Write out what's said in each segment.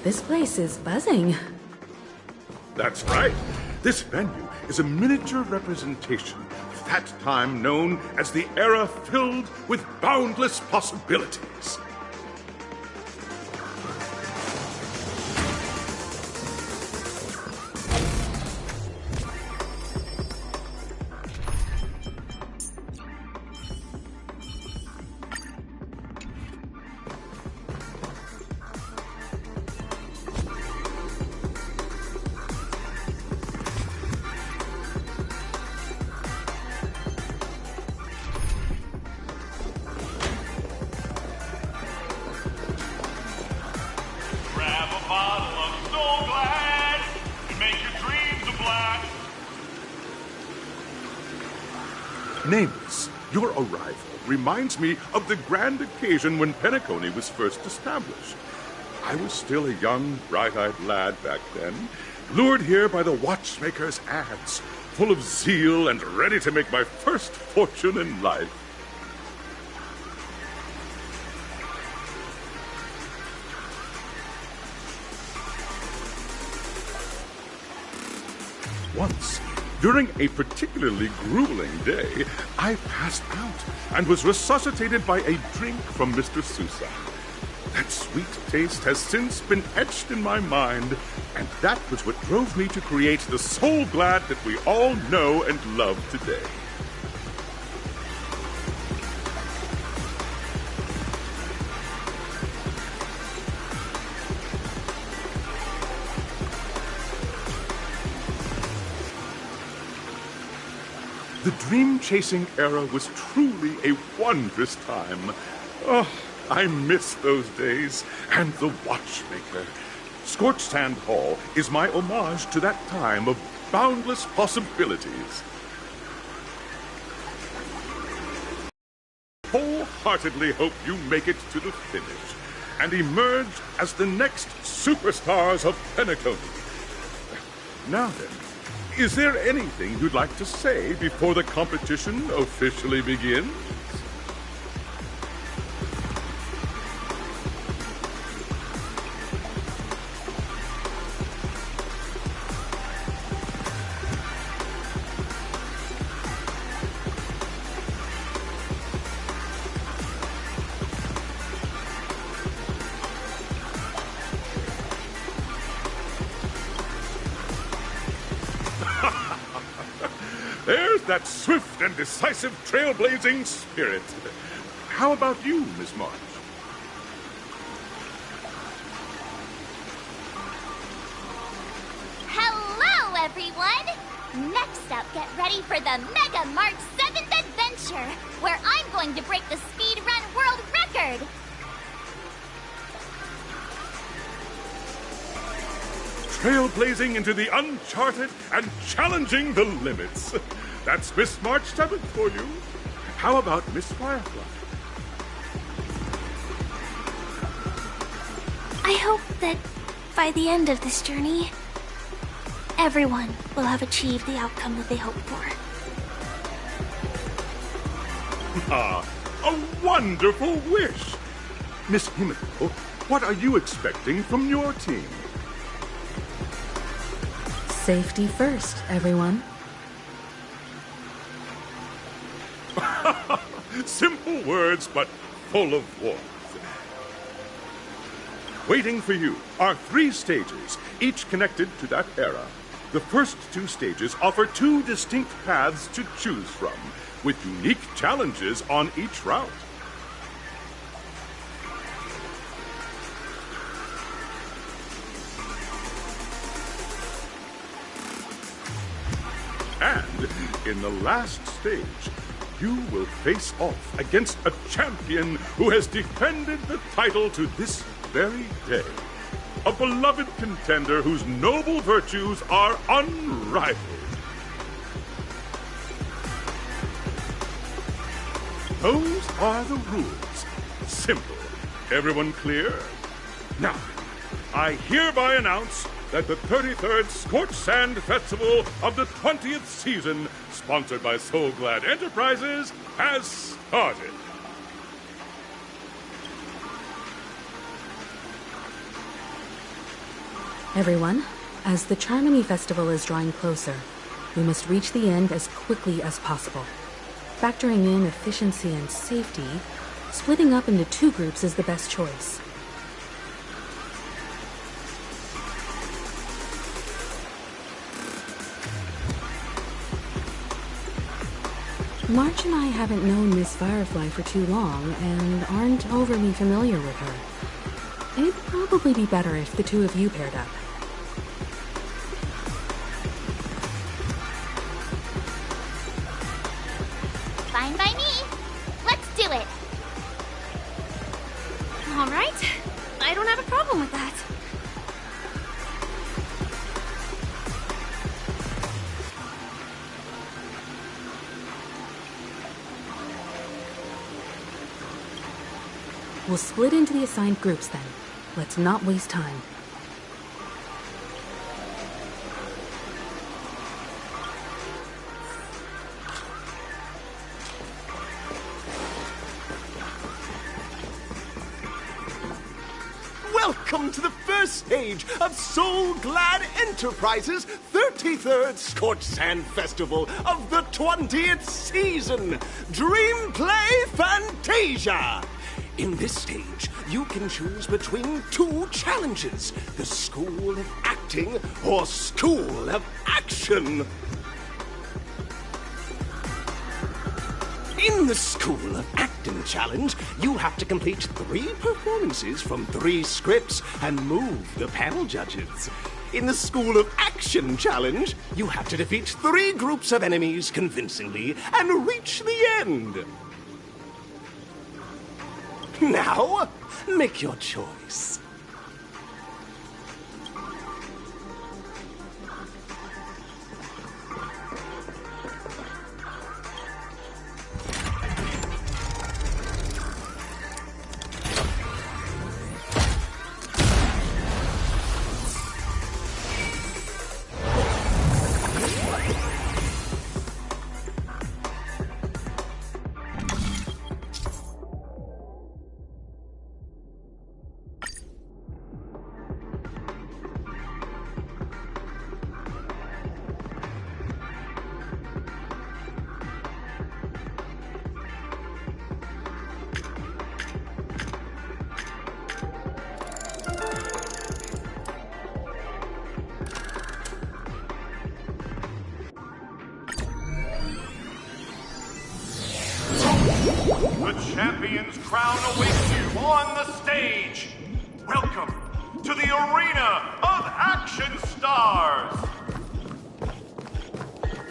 This place is buzzing. That's right. This venue is a miniature representation of that time known as the era filled with boundless possibilities. Nameless, your arrival reminds me of the grand occasion when Penacony was first established. I was still a young, bright-eyed lad back then, lured here by the watchmaker's ads, full of zeal and ready to make my first fortune in life. Once, during a particularly grueling day, I passed out and was resuscitated by a drink from Mr. Sousa. That sweet taste has since been etched in my mind, and that was what drove me to create the Soul Glad that we all know and love today. The dream-chasing era was truly a wondrous time. Oh, I miss those days, and the watchmaker. Scorched Sand Hall is my homage to that time of boundless possibilities. Wholeheartedly hope you make it to the finish and emerge as the next superstars of Penacony. Now then, is there anything you'd like to say before the competition officially begins? There's that swift and decisive trailblazing spirit. How about you, Miss March? Hello, everyone! Next up, get ready for the Mega March 7th Adventure, where I'm going to break the speed run world record! Trailblazing into the uncharted and challenging the limits. That's Miss March 7th for you. How about Miss Firefly? I hope that by the end of this journey, everyone will have achieved the outcome that they hoped for. Ah, a wonderful wish! Miss Himiko, what are you expecting from your team? Safety first, everyone. Simple words, but full of warmth. Waiting for you are 3 stages, each connected to that era. The first 2 stages offer 2 distinct paths to choose from, with unique challenges on each route. And in the last stage, you will face off against a champion who has defended the title to this very day. A beloved contender whose noble virtues are unrivaled. Those are the rules. Simple. Everyone clear? Now, I hereby announce that the 33rd Scorched Sand Festival of the 20th season, sponsored by Soul Glad Enterprises, has started. Everyone, as the Charmony Festival is drawing closer, we must reach the end as quickly as possible. Factoring in efficiency and safety, splitting up into 2 groups is the best choice. March and I haven't known Miss Firefly for too long and aren't overly familiar with her. It'd probably be better if the 2 of you paired up. Fine by me. Let's do it. All right. I don't have a problem with that. We'll split into the assigned groups then. Let's not waste time. Welcome to the first stage of Soul Glad Enterprises' 33rd Scorched Sand Festival of the 20th season, Dream Play Fantasia! In this stage, you can choose between 2 challenges, the School of Acting or School of Action. In the School of Acting challenge, you have to complete 3 performances from 3 scripts and move the panel judges. In the School of Action challenge, you have to defeat 3 groups of enemies convincingly and reach the end. Now, make your choice. The champion's crown awaits you on the stage. Welcome to the Arena of Action Stars.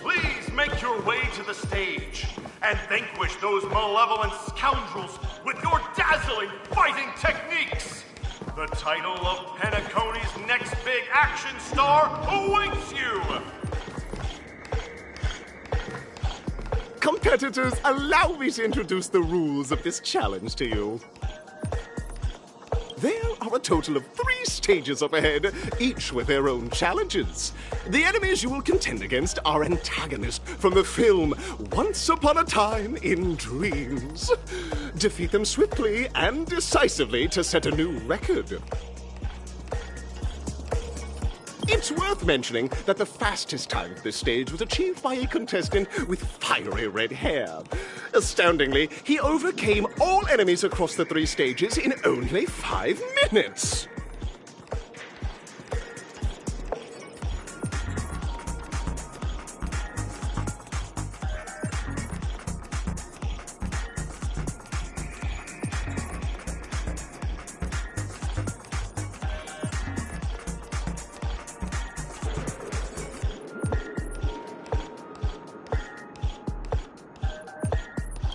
Please make your way to the stage and vanquish those malevolent scoundrels with your dazzling fighting techniques. The title of Penacony's next big action star awaits you. Competitors, allow me to introduce the rules of this challenge to you. There are a total of 3 stages up ahead, each with their own challenges. The enemies you will contend against are antagonists from the film Once Upon a Time in Dreams. Defeat them swiftly and decisively to set a new record. It's worth mentioning that the fastest time of this stage was achieved by a contestant with fiery red hair. Astoundingly, he overcame all enemies across the 3 stages in only 5 minutes.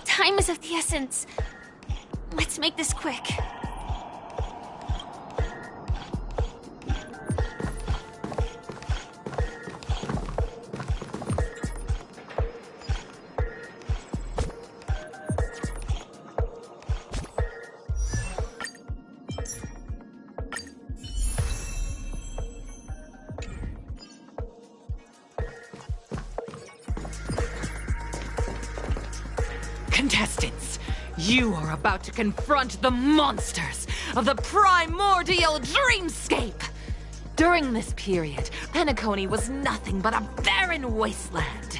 Time is of the essence. Let's make this quick. Contestants, you are about to confront the monsters of the primordial dreamscape. During this period, Penacony was nothing but a barren wasteland.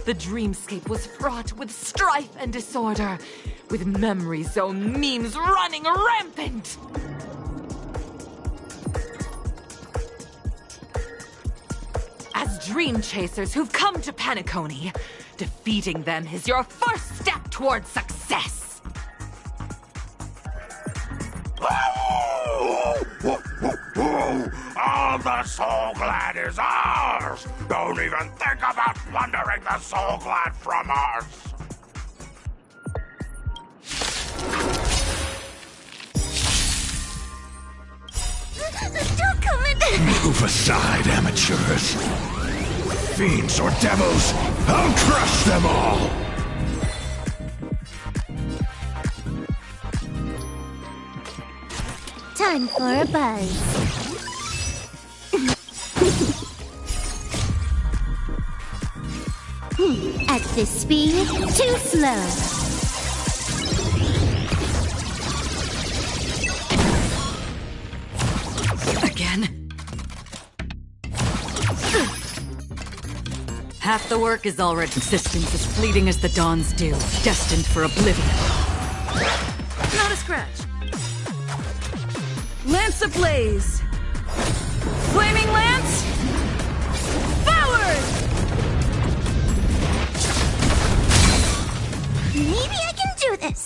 The dreamscape was fraught with strife and disorder, with memory zone memes running rampant. As dream chasers who've come to Penacony, defeating them is your first step towards success. All the Soul Glad is ours! Don't even think about plundering the Soul Glad from us! Don't come in! Move aside, amateurs. Fiends or devils, I'll crush them all! Time for a buzz. At this speed, too slow. Again? Half the work is already existence as fleeting as the dawn's dew, destined for oblivion. Not a scratch. Lance ablaze! Flaming lance! Forward! Maybe I can do this.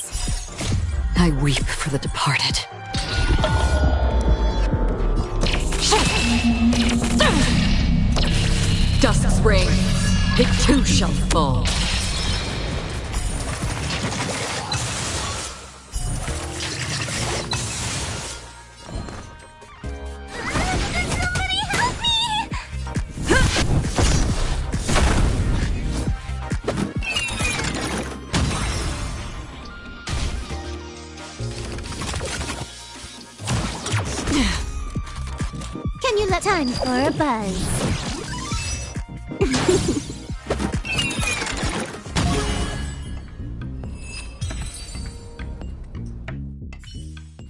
I weep for the departed. Dusk's reign, it too shall fall. Somebody help me! Can you let time for a buzz?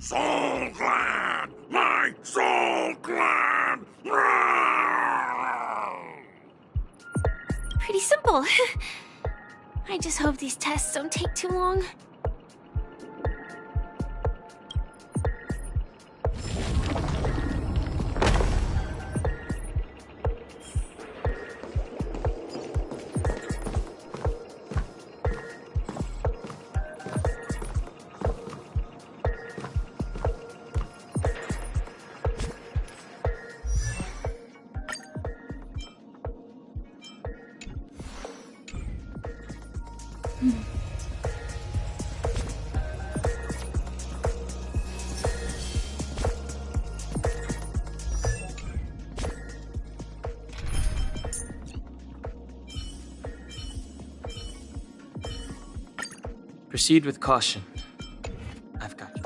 Soul Glad! My Soul Glad! Pretty simple. I just hope these tests don't take too long. Proceed with caution. I've got you.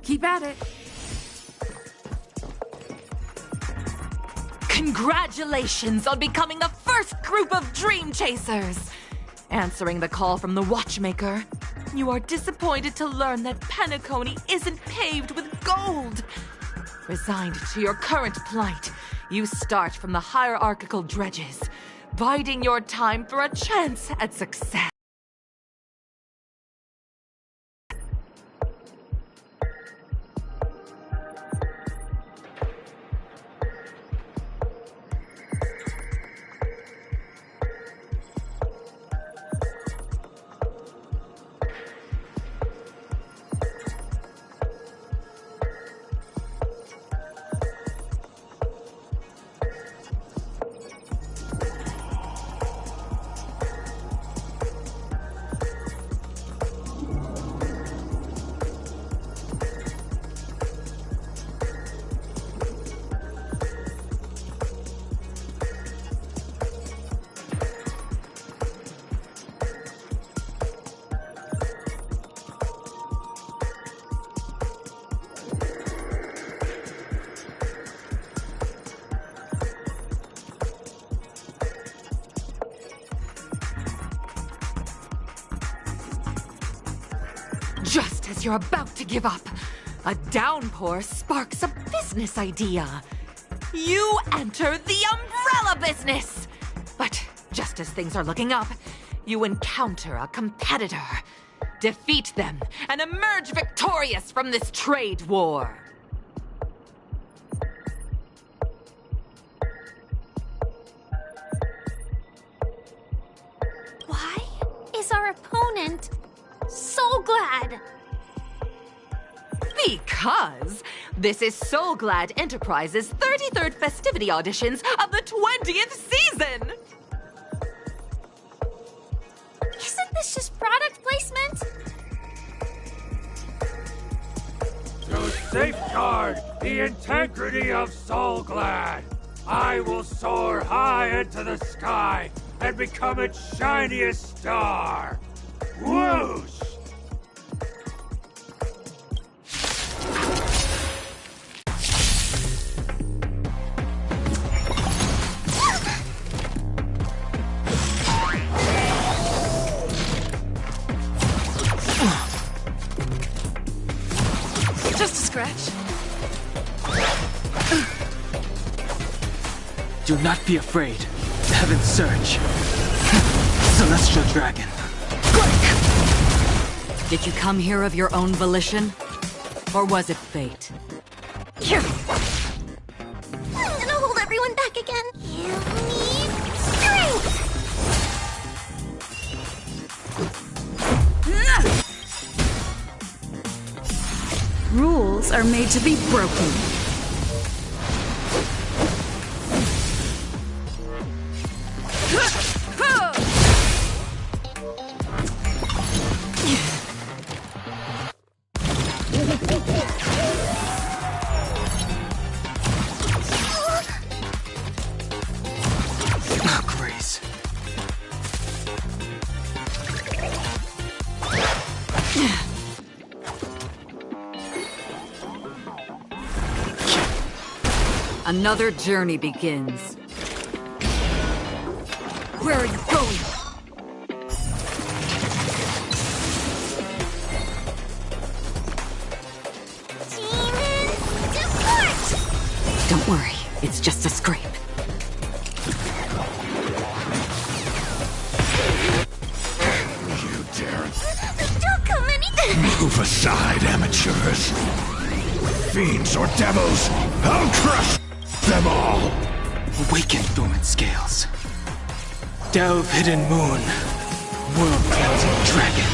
Keep at it. Congratulations on becoming the first group of Dream Chasers! Answering the call from the Watchmaker, you are disappointed to learn that Penacony isn't paved with gold. Resigned to your current plight, you start from the hierarchical dredges, biding your time for a chance at success. Just as you're about to give up, a downpour sparks a business idea. You enter the umbrella business! But just as things are looking up, you encounter a competitor. Defeat them and emerge victorious from this trade war. Why is our opponent so glad? Because this is So Glad Enterprises' 33rd festivity auditions of the 20th season! Isn't this just product placement? To safeguard the integrity of Soul Glad, I will soar high into the sky and become its shiniest star. Whoosh! Just a scratch. Do not be afraid. Heaven's Surge. Celestial Dragon. Did you come here of your own volition? Or was it fate? I'm gonna hold everyone back again. Give me strength! Rules are made to be broken. Oh, Grace. Another journey begins. Where are you going? Demon depart! Don't worry, it's just a scrape. You dare Don't come any... move aside, amateurs. Fiends or devils, I'll crush them all! Awaken, dormant scales. Delve, hidden moon. World cleansing dragon.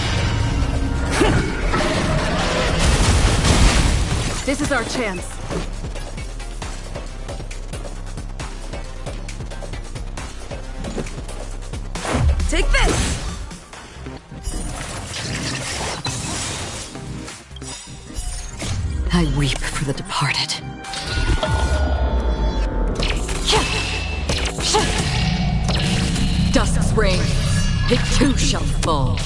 This is our chance. Take this! I weep for the departed. Dusk's reign, it too shall fall.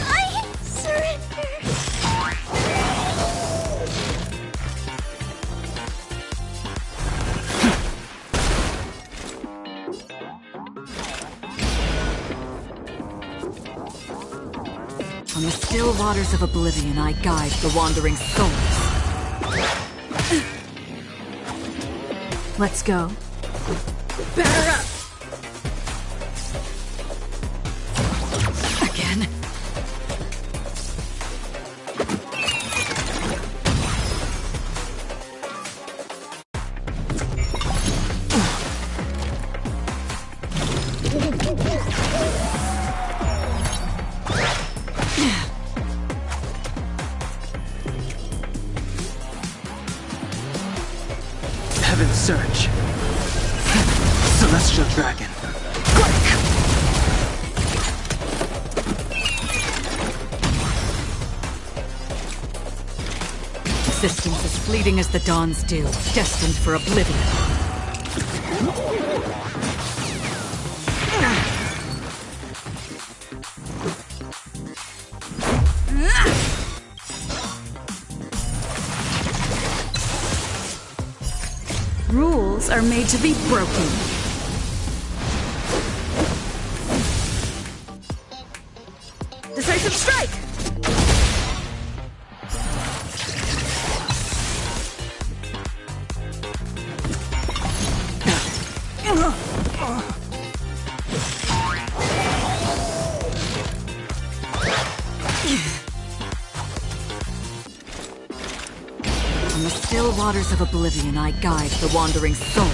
I surrender. On the still waters of oblivion, I guide the wandering souls. Let's go. Bear up! Again? Heaven's Surge. Celestial Dragon. Existence as fleeting as the dawn's dew, destined for oblivion. Rules are made to be broken. Decisive strike! In the still waters of oblivion, I guide the wandering souls.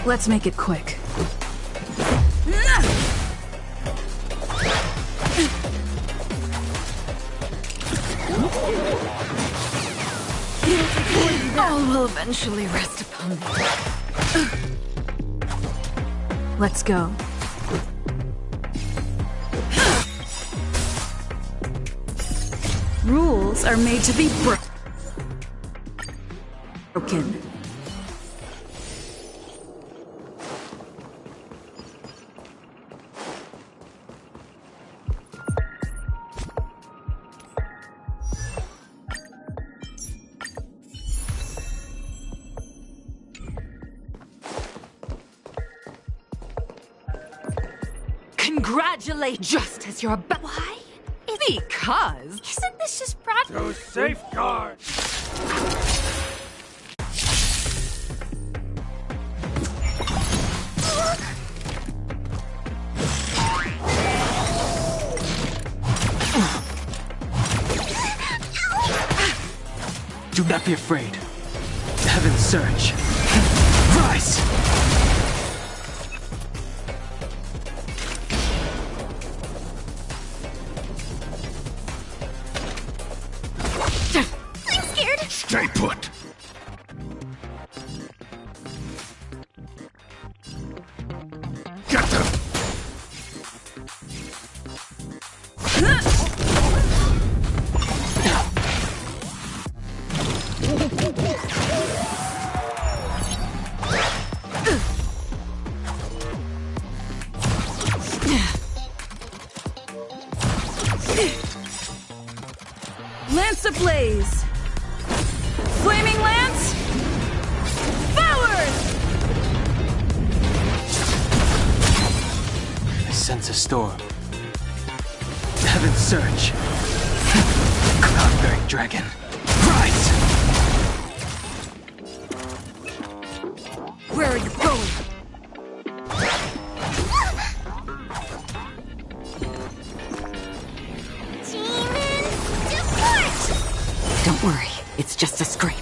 Let's make it quick. All will eventually rest upon me. Let's go. Rules are made to be broken. Congratulate just as you're about. Why? Because. Isn't this just broad? To safeguard! Do not be afraid. Heaven's surge. Rise! I'm scared. Stay put! Get them! Lance ablaze! Flaming lance! Forward! I sense a storm. Heaven's surge. Cloud-bearing dragon. Rise! Where are you going? Don't worry, it's just a scrape.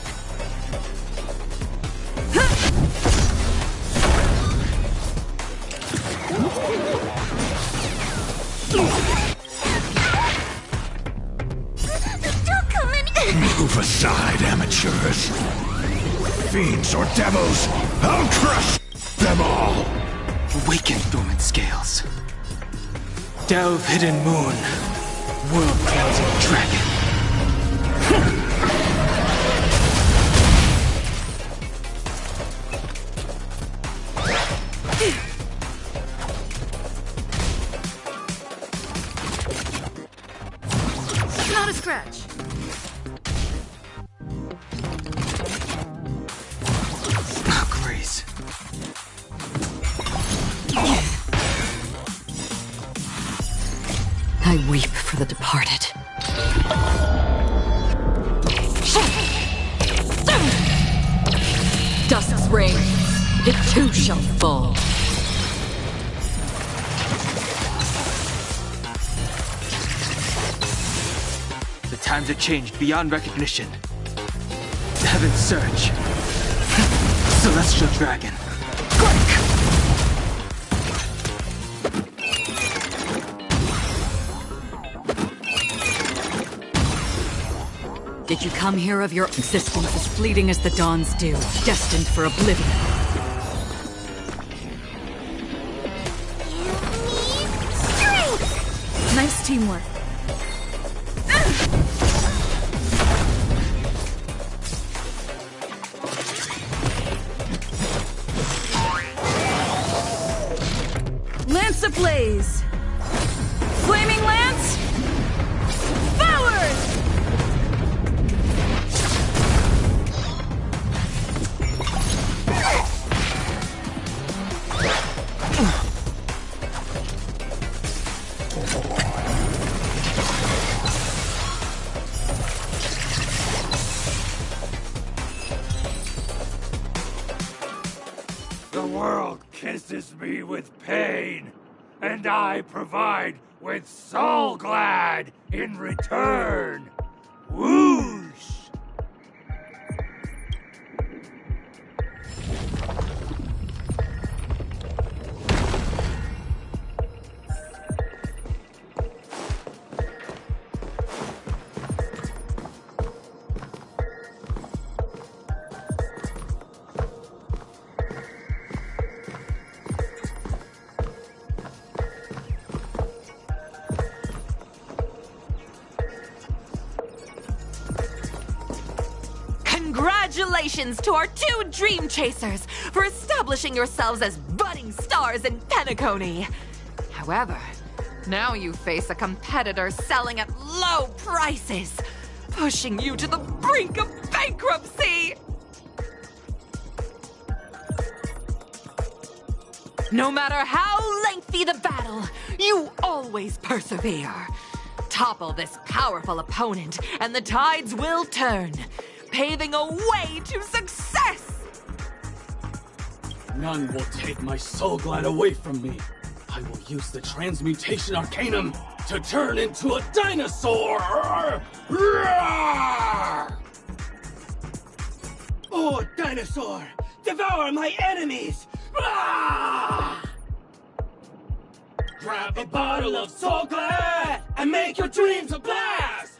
Don't come in. Move aside, amateurs. Fiends or devils, I'll crush them all! Awaken dormant scales. Delve hidden moon. World-cleansing dragon. Not a scratch. Grace. I weep for the departed. Dust's reign, it too shall fall. The times have changed beyond recognition. Heaven's surge. Celestial dragon. Quick! Did you come here of your existence as fleeting as the dawn's dew, destined for oblivion? Nice teamwork. Lance ablaze! Flaming lance! me with pain, and I provide with Soul Glad in return. Whoosh! Congratulations to our 2 Dream Chasers for establishing yourselves as budding stars in Penacony. However, now you face a competitor selling at low prices, pushing you to the brink of bankruptcy. No matter how lengthy the battle, you always persevere. Topple this powerful opponent, and the tides will turn, paving a way to success! None will take my Soul Glad away from me. I will use the Transmutation Arcanum to turn into a dinosaur! Oh, dinosaur! Devour my enemies! Grab a bottle of Soul Glad and make your dreams a blast!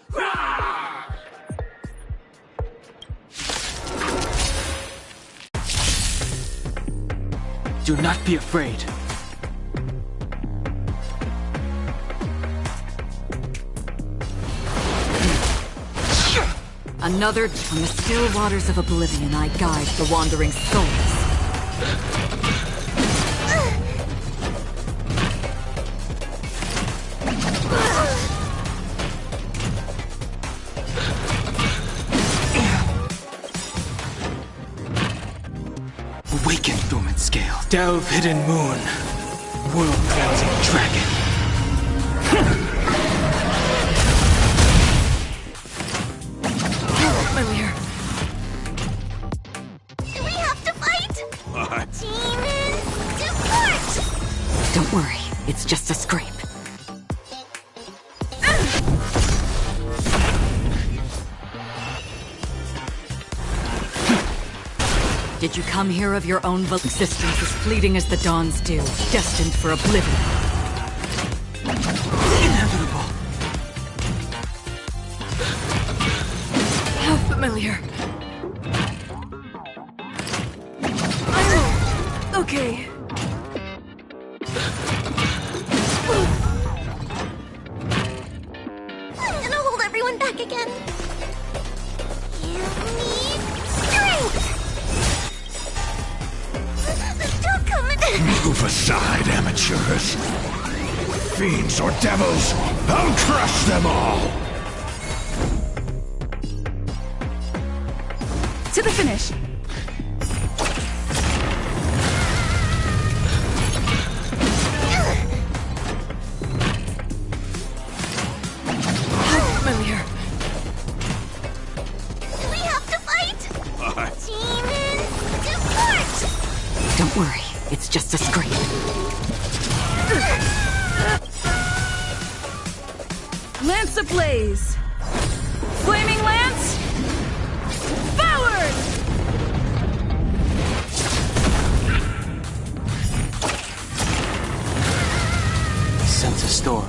Do not be afraid. Another from the still waters of oblivion I guide the wandering souls. Awaken, dormant scale. Delve, hidden moon. World cleansing dragon. Familiar. Do we have to fight? Demons, depart! Don't worry, it's just a scrape. Did you come here of your own volition? Existence as fleeting as the dawn's dew, destined for oblivion. Inevitable. How familiar. Okay. I'm gonna hold everyone back again. Give me strength! Don't come in. Move aside, amateurs. Fiends or devils, I'll crush them all! To the finish. Familiar. Do we have to fight? Demons, depart! Don't worry, it's just a scrape. Lance ablaze. Flaming lance. Forward! Sense a storm.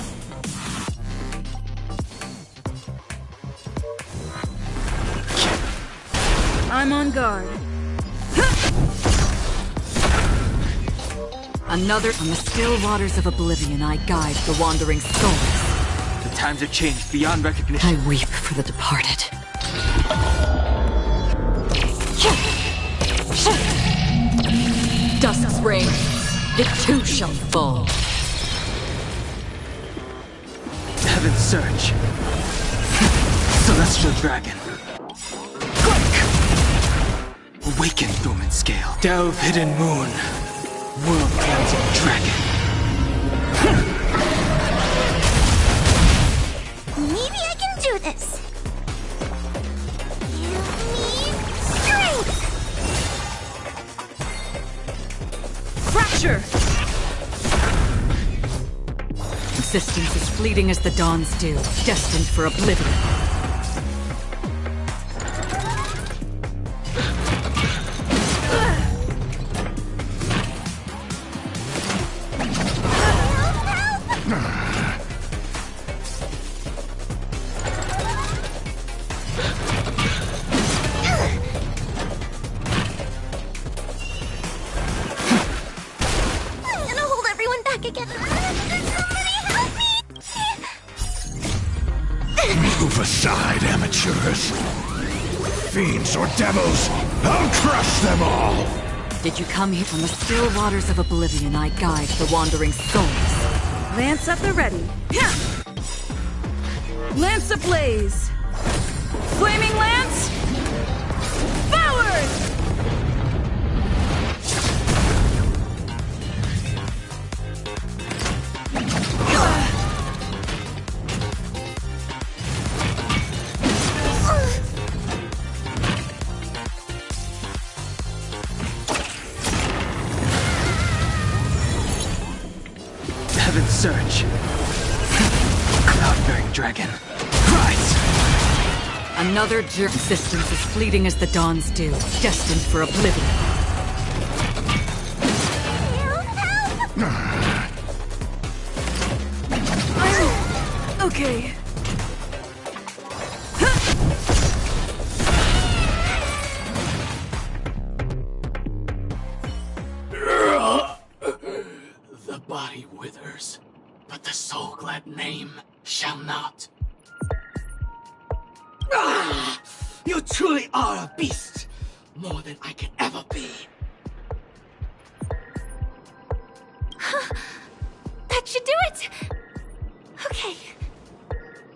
I'm on guard. Another from the still waters of oblivion I guide the wandering souls. The times have changed beyond recognition. I weep for the departed. Dust's reign, it too shall fall. Heaven's Surge. Celestial Dragon. Awaken, dormant scale. Delve, hidden moon. World cleansing dragon. Maybe I can do this. Give me strength! Fracture! existence as fleeting as the dawn's dew, destined for oblivion. Move aside, amateurs. Fiends or devils, I'll crush them all! Did you come here from the still waters of oblivion? I guide the wandering souls. Lance at the ready. Lance ablaze! Flaming lance! Forward! Heaven's Surge. Cloud-bearing dragon. Rise! Another existence as fleeting as the dawn's dew, destined for oblivion. Okay. The body withers, but the soul-glad name shall not. You truly are a beast, more than I could ever be. That should do it! Okay.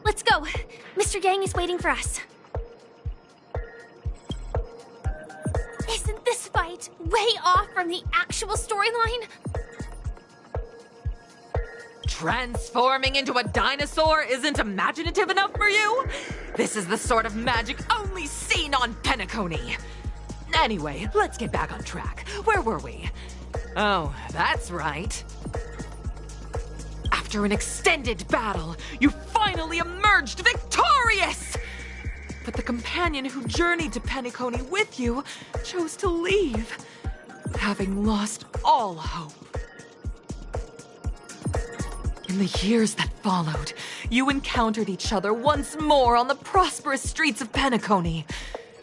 Let's go. Mr. Yang is waiting for us. Isn't this fight way off from the actual storyline? Transforming into a dinosaur isn't imaginative enough for you? This is the sort of magic only seen on Penacony. Anyway, let's get back on track. Where were we? Oh, that's right. After an extended battle, you finally emerged victorious! But the companion who journeyed to Penacony with you chose to leave, having lost all hope. In the years that followed, you encountered each other once more on the prosperous streets of Penacony,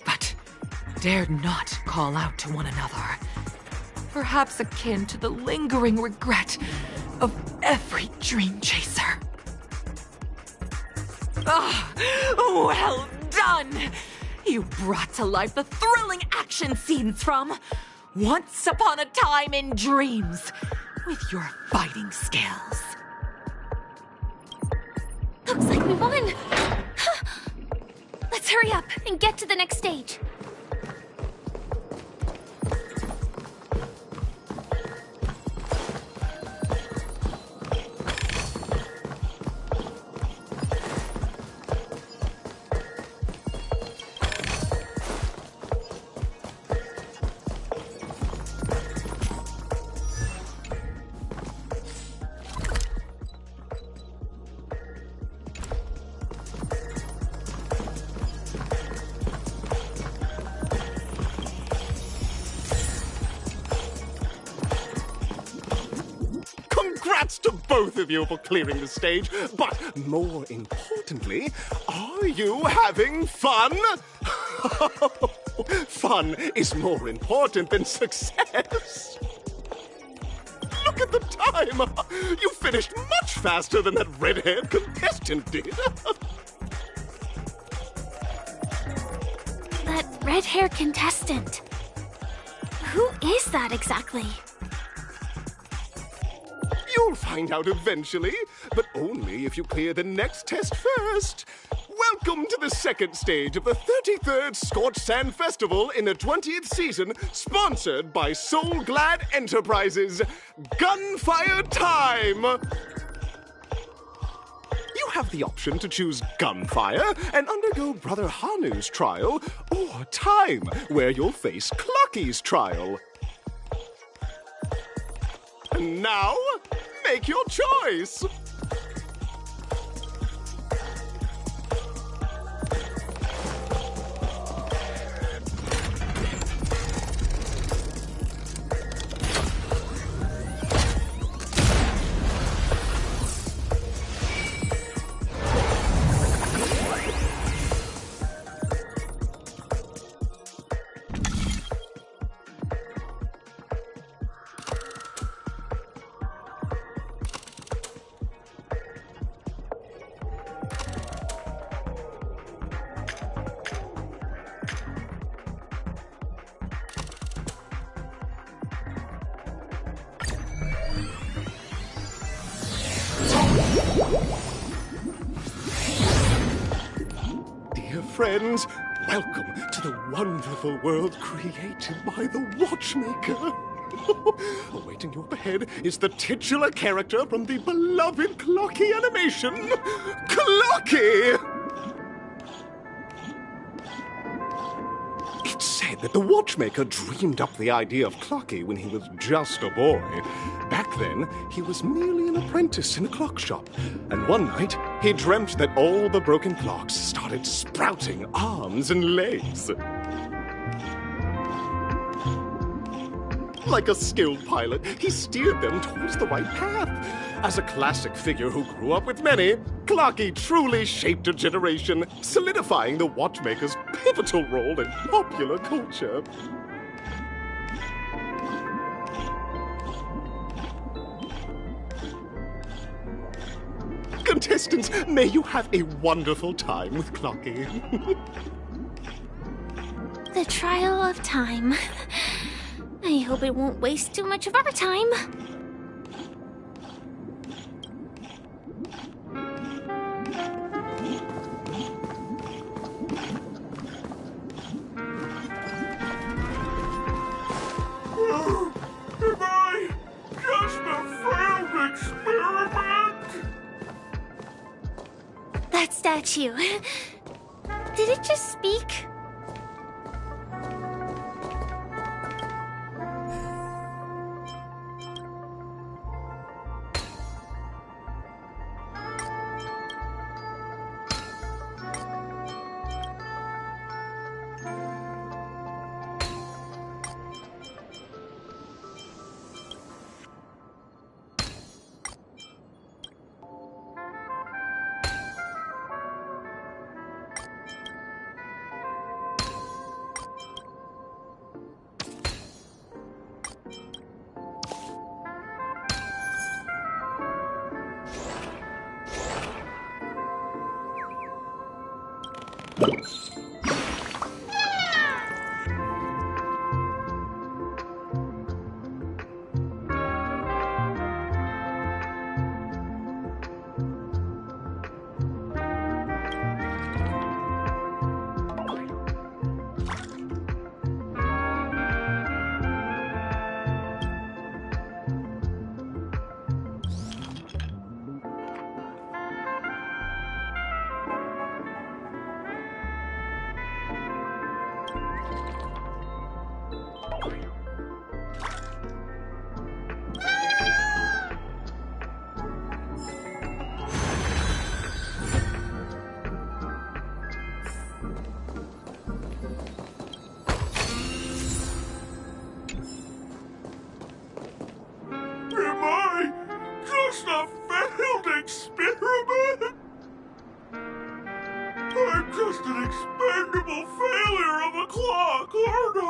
but dared not call out to one another. Perhaps akin to the lingering regret of every dream chaser. Ah, well done! You brought to life the thrilling action scenes from Once Upon a Time in Dreams with your fighting skills. Looks like we won! Let's hurry up and get to the next stage. Congrats to both of you for clearing the stage, but more importantly, are you having fun? Fun is more important than success. Look at the time! You finished much faster than that red-haired contestant did. That red-haired contestant. Who is that exactly? You'll find out eventually, but only if you clear the next test first. Welcome to the second stage of the 33rd Scorched Sand Festival in the 20th season, sponsored by Soul Glad Enterprises. Gunfire time! You have the option to choose gunfire and undergo Brother Hanu's trial, or time, where you'll face Clucky's trial. And now, make your choice! dear friends, welcome to the wonderful world created by the Watchmaker. Awaiting you up ahead is the titular character from the beloved Clocky animation, Clocky! It's said that the Watchmaker dreamed up the idea of Clocky when he was just a boy. Back then, he was merely an apprentice in a clock shop. And one night, he dreamt that all the broken clocks started sprouting arms and legs. Like a skilled pilot, he steered them towards the right path. As a classic figure who grew up with many, Clocky truly shaped a generation, solidifying the Watchmaker's pivotal role in popular culture. Contestants, may you have a wonderful time with Clocky. The trial of time. I hope it won't waste too much of our time. Am I just a failed experiment? That statue. Did it just speak? Experiment? I'm just an expendable failure of a clock, aren't I?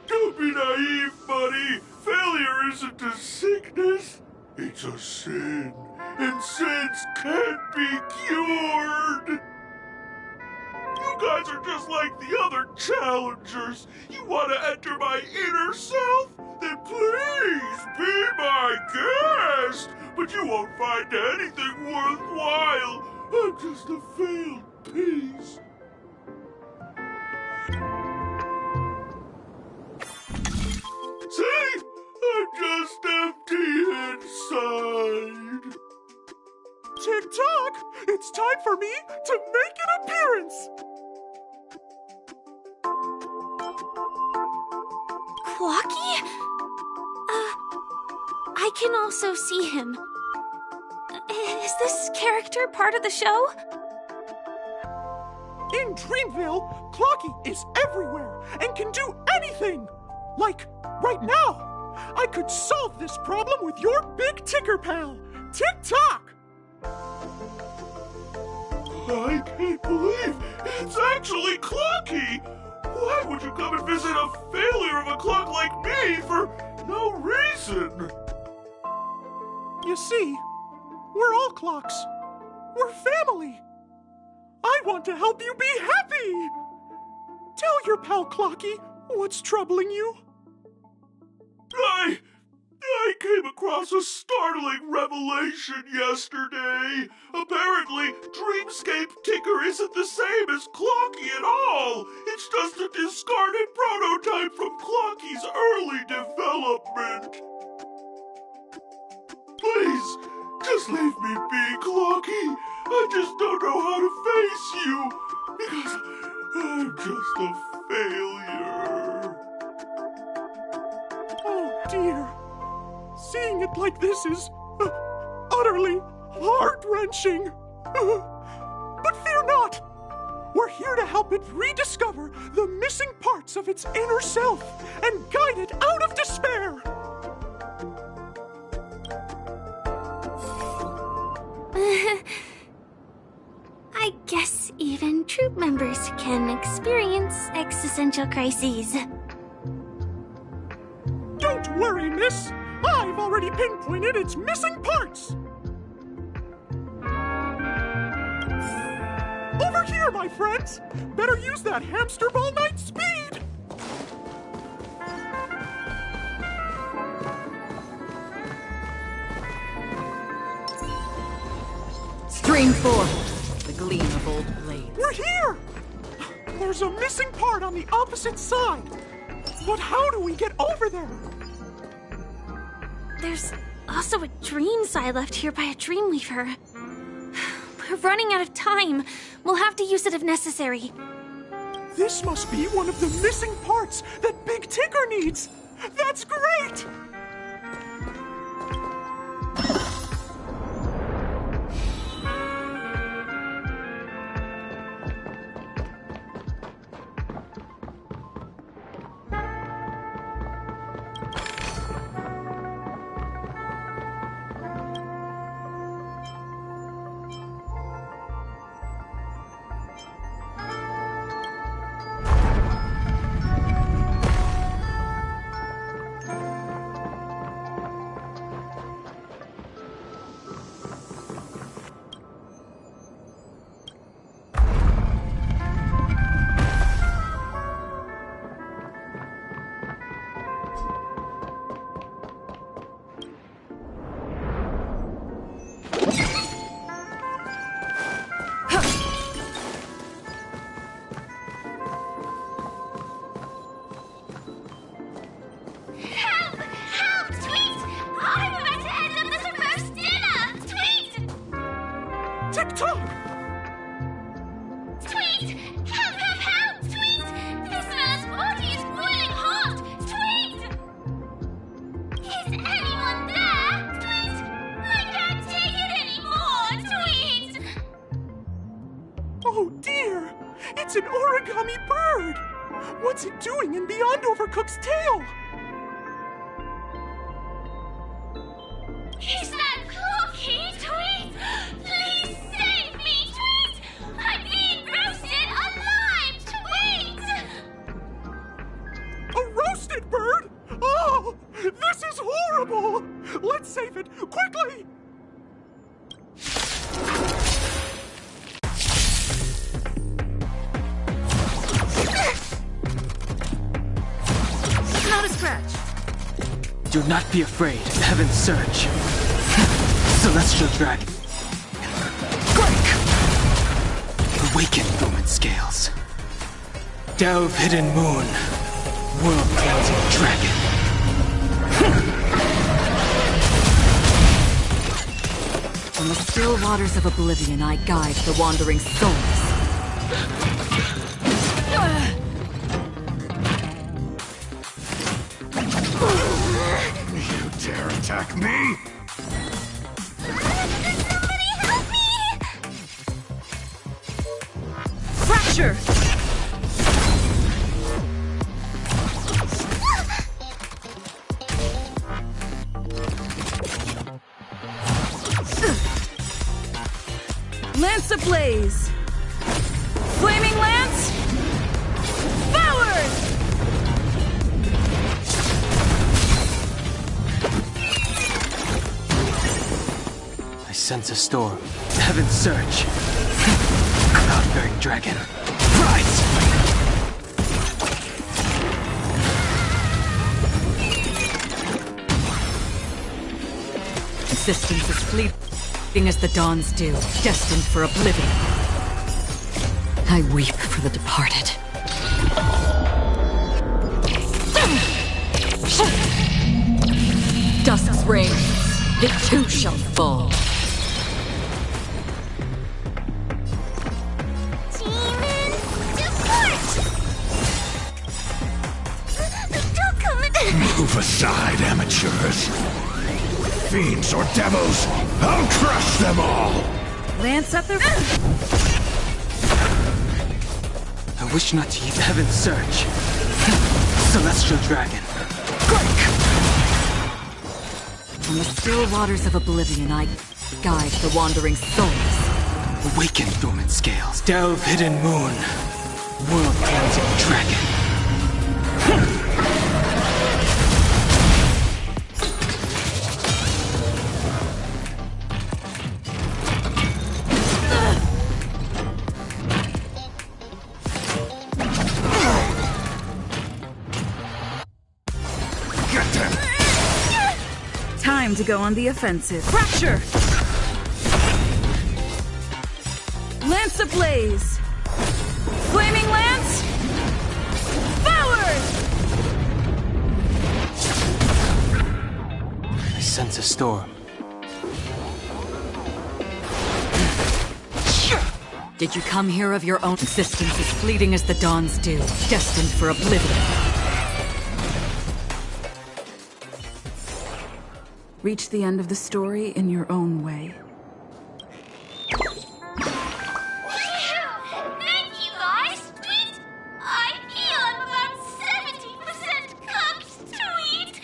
Don't be naive, buddy. Failure isn't a sickness. It's a sin. And sins can't be cured. You guys are just like the other challengers. You want to enter my inner self? Then please be my guest. But you won't find anything worthwhile. I'm just a failed piece. See? I'm just empty inside. Tick-tock! It's time for me to make an appearance! Clocky? I can also see him. Is this character part of the show? In Dreamville, Clocky is everywhere and can do anything! Like, right now, I could solve this problem with your big ticker pal, Tick-tock! I can't believe it's actually Clocky! Why would you come and visit a failure of a clock like me for no reason. You see, we're all clocks. We're family. I want to help you be happy. Tell your pal Clocky what's troubling you. I came across a startling revelation yesterday. Apparently, Dreamscape Ticker isn't the same as Clocky at all. It's just a discarded prototype from Clocky's early development. Please, just leave me be, Clocky. I just don't know how to face you, because I'm just a failure. Oh, dear. Seeing it like this is utterly heart-wrenching. But fear not. We're here to help it rediscover the missing parts of its inner self and guide it out of despair. I guess even troop members can experience existential crises. Don't worry, miss. I've already pinpointed its missing parts. Over here, my friends. Better use that hamster ball night speed. Stream forth, the gleam of old blades. We're here! There's a missing part on the opposite side. But how do we get over there? There's also a dream side left here by a Dreamweaver. We're running out of time. We'll have to use it if necessary. This must be one of the missing parts that Big Ticker needs. That's great! Oh dear! It's an origami bird! What's it doing in beyond Overcook's tail? Is that Clocky, Tweet? Please save me, Tweet! I'm being roasted alive, Tweet! A roasted bird? Oh! This is horrible! Let's save it, quickly! Not a scratch. Do not be afraid, Heaven's Surge. Celestial Dragon. Break! Awaken, Lumen Scales. Delve Hidden Moon. World-cleansing Dragon. From the still waters of oblivion, I guide the wandering souls. You dare attack me? Somebody help me! Fracture! Lance ablaze! Flaming Lance! Forward! sense a storm. Heaven surge. Cloud-bearing dragon. Rise! Existence is fleeting as the dawns do, destined for oblivion. I weep for the departed. Dusk's reign, it too shall fall. Demons, depart! Don't come in. Move aside, amateurs. Fiends or devils, I'll crush them all! Lance up the... I wish not to eat Heaven's surge. Celestial dragon. Break! On the still waters of oblivion, I guide the wandering souls. Awaken dormant scales. Delve hidden moon. World cleansing dragon. Time to go on the offensive. Fracture! Lance ablaze! Flaming lance! Forward! I sense a storm. Did you come here of your own? Existence is fleeting as the dawns do, destined for oblivion. Reach the end of the story in your own way. Thank you, guys! Tweet! I feel I'm about 70% cooked, tweet!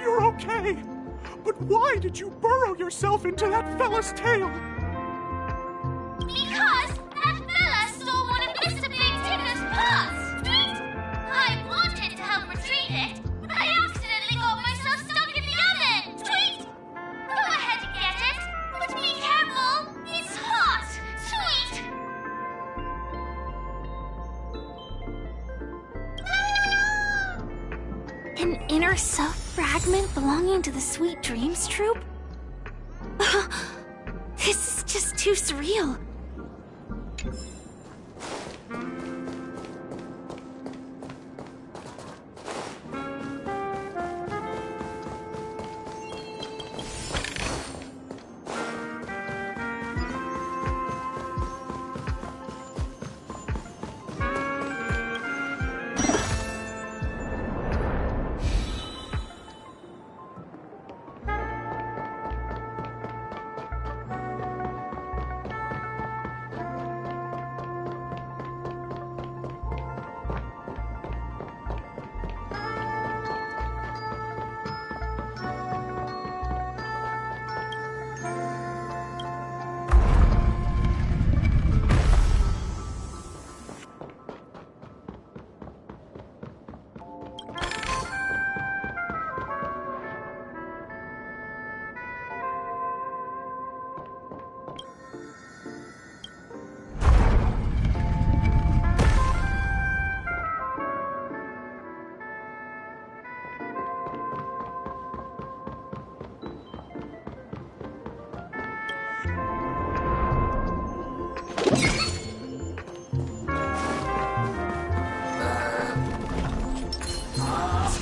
You're okay. But why did you burrow yourself into that fella's tail? Because that fella stole one of Mr. Big Ticker's paws, tweet! I wanted to help retrieve it, but I accidentally got myself stuck in the oven, tweet! Go ahead and get it, but be careful, it's hot, tweet! An inner self fragment belonging to the Sweet Dreams troupe? This is just too surreal.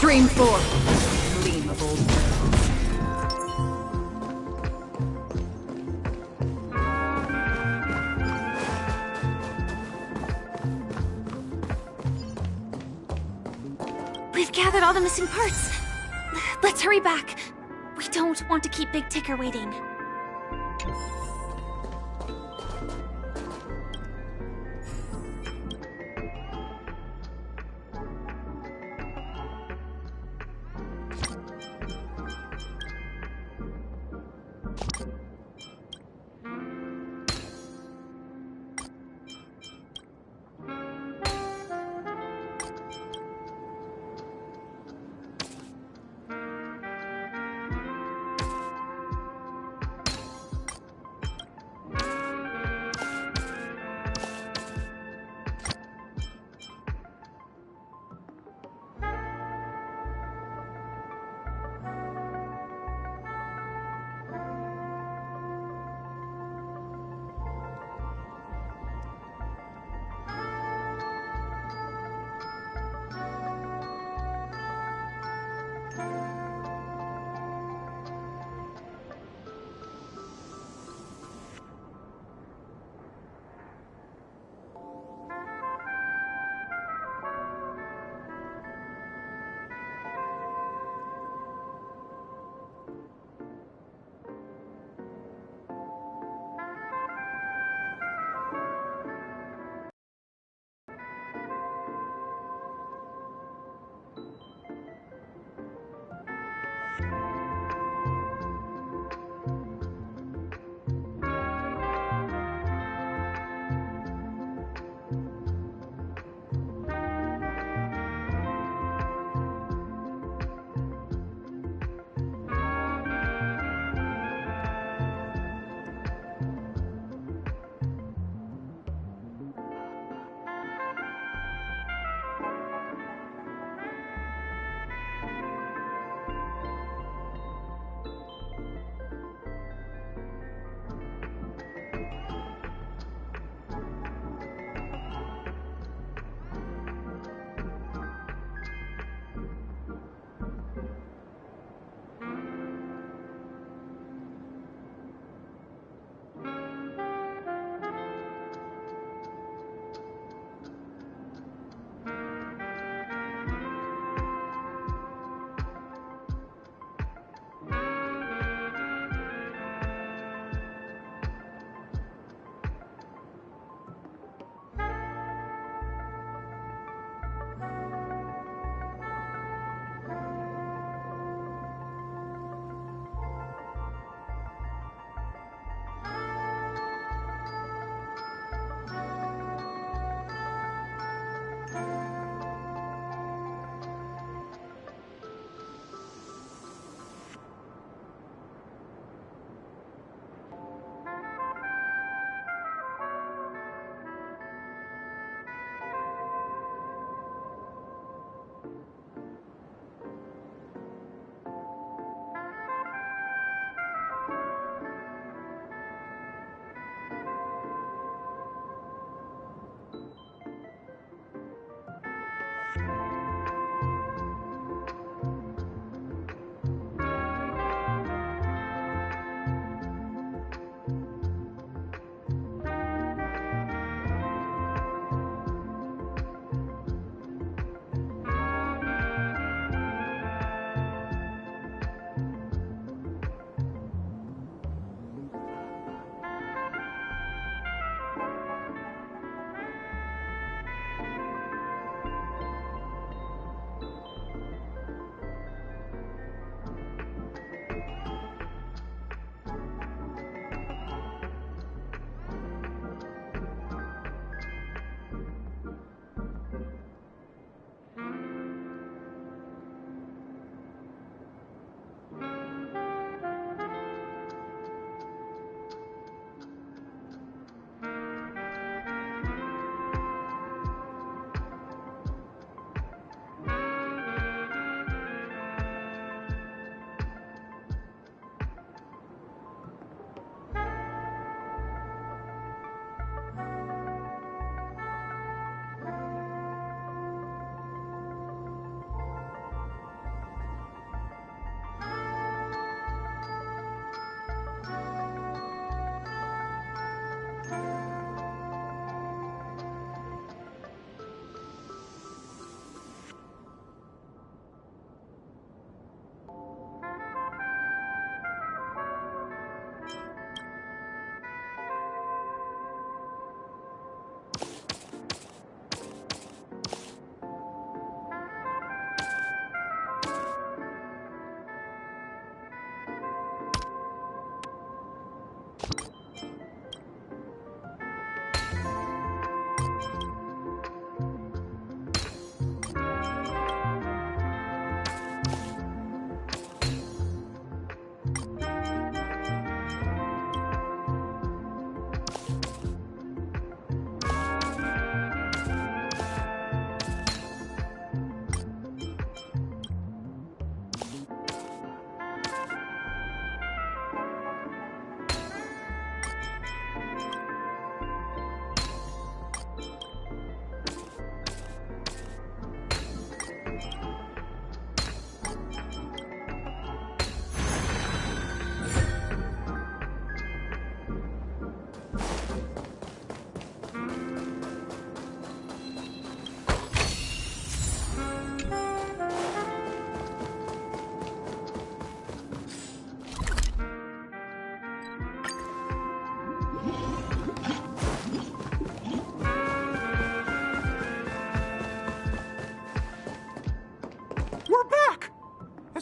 Stream 4. Gleam of old We've gathered all the missing parts. Let's hurry back. We don't want to keep Big Ticker waiting.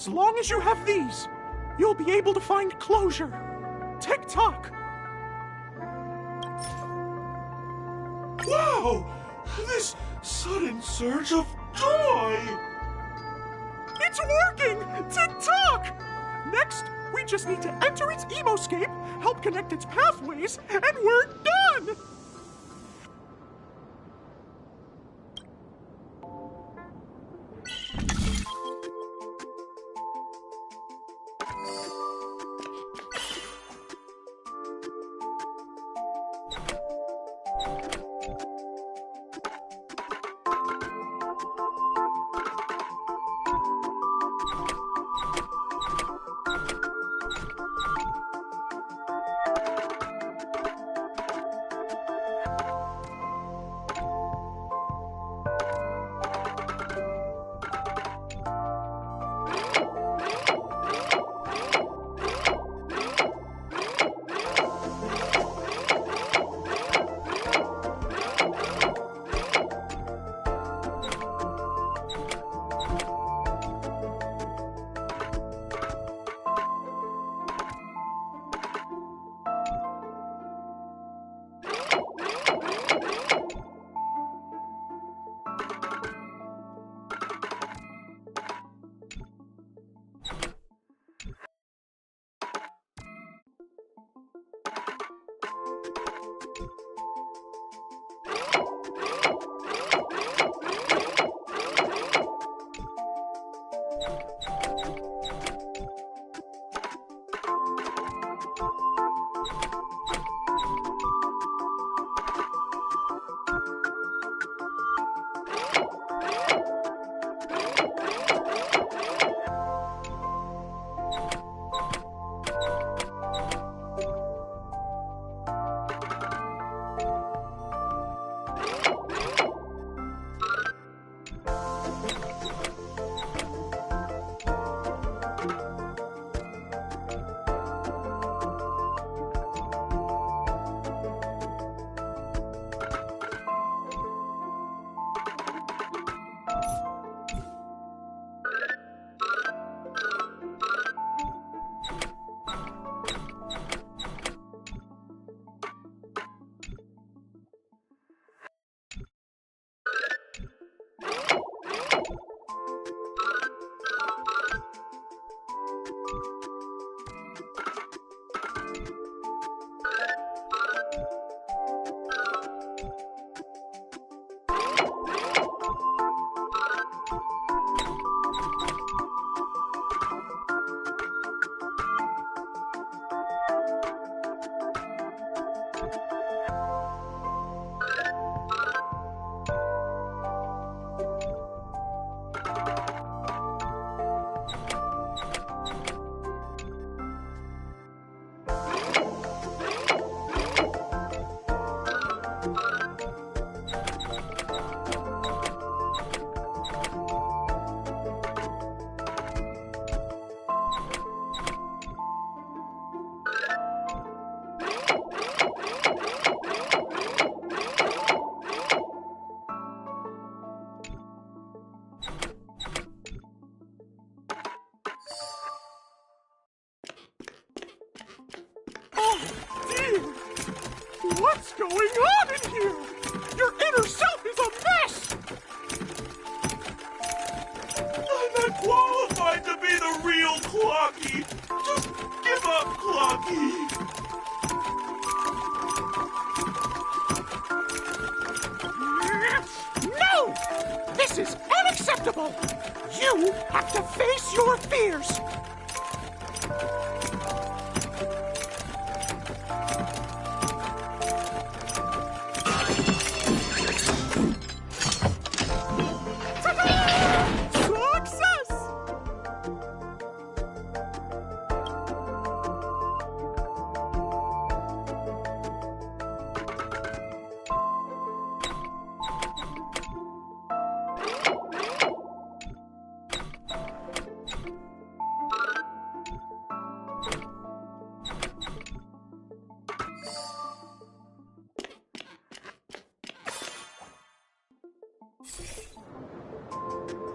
As long as you have these, you'll be able to find closure. Tick-tock! Wow! This sudden surge of joy! It's working! Tick-tock! Next, we just need to enter its emoscape, help connect its pathways, and we're done! What's going on in here? Your inner self is a mess! I'm not qualified to be the real Clocky! Just give up, Clocky! No! This is unacceptable! You have to face your fears!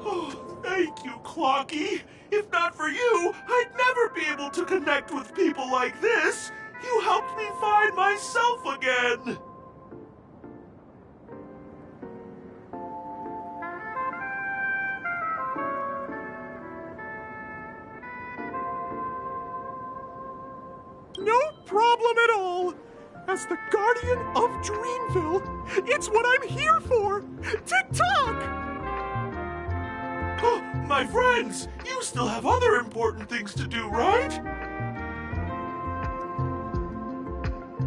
Oh, thank you, Clocky. If not for you, I'd never be able to connect with people like this. You helped me find myself again. No problem at all. As the guardian of Dreamville, it's what I'm here for. Tick-tock! Oh, my friends, you still have other important things to do, right?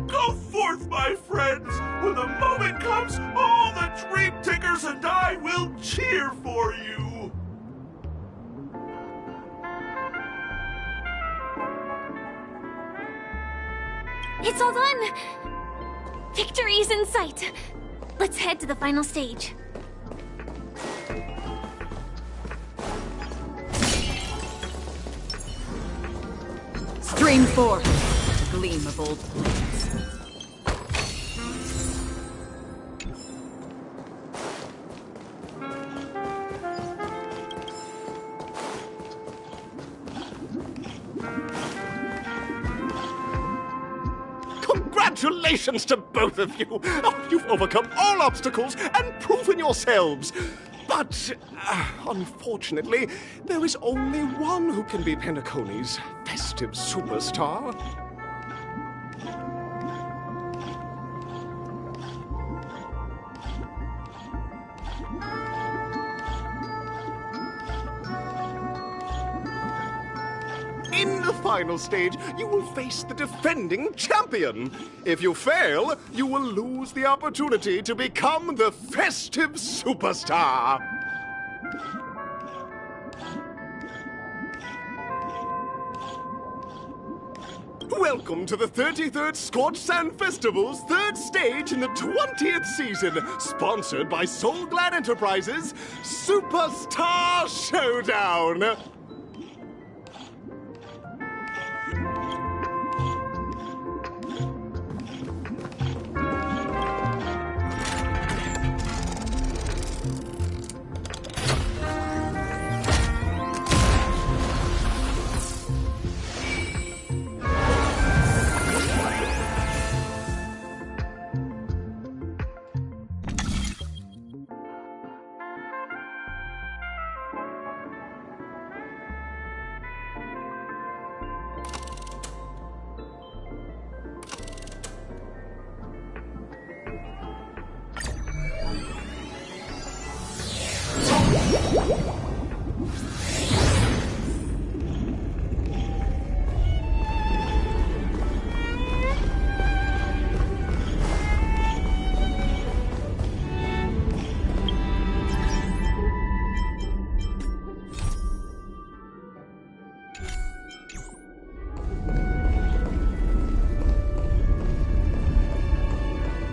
Go forth, my friends! When the moment comes, all the Dream Tickers and I will cheer for you! It's all done! Victory's in sight! Let's head to the final stage. Stream forth, a gleam of old flames. Congratulations to both of you! Oh, you've overcome all obstacles and proven yourselves! But, unfortunately, there is only one who can be Penacony's festive superstar. In the final stage, you will face the defending champion. If you fail, you will lose the opportunity to become the festive superstar. Welcome to the 33rd Scorched Sand Festival's third stage in the 20th season, sponsored by Soul Glad Enterprises, Superstar Showdown.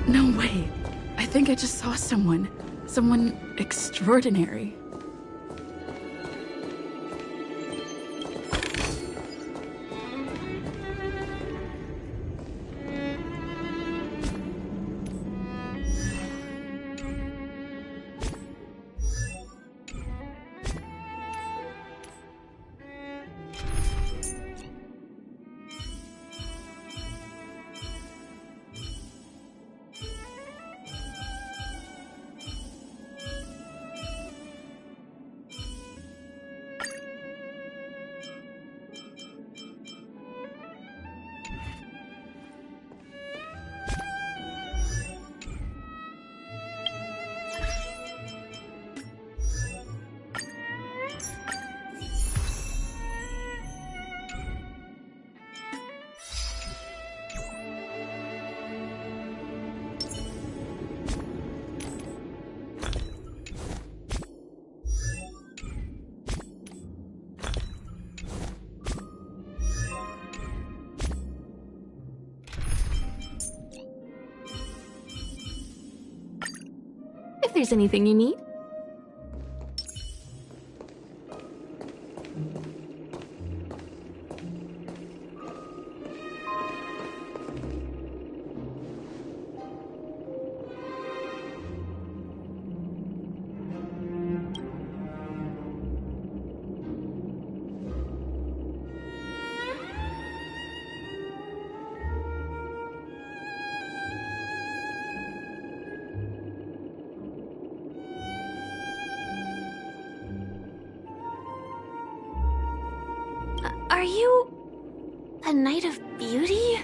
No way. I think I just saw someone. Someone extraordinary. If there's anything you need. Are you a Knight of Beauty?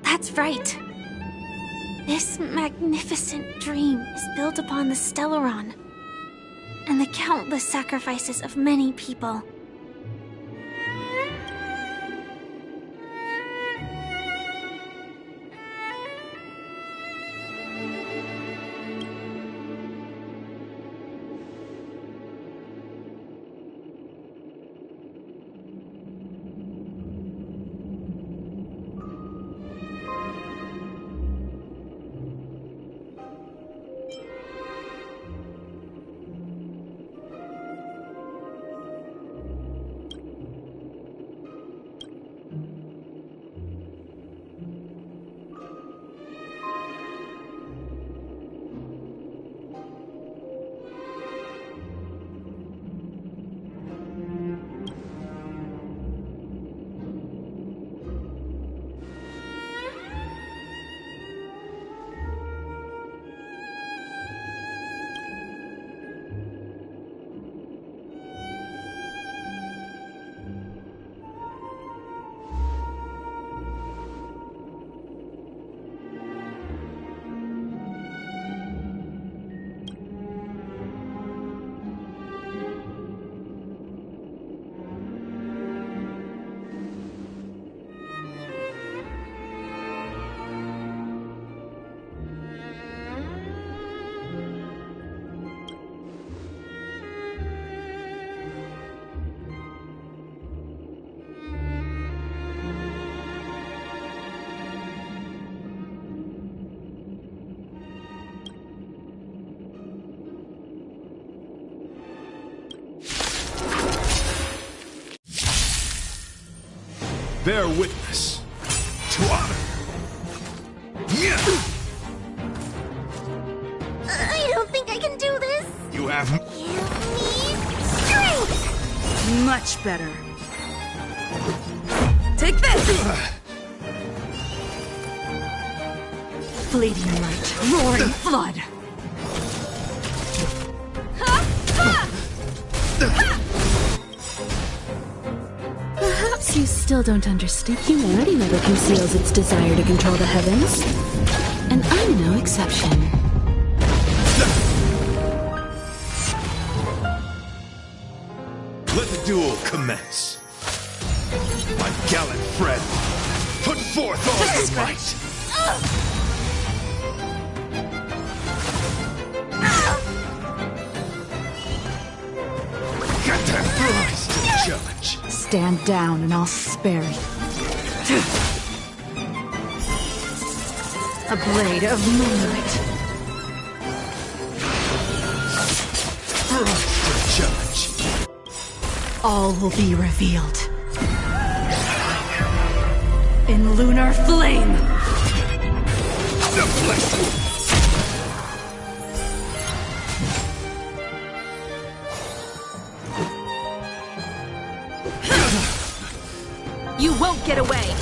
That's right. This magnificent dream is built upon the Stellaron and the countless sacrifices of many people. Bear witness to honor. I don't think I can do this. You have Give me strength. Much better. Take this! Fleeting light, roaring flood. Perhaps you still don't understand. Humanity never conceals its desire to control the heavens. And I'm no exception. Let the duel commence. My gallant friend, put forth all your might. Got that rise to the challenge. Stand down and I'll spare you. A blade of moonlight. Rise to the challenge. All will be revealed. In lunar flame! The flesh! You won't get away!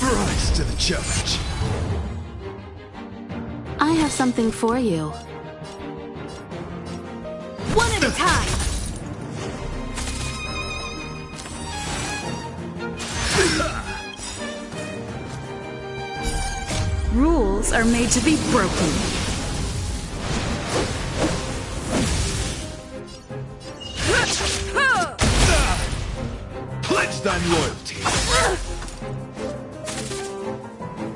Rise to the challenge. I have something for you. One at a time! Rules are made to be broken. Pledge thine loyalty.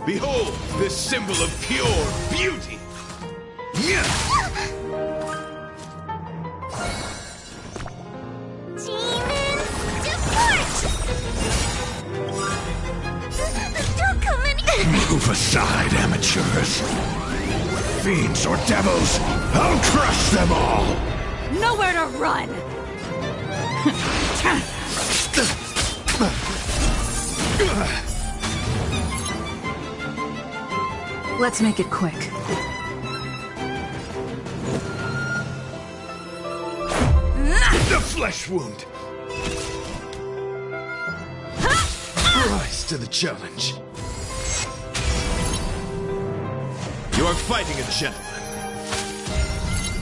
Behold, this symbol of pure beauty. Don't come in here! Move aside, amateurs. Fiends or devils, I'll crush them all. Nowhere to run! Let's make it quick. The flesh wound. Rise to the challenge. You are fighting a gentleman.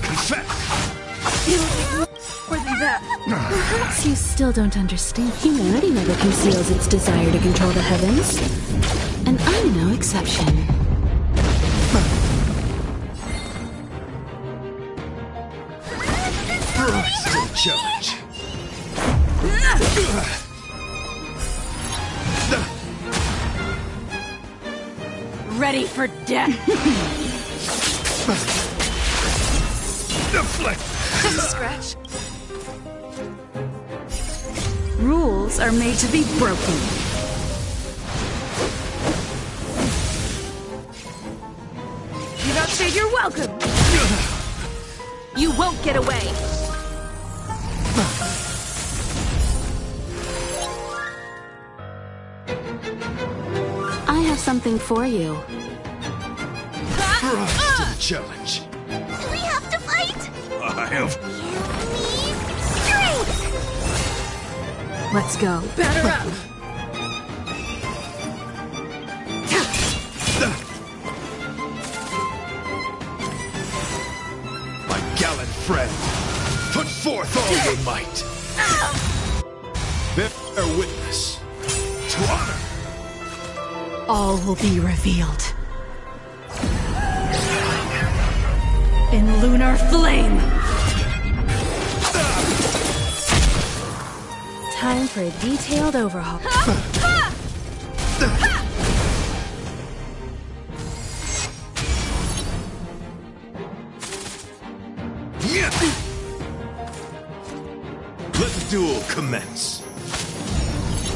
Confess. More than that. Perhaps you still don't understand. Humanity never conceals its desire to control the heavens. And I'm no exception. Rise to the challenge. Ready for death. The flesh. Just a scratch. Rules are made to be broken. You don't say you're welcome. You won't get away. I have something for you. Rise to the challenge. Do we have to fight? I have. Strength! Let's go. Batter up. My gallant friend, put forth all your might. Bear witness to honor. All will be revealed. In lunar flame! Time for a detailed overhaul. Let the duel commence.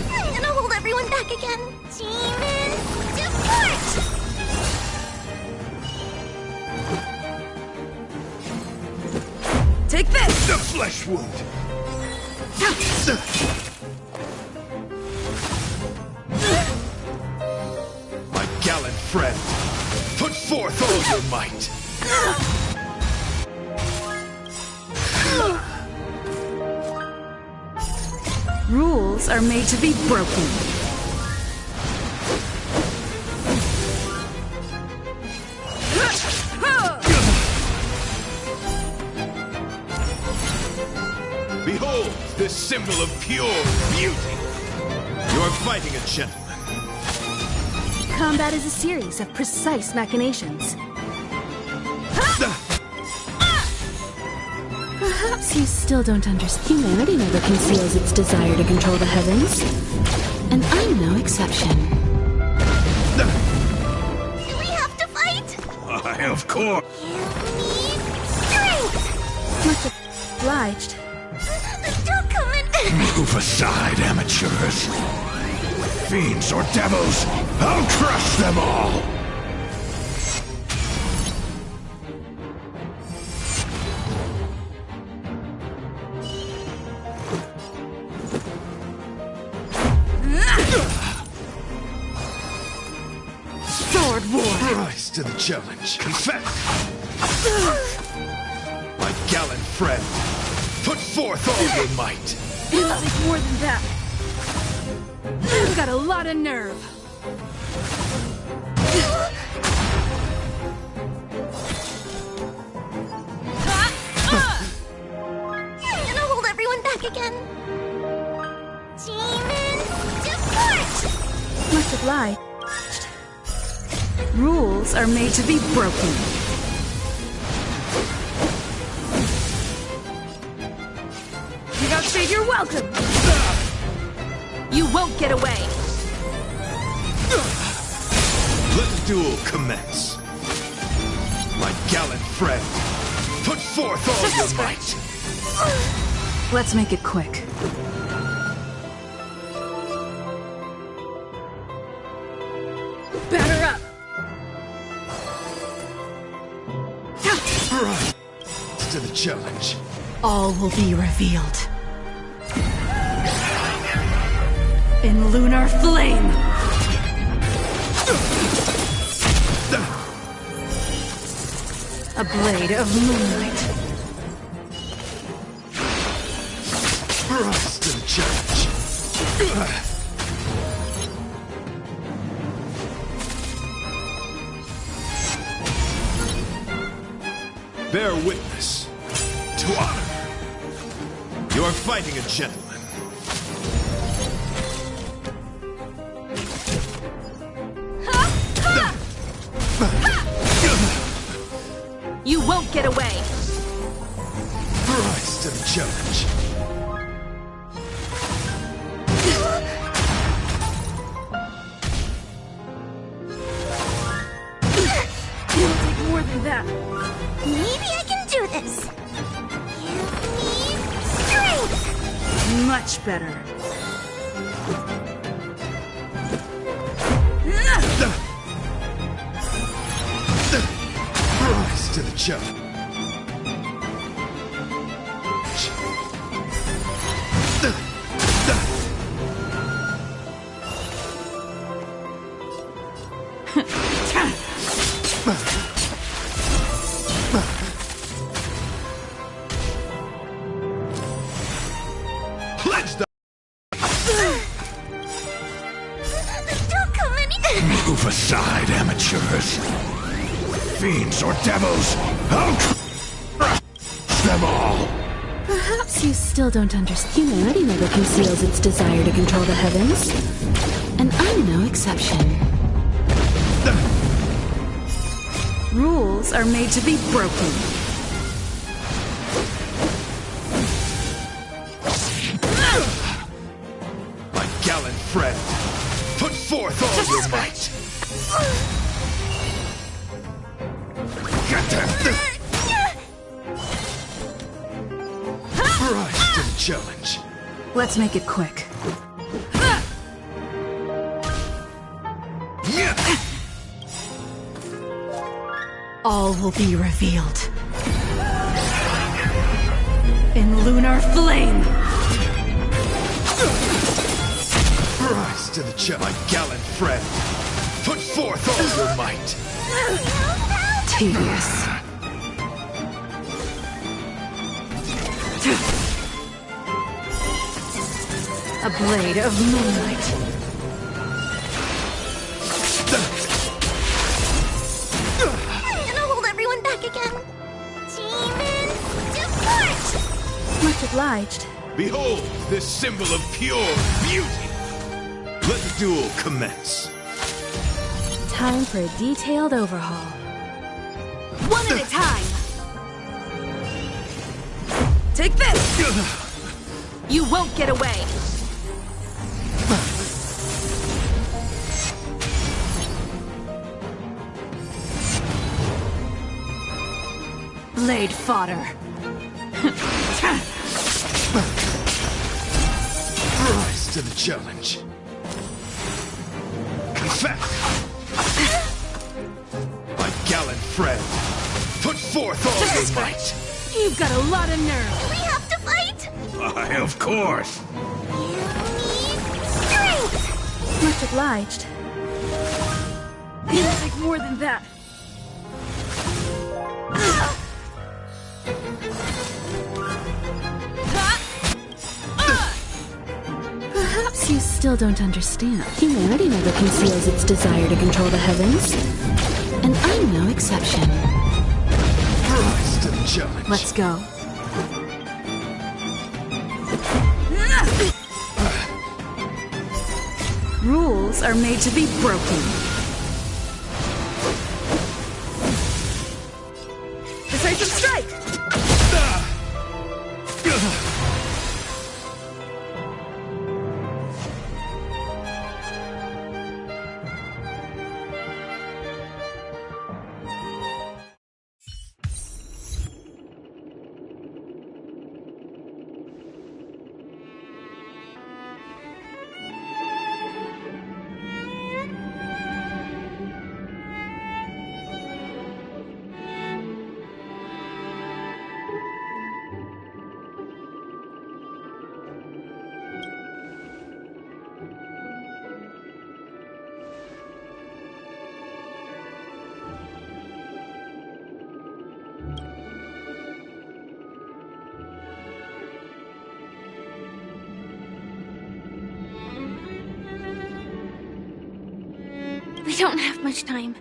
I'm gonna hold everyone back again. Demon, depart! Take this! The flesh wound. My gallant friend, put forth all your might. Rules are made to be broken. Behold, this symbol of pure beauty. You are fighting a gentleman. Combat is a series of precise machinations. Perhaps you still don't understand. Humanity never conceals its desire to control the heavens. And I'm no exception. Do we have to fight? Why, of course. Strength! Much obliged. Don't come in! Move aside, amateurs. Fiends or devils, I'll crush them all! to the challenge. Confess! My gallant friend, put forth all your might. It'll take more than that. You've got a lot of nerve. I'm gonna hold everyone back again. Demons, depart! Much obliged. Rules are made to be broken. You outstayed your welcome! You won't get away! Let the duel commence. My gallant friend, put forth all your might. Let's make it quick. Batter up! Rise to the challenge. All will be revealed. In lunar flame! A blade of moonlight. Rise to the challenge. Bear witness to honor. You are fighting a gentleman. You won't get away! Rise to the challenge. It'll take more than that. Maybe I can do this. Give me strength! Much better. Rise to the challenge. Don't come any. Move aside, amateurs. Fiends or devils, I'll crush them all. Perhaps you still don't understand. Humanity never conceals its desire to control the heavens. And I'm no exception. Rules are made to be broken. My gallant friend, put forth all your might. Get them. Rise to the challenge. Let's make it quick. All will be revealed. In lunar flame! Rise to the challenge. My gallant friend, put forth all your might. Tedious. A blade of moonlight. I'm gonna hold everyone back again. Demons, depart! Much obliged. Behold this symbol of pure beauty. Let the duel commence. Time for a detailed overhaul. One at a time! Take this! You won't get away! Blade fodder. Rise to the challenge. Confess. My gallant friend, put forth all your might. You've got a lot of nerve. Do we have to fight? Why, of course. Give me strength! Much obliged. It'll take more than that. Perhaps you still don't understand. Humanity never conceals its desire to control the heavens. And I'm no exception. Rise to the challenge. Let's go. Rules are made to be broken. Decisive strike! We don't have much time.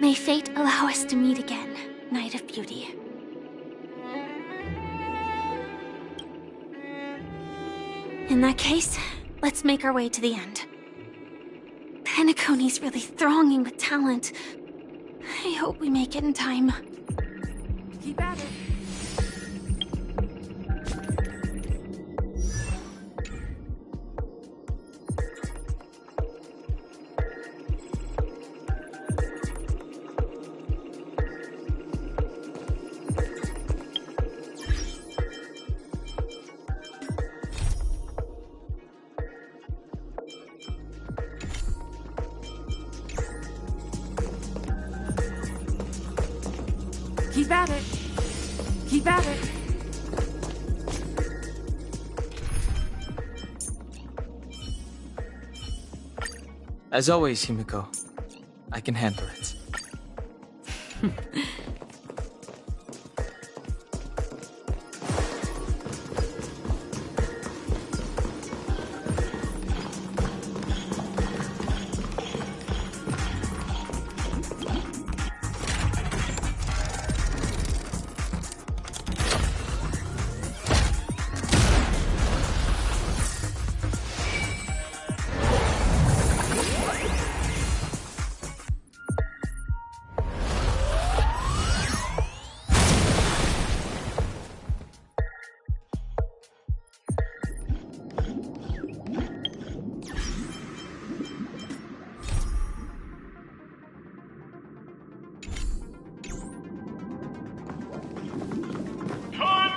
May fate allow us to meet again, Knight of Beauty. In that case, let's make our way to the end. Penacony's really thronging with talent. I hope we make it in time. Keep at it. Keep at it. Keep at it. As always, Himiko, I can handle it.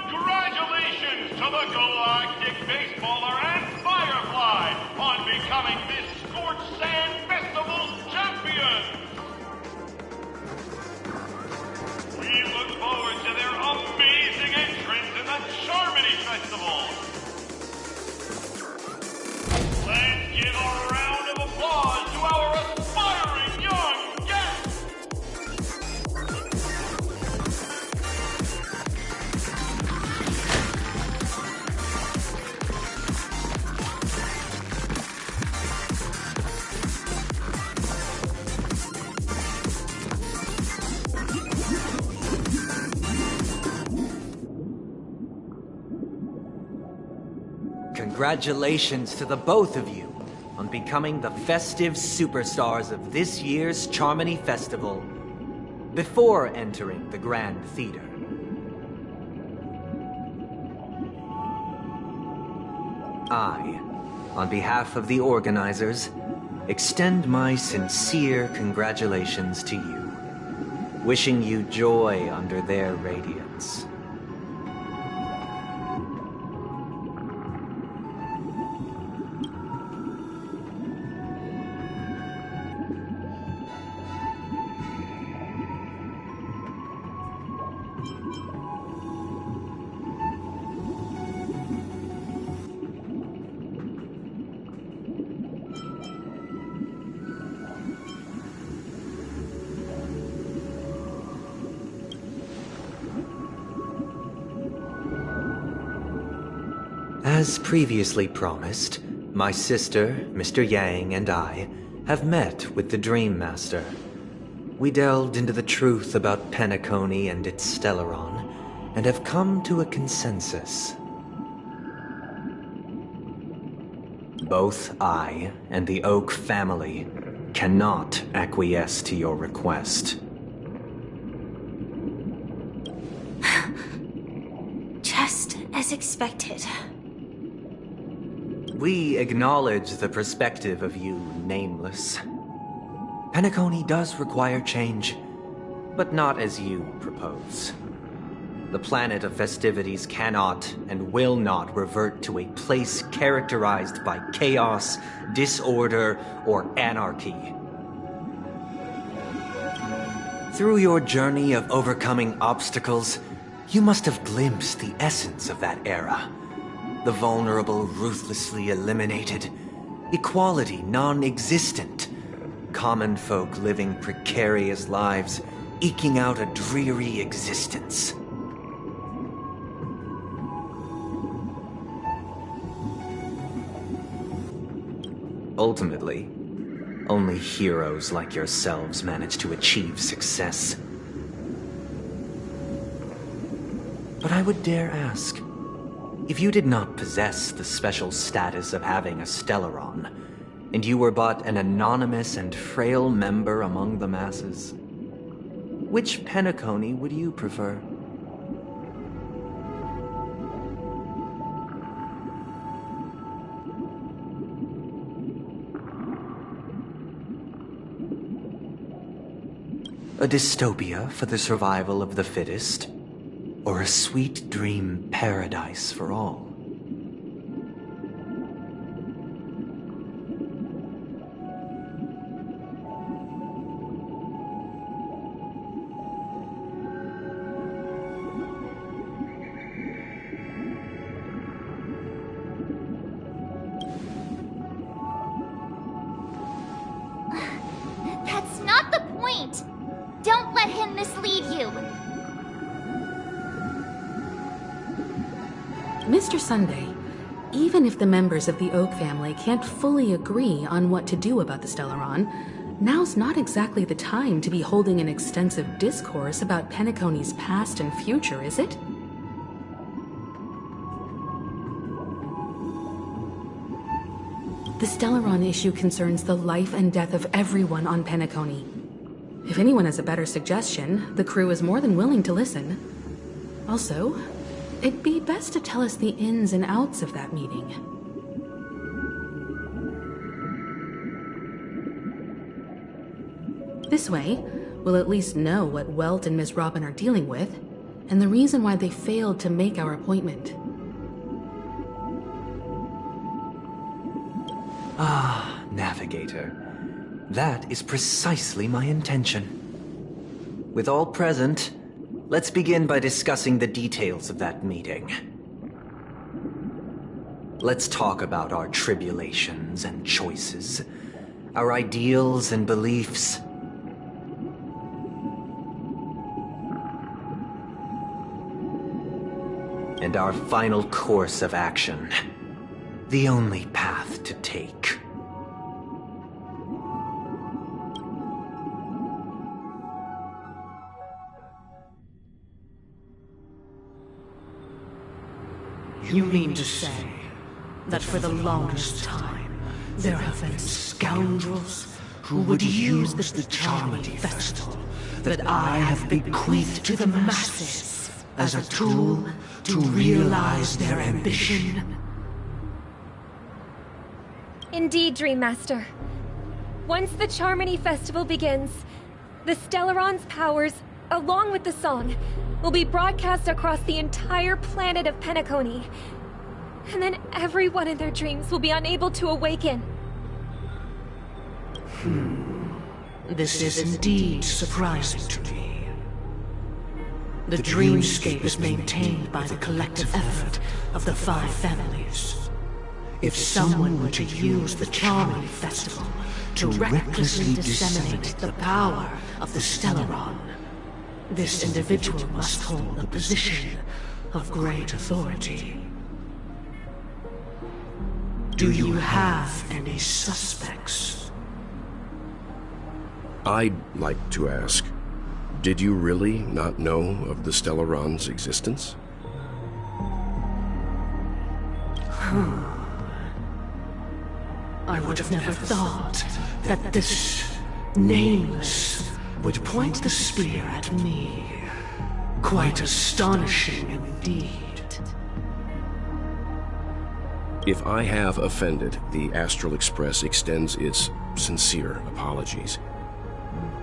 Congratulations to the Galactic Baseballer and Firefly on becoming this Scorched Sand Festival's champion! We look forward to their amazing entrance in the Charmony Festival! Let's give a round of applause to our aspiring young guests! Congratulations to the both of you on becoming the festive superstars of this year's Charmony Festival before entering the Grand Theater. I, on behalf of the organizers, extend my sincere congratulations to you, wishing you joy under their radiance. As previously promised, my sister, Mr. Yang, and I have met with the Dream Master. We delved into the truth about Penacony and its Stellaron, and have come to a consensus. Both I and the Oak family cannot acquiesce to your request. Just as expected. We acknowledge the perspective of you, Nameless. Penacony does require change, but not as you propose. The planet of festivities cannot and will not revert to a place characterized by chaos, disorder, or anarchy. Through your journey of overcoming obstacles, you must have glimpsed the essence of that era. The vulnerable ruthlessly eliminated, equality non-existent, common folk living precarious lives, eking out a dreary existence. Ultimately, only heroes like yourselves manage to achieve success. But I would dare ask, if you did not possess the special status of having a Stellaron, and you were but an anonymous and frail member among the masses, which Penacony would you prefer? A dystopia for the survival of the fittest, or a sweet dream paradise for all? That's not the point! Don't let him mislead you! Mr. Sunday, even if the members of the Oak family can't fully agree on what to do about the Stellaron, now's not exactly the time to be holding an extensive discourse about Penacony's past and future, is it? The Stellaron issue concerns the life and death of everyone on Penacony. If anyone has a better suggestion, the crew is more than willing to listen. Also, it'd be best to tell us the ins and outs of that meeting. This way, we'll at least know what Welt and Ms. Robin are dealing with, and the reason why they failed to make our appointment. Ah, Navigator. That is precisely my intention. With all present, let's begin by discussing the details of that meeting. Let's talk about our tribulations and choices, our ideals and beliefs. And our final course of action. The only path to take. You mean to say that for the longest time, there have been scoundrels who would use the Charmony Festival that I have bequeathed to the masses as a tool to realize their ambition? Indeed, Dream Master. Once the Charmony Festival begins, the Stellaron's powers, along with the song, will be broadcast across the entire planet of Penacony. And then everyone in their dreams will be unable to awaken. This is indeed surprising to me. The dreamscape is maintained by the collective effort of the 5 families. If someone were to use the Charmony Festival to recklessly disseminate the power of the Stellaron, this individual must hold a position of great authority. Do you have any suspects? I'd like to ask, did you really not know of the Stellaron's existence? I would have never thought that this nameless would point the spear at me. Quite astonishing indeed. If I have offended, the Astral Express extends its sincere apologies.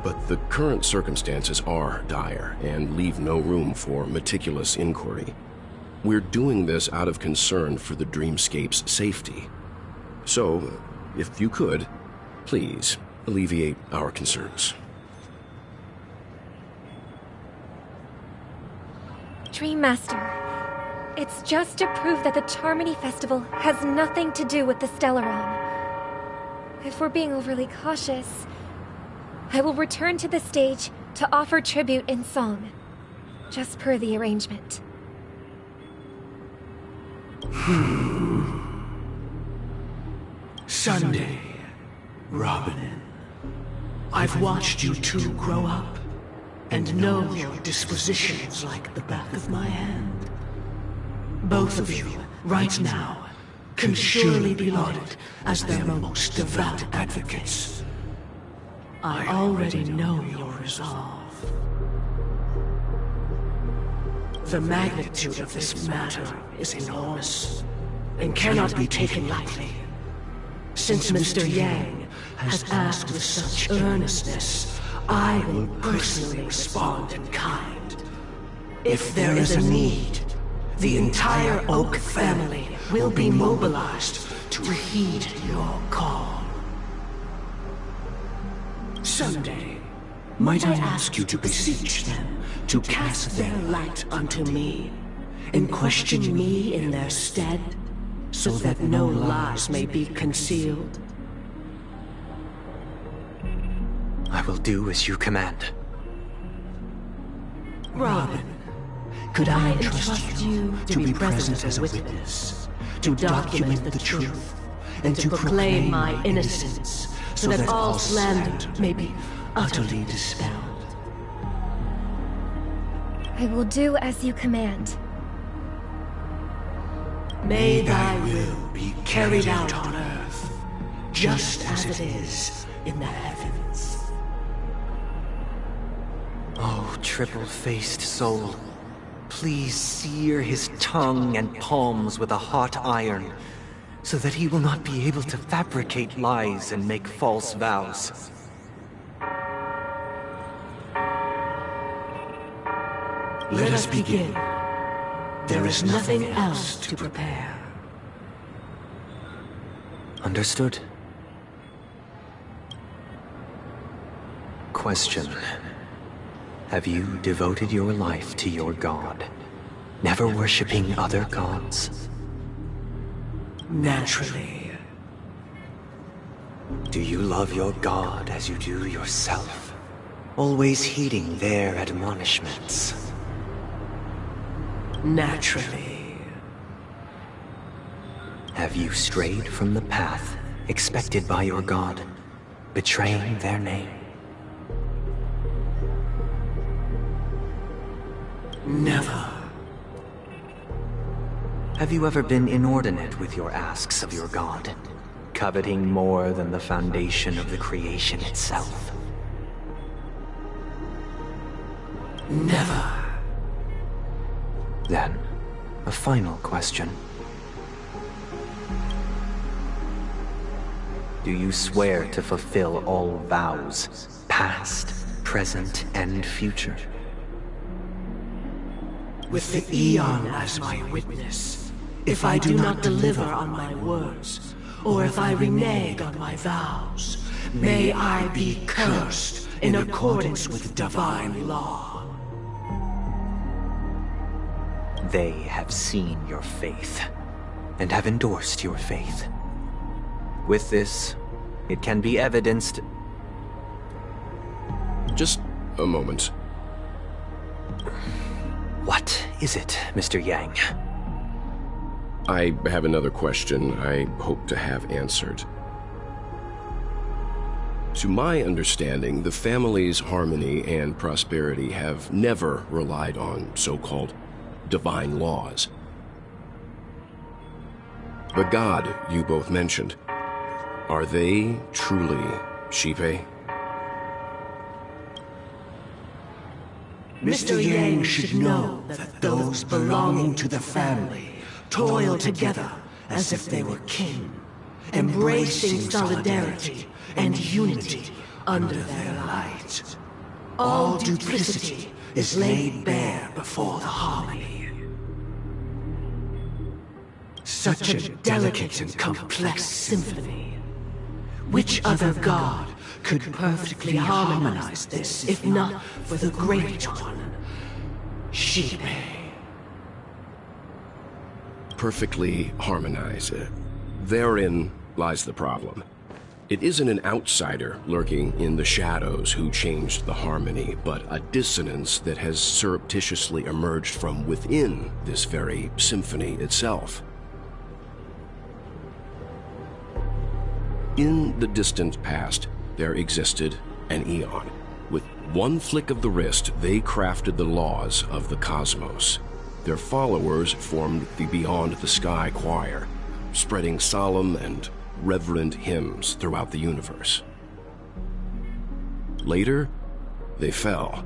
But the current circumstances are dire and leave no room for meticulous inquiry. We're doing this out of concern for the Dreamscape's safety. So, if you could, please alleviate our concerns. Dream Master, it's just to prove that the Charmony Festival has nothing to do with the Stellaron. If we're being overly cautious, I will return to the stage to offer tribute in song, just per the arrangement. Sunday, Robin. I've watched you two grow up, and know your dispositions like the back of my hand. Both of you, right now, can surely be lauded as their most devout advocates. I already know your resolve. The magnitude of this matter is enormous, and cannot be taken lightly. Since Mr. Yang has asked with such earnestness, I will personally respond in kind. If there is a need, the entire Oak family will be mobilized to heed your call. Someday, might I ask you to beseech them to cast their light unto me, and question me in their stead, so that no lies may be concealed? I will do as you command. Robin, could I entrust you to be present as a witness, to document the truth, and to proclaim my innocence, so that all slander may be utterly dispelled? I will do as you command. May thy will be carried out on earth, just as it is in the heavens. Oh, triple-faced soul, please sear his tongue and palms with a hot iron, so that he will not be able to fabricate lies and make false vows. Let us begin. There is nothing else to prepare. Understood. Question. Have you devoted your life to your god, never worshipping other gods? Naturally. Do you love your god as you do yourself, always heeding their admonishments? Naturally. Have you strayed from the path expected by your god, betraying their name? Never. Have you ever been inordinate with your asks of your god, coveting more than the foundation of the creation itself? Never. Then, a final question. Do you swear to fulfill all vows, past, present, and future? With the Eon as my witness, if I do not deliver on my words, or if I renege on my vows, may I be cursed in accordance with divine law. They have seen your faith, and have endorsed your faith. With this, it can be evidenced... Just a moment. What is it, Mr. Yang? I have another question I hope to have answered. To my understanding, the family's harmony and prosperity have never relied on so-called divine laws. The god you both mentioned, are they truly Xipe? Mr. Yang should know that those belonging to the family toil together as if they were kin, embracing solidarity and unity under their light. All duplicity is laid bare before the harmony. Such a delicate and complex symphony. Which other god could perfectly harmonize this, if not for the great one, Xipe? Perfectly harmonize. Therein lies the problem. It isn't an outsider lurking in the shadows who changed the harmony, but a dissonance that has surreptitiously emerged from within this very symphony itself. In the distant past, there existed an eon. With one flick of the wrist, they crafted the laws of the cosmos. Their followers formed the Beyond the Sky Choir, spreading solemn and reverent hymns throughout the universe. Later, they fell.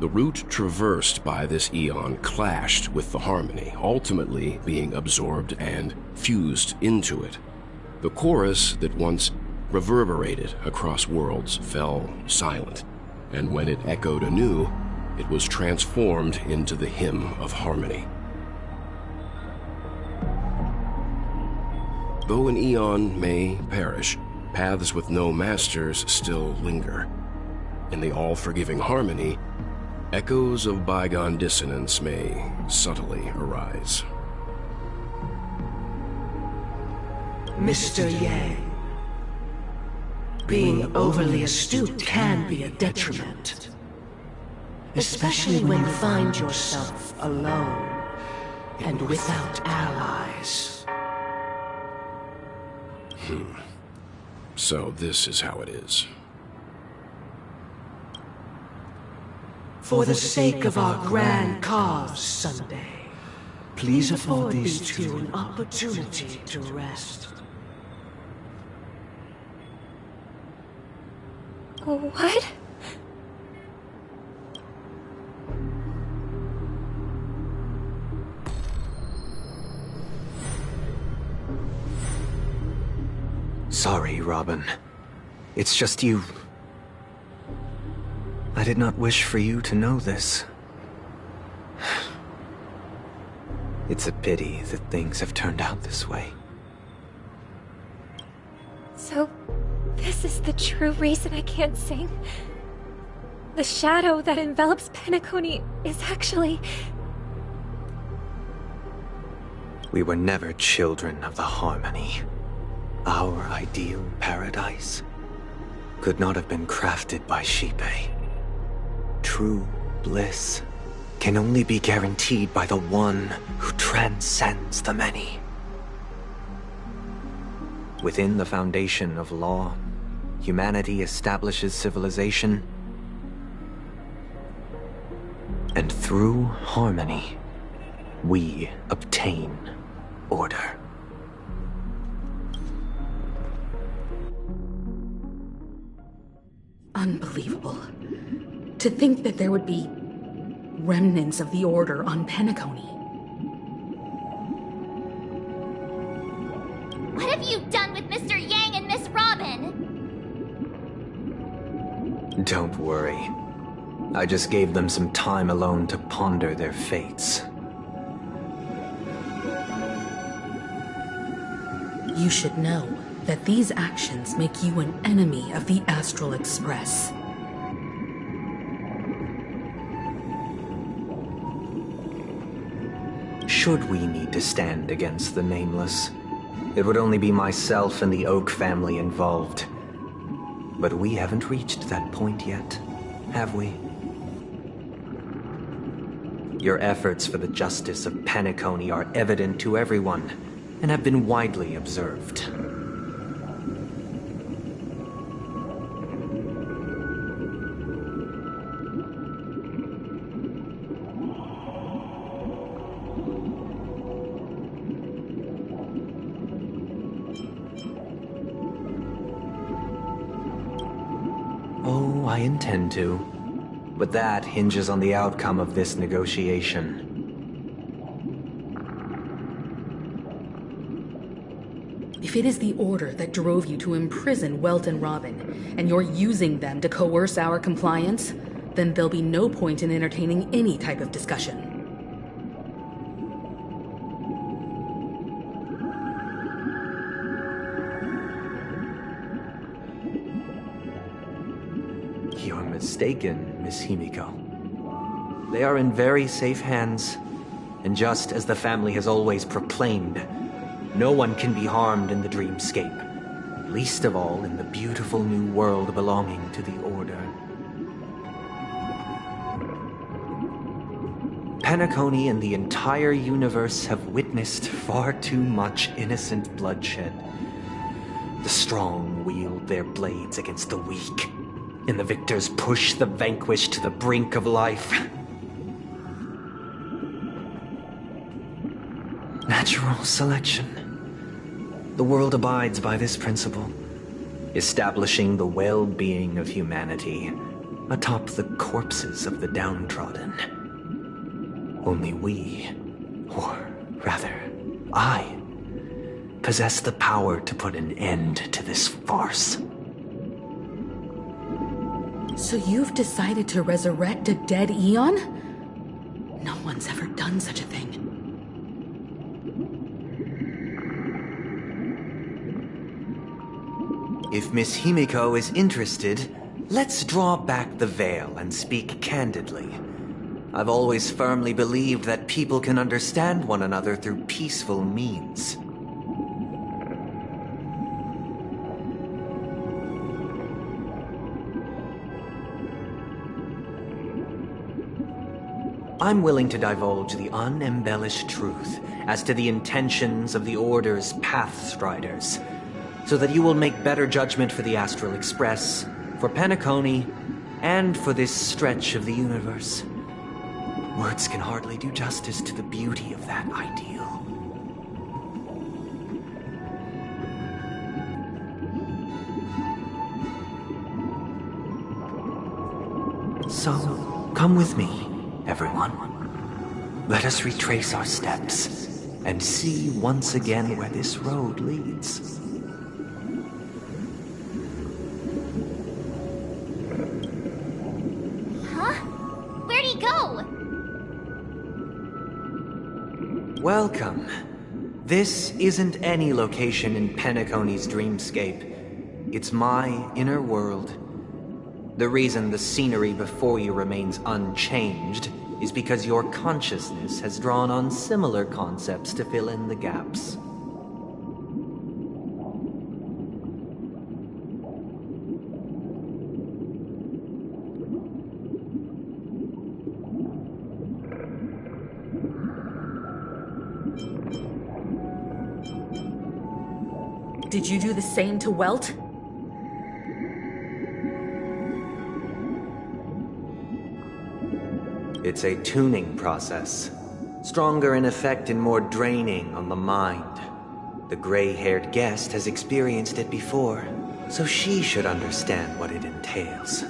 The route traversed by this eon clashed with the harmony, ultimately being absorbed and fused into it. The chorus that once reverberated across worlds fell silent, and when it echoed anew, it was transformed into the hymn of harmony. Though an eon may perish, paths with no masters still linger. In the all-forgiving harmony, echoes of bygone dissonance may subtly arise. Mr. Yang, being overly astute can be a detriment, especially when you find yourself alone and without allies. So this is how it is. For the sake of our grand cause someday, please afford these two an opportunity to rest. What? Sorry, Robin. It's just you. I did not wish for you to know this. It's a pity that things have turned out this way. So, this is the true reason I can't sing? The shadow that envelops Penacony is actually... We were never children of the harmony. Our ideal paradise could not have been crafted by Xipe. True bliss can only be guaranteed by the one who transcends the many. Within the foundation of law, humanity establishes civilization, and through harmony, we obtain order. Unbelievable. To think that there would be remnants of the Order on Penacony. What have you done with Mr. Yang and Miss Robin? Don't worry. I just gave them some time alone to ponder their fates. You should know that these actions make you an enemy of the Astral Express. Should we need to stand against the Nameless, it would only be myself and the Oak family involved. But we haven't reached that point yet, have we? Your efforts for the justice of Penacony are evident to everyone, and have been widely observed. Oh, I intend to. But that hinges on the outcome of this negotiation. If it is the order that drove you to imprison Welt and Robin, and you're using them to coerce our compliance, then there'll be no point in entertaining any type of discussion. You're mistaken, Miss Himiko. They are in very safe hands, and just as the family has always proclaimed, no one can be harmed in the dreamscape, least of all in the beautiful new world belonging to the Order. Penacony and the entire universe have witnessed far too much innocent bloodshed. The strong wield their blades against the weak, and the victors push the vanquished to the brink of life. Natural selection. The world abides by this principle, establishing the well-being of humanity atop the corpses of the downtrodden. Only we, or rather, I, possess the power to put an end to this farce. So you've decided to resurrect a dead Eon? No one's ever done such a thing. If Miss Himiko is interested, let's draw back the veil and speak candidly. I've always firmly believed that people can understand one another through peaceful means. I'm willing to divulge the unembellished truth as to the intentions of the Order's Pathstriders, so that you will make better judgment for the Astral Express, for Penacony, and for this stretch of the universe. Words can hardly do justice to the beauty of that ideal. So, come with me, everyone. Let us retrace our steps and see once again where this road leads. Huh? Where'd he go? Welcome. This isn't any location in Penacony's dreamscape. It's my inner world. The reason the scenery before you remains unchanged is because your consciousness has drawn on similar concepts to fill in the gaps. Did you do the same to Welt? It's a tuning process. Stronger in effect and more draining on the mind. The gray-haired guest has experienced it before, so she should understand what it entails.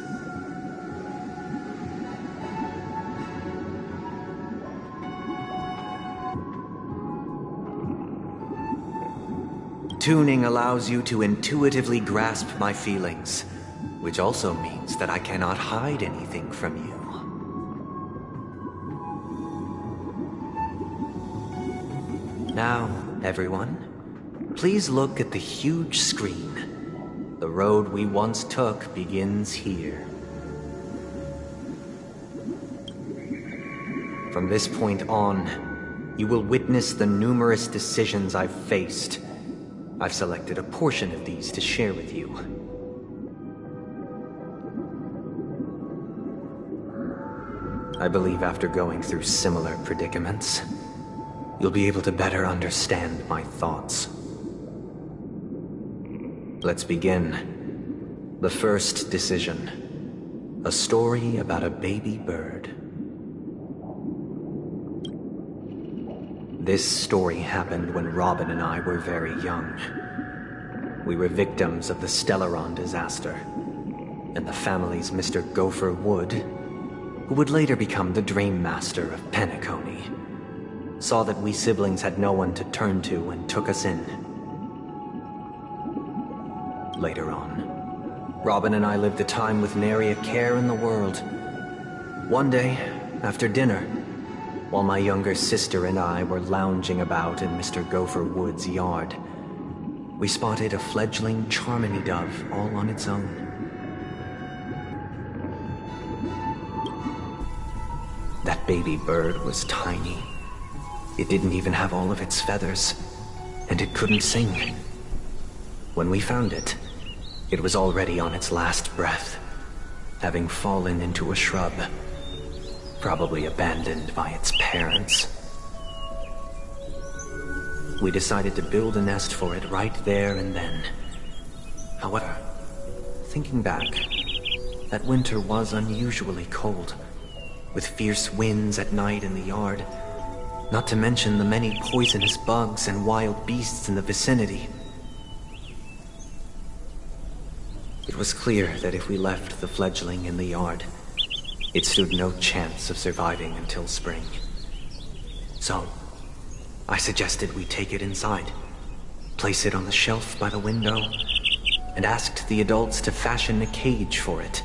Tuning allows you to intuitively grasp my feelings, which also means that I cannot hide anything from you. Now, everyone, please look at the huge screen. The road we once took begins here. From this point on, you will witness the numerous decisions I've faced. I've selected a portion of these to share with you. I believe after going through similar predicaments, you'll be able to better understand my thoughts. Let's begin. The first decision. A story about a baby bird. This story happened when Robin and I were very young. We were victims of the Stellaron disaster, and the family's Mr. Gopher Wood, who would later become the Dream Master of Penacony, saw that we siblings had no one to turn to and took us in. Later on, Robin and I lived a time with nary a care in the world. One day, after dinner, while my younger sister and I were lounging about in Mr. Gopher Wood's yard, we spotted a fledgling Charmony dove all on its own. That baby bird was tiny. It didn't even have all of its feathers, and it couldn't sing. When we found it, it was already on its last breath, having fallen into a shrub, probably abandoned by its parents. We decided to build a nest for it right there and then. However, thinking back, that winter was unusually cold, with fierce winds at night in the yard, not to mention the many poisonous bugs and wild beasts in the vicinity. It was clear that if we left the fledgling in the yard, it stood no chance of surviving until spring. So, I suggested we take it inside, place it on the shelf by the window, and asked the adults to fashion a cage for it.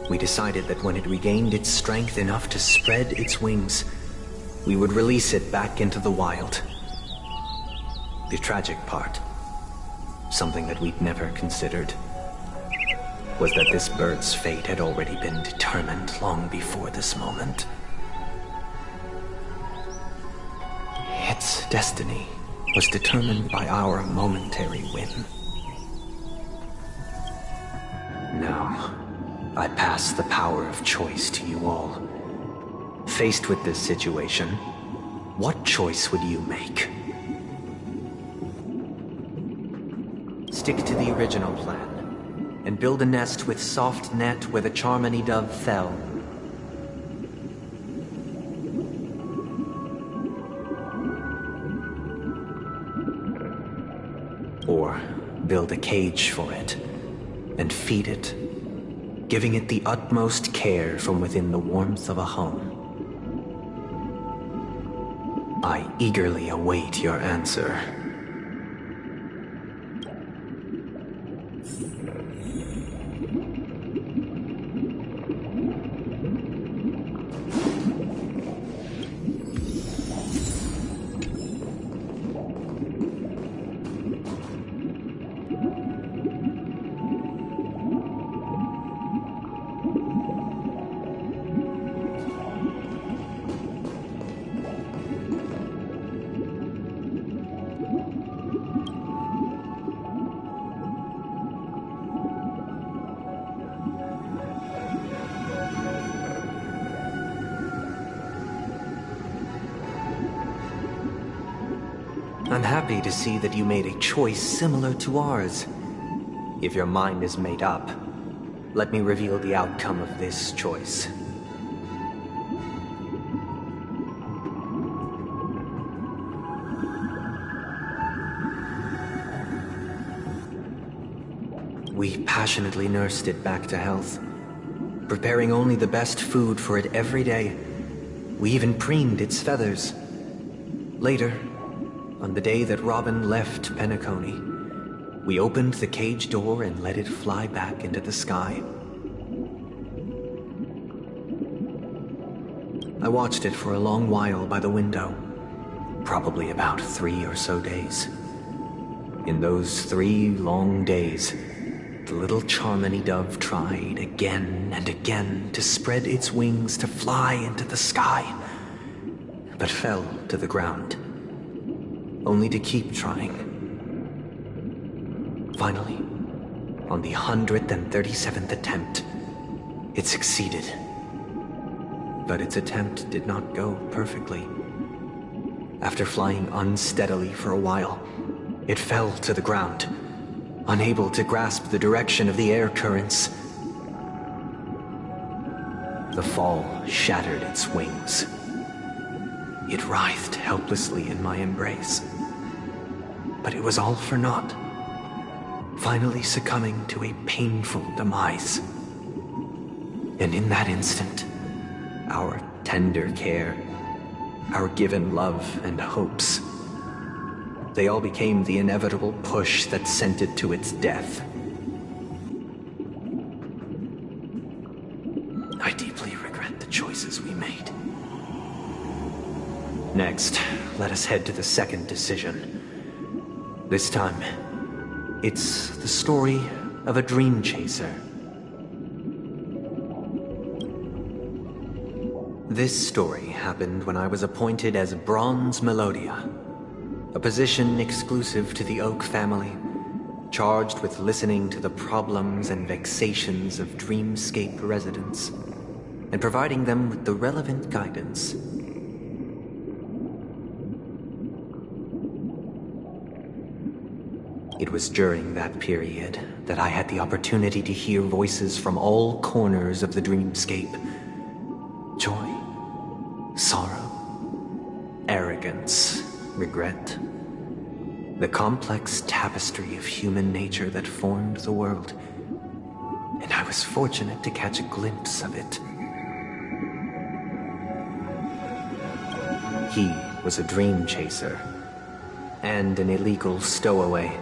We decided that when it regained its strength enough to spread its wings, we would release it back into the wild. The tragic part, something that we'd never considered, was that this bird's fate had already been determined long before this moment. Its destiny was determined by our momentary win. Now, I pass the power of choice to you all. Faced with this situation, what choice would you make? Stick to the original plan, and build a nest with soft net where the Charmony dove fell. Or build a cage for it, and feed it, giving it the utmost care from within the warmth of a home. I eagerly await your answer. I'm happy to see that you made a choice similar to ours. If your mind is made up, let me reveal the outcome of this choice. We passionately nursed it back to health, preparing only the best food for it every day. We even preened its feathers. Later, on the day that Robin left Penacony, we opened the cage door and let it fly back into the sky. I watched it for a long while by the window, probably about 3 or so days. In those 3 long days, the little Charmony dove tried again and again to spread its wings to fly into the sky, but fell to the ground, only to keep trying. Finally, on the 137th attempt, It succeeded. But its attempt did not go perfectly. After flying unsteadily for a while, it fell to the ground, unable to grasp the direction of the air currents. The fall shattered its wings. It writhed helplessly in my embrace. But it was all for naught, finally succumbing to a painful demise. And in that instant, our tender care, our given love and hopes, they all became the inevitable push that sent it to its death. I deeply regret the choices we made. Next, let us head to the second decision. This time, it's the story of a dream chaser. This story happened when I was appointed as Bronze Melodia, a position exclusive to the Oak family, charged with listening to the problems and vexations of Dreamscape residents, and providing them with the relevant guidance. It was during that period that I had the opportunity to hear voices from all corners of the dreamscape. Joy, sorrow, arrogance, regret. The complex tapestry of human nature that formed the world. And I was fortunate to catch a glimpse of it. He was a dream chaser and an illegal stowaway.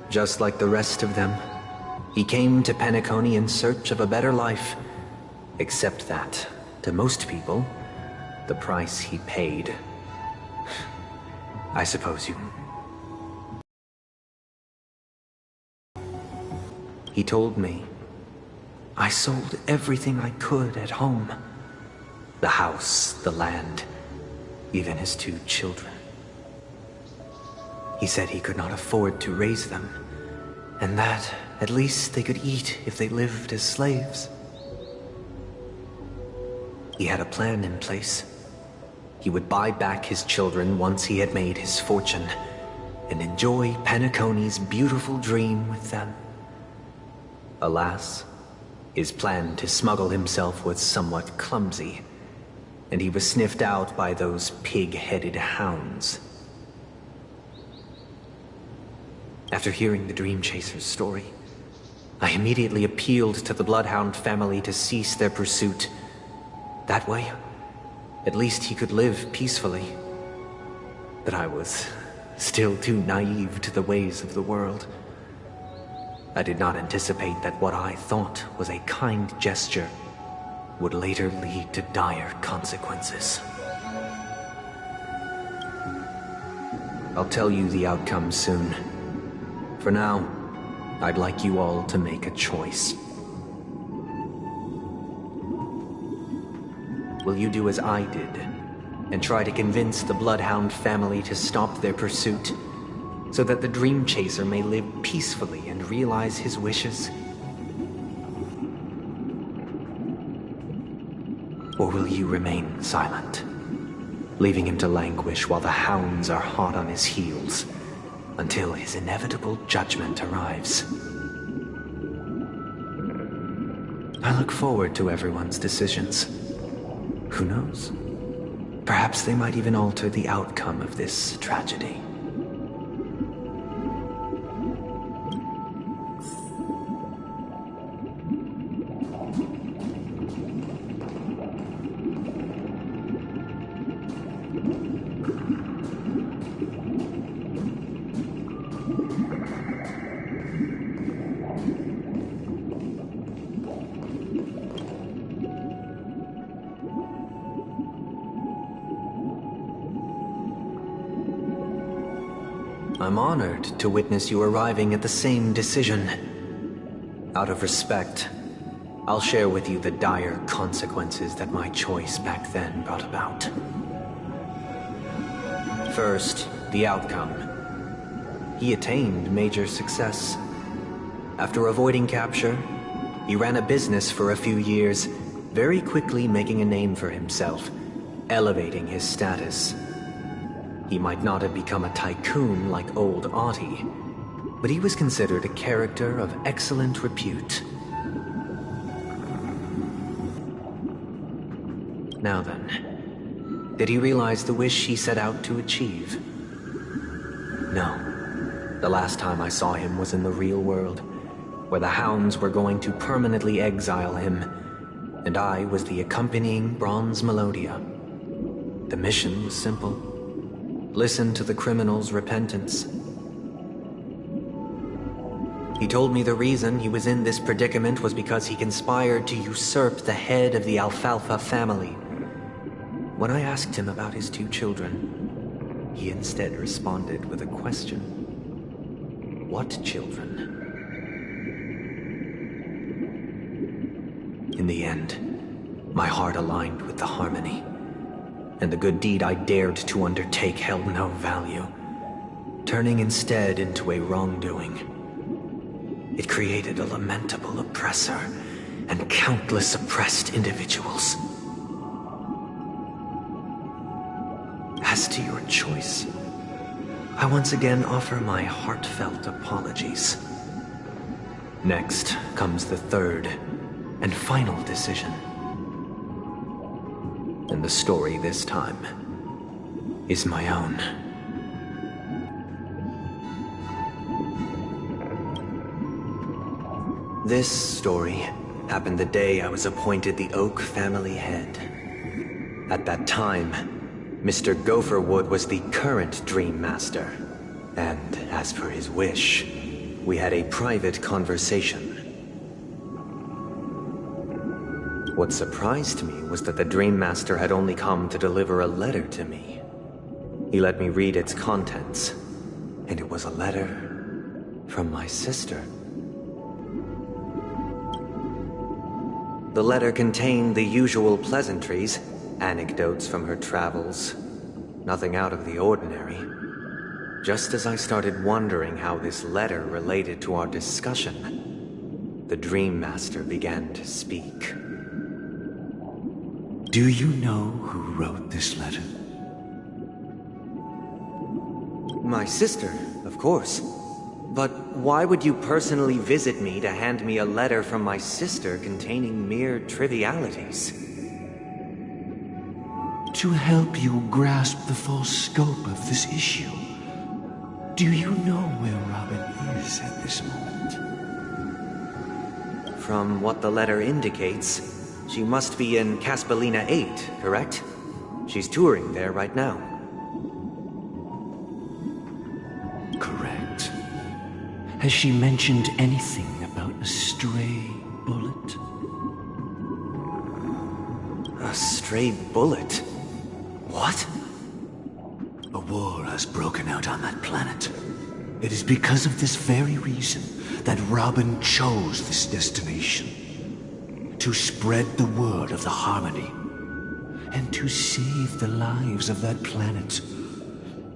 Just like the rest of them, he came to Penacony in search of a better life, except that, to most people, the price he paid. I suppose you... He told me, I sold everything I could at home. The house, the land, even his 2 children. He said he could not afford to raise them, and that at least they could eat if they lived as slaves. He had a plan in place. He would buy back his children once he had made his fortune, and enjoy Penacony's beautiful dream with them. Alas, his plan to smuggle himself was somewhat clumsy, and he was sniffed out by those pig-headed hounds. After hearing the Dream Chaser's story, I immediately appealed to the Bloodhound family to cease their pursuit. That way, at least he could live peacefully. But I was still too naive to the ways of the world. I did not anticipate that what I thought was a kind gesture would later lead to dire consequences. I'll tell you the outcome soon. For now, I'd like you all to make a choice. Will you do as I did, and try to convince the Bloodhound family to stop their pursuit, so that the Dream Chaser may live peacefully and realize his wishes? Or will you remain silent, leaving him to languish while the hounds are hot on his heels, until his inevitable judgment arrives? I look forward to everyone's decisions. Who knows? Perhaps they might even alter the outcome of this tragedy. I'm honored to witness you arriving at the same decision. Out of respect, I'll share with you the dire consequences that my choice back then brought about. First, the outcome. He attained major success. After avoiding capture, He ran a business for a few years, very quickly making a name for himself, elevating his status. He might not have become a tycoon like old Audie, but he was considered a character of excellent repute. Now then, did he realize the wish he set out to achieve? No. The last time I saw him was in the real world, where the hounds were going to permanently exile him, and I was the accompanying bronze melodia. The mission was simple. Listen to the criminal's repentance. He told me the reason he was in this predicament was because he conspired to usurp the head of the Alfalfa family. When I asked him about his 2 children, he instead responded with a question. What children? In the end, my heart aligned with the harmony, and the good deed I dared to undertake held no value, turning instead into a wrongdoing. It created a lamentable oppressor and countless oppressed individuals. As to your choice, I once again offer my heartfelt apologies. Next comes the third and final decision. And the story this time is my own. This story happened the day I was appointed the Oak family head. At that time, Mr. Gopherwood was the current Dream Master, and as per his wish, we had a private conversation. What surprised me was that the Dream Master had only come to deliver a letter to me. He let me read its contents, and it was a letter from my sister. The letter contained the usual pleasantries, anecdotes from her travels, nothing out of the ordinary. Just as I started wondering how this letter related to our discussion, the Dream Master began to speak. Do you know who wrote this letter? My sister, of course. But why would you personally visit me to hand me a letter from my sister containing mere trivialities? To help you grasp the full scope of this issue. Do you know where Robin is at this moment? From what the letter indicates, she must be in Caspelina 8, correct? She's touring there right now. Correct. Has she mentioned anything about a stray bullet? A stray bullet? What? A war has broken out on that planet. It is because of this very reason that Robin chose this destination. To spread the word of the harmony. And to save the lives of that planet.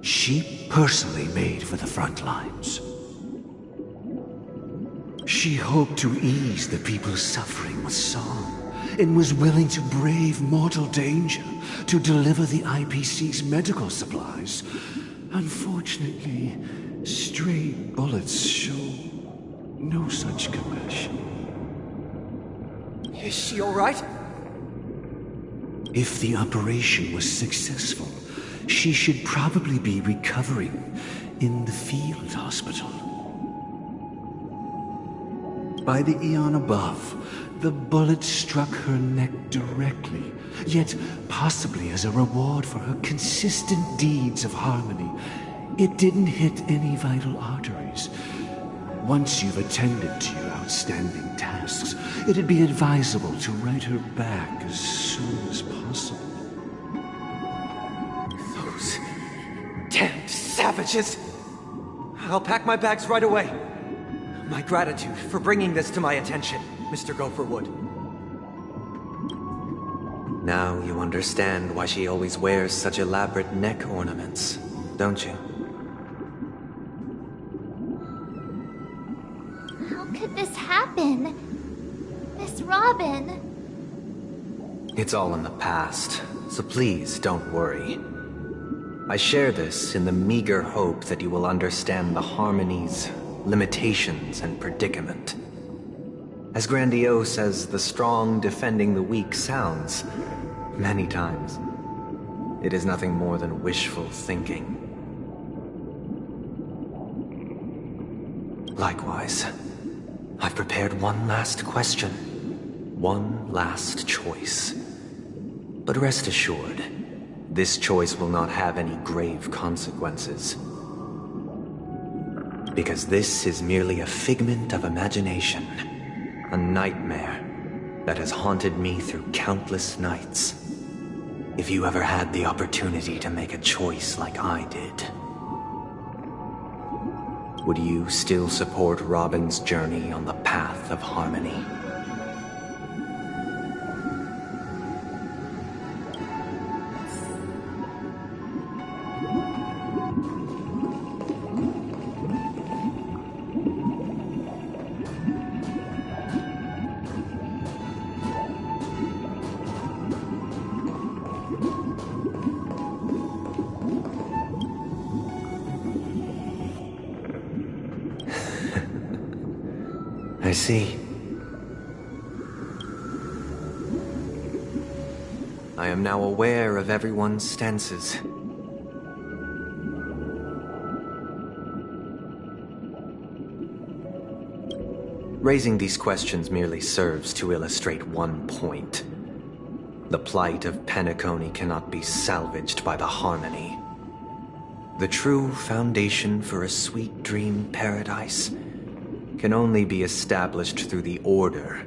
She personally made for the front lines. She hoped to ease the people's suffering with song, and was willing to brave mortal danger to deliver the IPC's medical supplies. Unfortunately, stray bullets show no such compassion. Is she all right? If the operation was successful, she should probably be recovering in the field hospital. By the eon above, the bullet struck her neck directly, yet possibly as a reward for her consistent deeds of harmony, it didn't hit any vital arteries. Once you've attended to your outstanding tasks, it'd be advisable to write her back as soon as possible. Those damned savages! I'll pack my bags right away. My gratitude for bringing this to my attention, Mr. Gopherwood. Now you understand why she always wears such elaborate neck ornaments, don't you? How could this happen? Robin? It's all in the past, so please don't worry. I share this in the meager hope that you will understand the harmony's limitations and predicament. As grandiose as the strong defending the weak sounds, many times, it is nothing more than wishful thinking. Likewise, I've prepared one last question, one last choice. But rest assured, this choice will not have any grave consequences. Because this is merely a figment of imagination, a nightmare that has haunted me through countless nights. If you ever had the opportunity to make a choice like I did, would you still support Robin's journey on the path of harmony? I see. I am now aware of everyone's stances. Raising these questions merely serves to illustrate one point. The plight of Penacony cannot be salvaged by the harmony. The true foundation for a sweet dream paradise can only be established through the order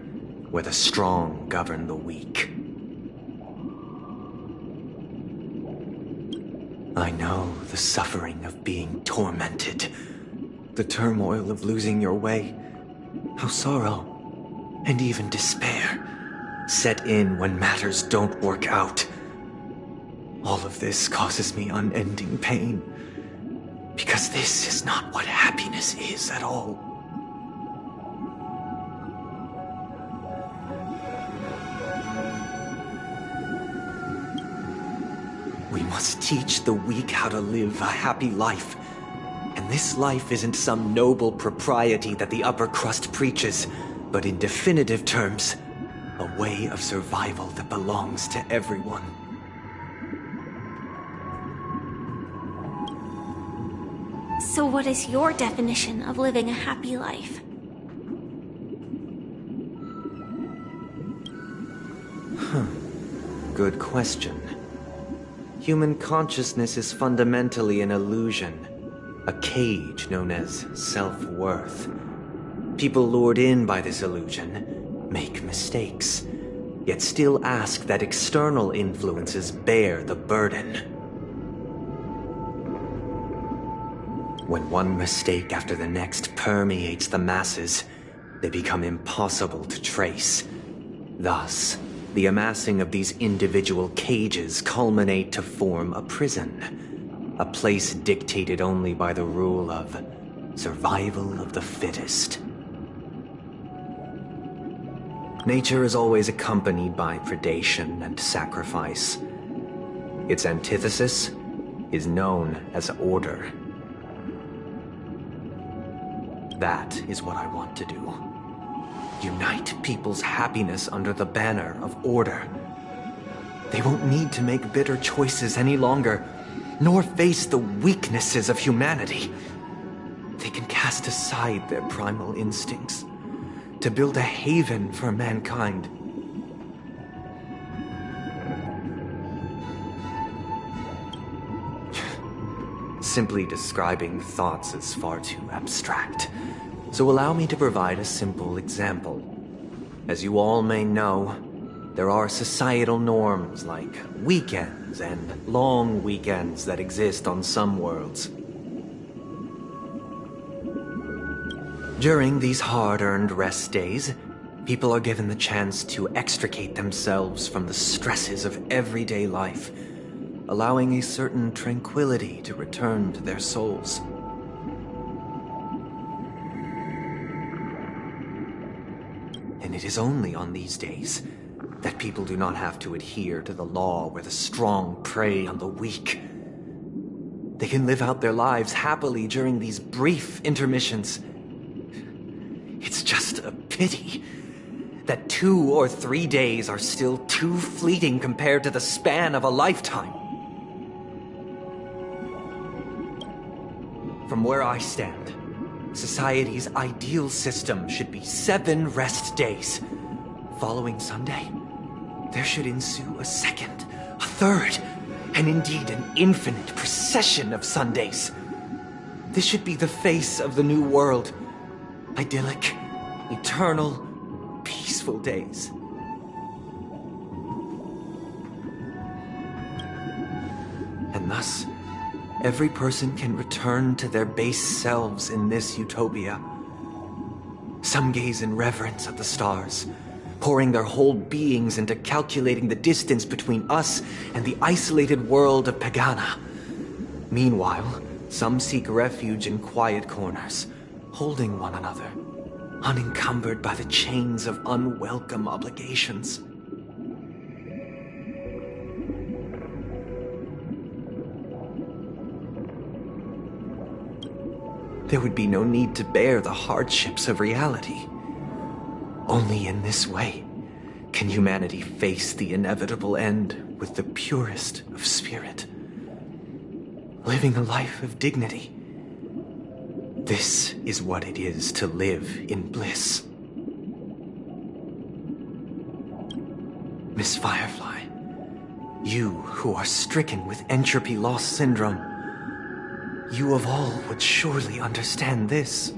where the strong govern the weak. I know the suffering of being tormented, the turmoil of losing your way, how sorrow and even despair set in when matters don't work out. All of this causes me unending pain, because this is not what happiness is at all. We must teach the weak how to live a happy life. And this life isn't some noble propriety that the upper crust preaches, but in definitive terms, a way of survival that belongs to everyone. So what is your definition of living a happy life? Good question. Human consciousness is fundamentally an illusion, a cage known as self-worth. People lured in by this illusion make mistakes, yet still ask that external influences bear the burden. When one mistake after the next permeates the masses, they become impossible to trace. Thus, the amassing of these individual cages culminate to form a prison, a place dictated only by the rule of survival of the fittest. Nature is always accompanied by predation and sacrifice. Its antithesis is known as order. That is what I want to do. Unite people's happiness under the banner of order. They won't need to make bitter choices any longer, nor face the weaknesses of humanity. They can cast aside their primal instincts to build a haven for mankind. Simply describing thoughts is far too abstract. So allow me to provide a simple example. As you all may know, there are societal norms like weekends and long weekends that exist on some worlds. During these hard-earned rest days, people are given the chance to extricate themselves from the stresses of everyday life, allowing a certain tranquility to return to their souls. And it It is only on these days that people do not have to adhere to the law where the strong prey on the weak. They can live out their lives happily during these brief intermissions. It's just a pity that 2 or 3 days are still too fleeting compared to the span of a lifetime. From where I stand, society's ideal system should be 7 rest days. Following Sunday, there should ensue a second, a third, and indeed an infinite procession of Sundays. This should be the face of the new world. Idyllic, eternal, peaceful days. And thus, every person can return to their base selves in this utopia. Some gaze in reverence at the stars, pouring their whole beings into calculating the distance between us and the isolated world of Pagana. Meanwhile, some seek refuge in quiet corners, holding one another, unencumbered by the chains of unwelcome obligations. There would be no need to bear the hardships of reality. Only in this way can humanity face the inevitable end with the purest of spirit, living a life of dignity. This is what it is to live in bliss. Miss Firefly, you who are stricken with entropy loss syndrome, you of all would surely understand this.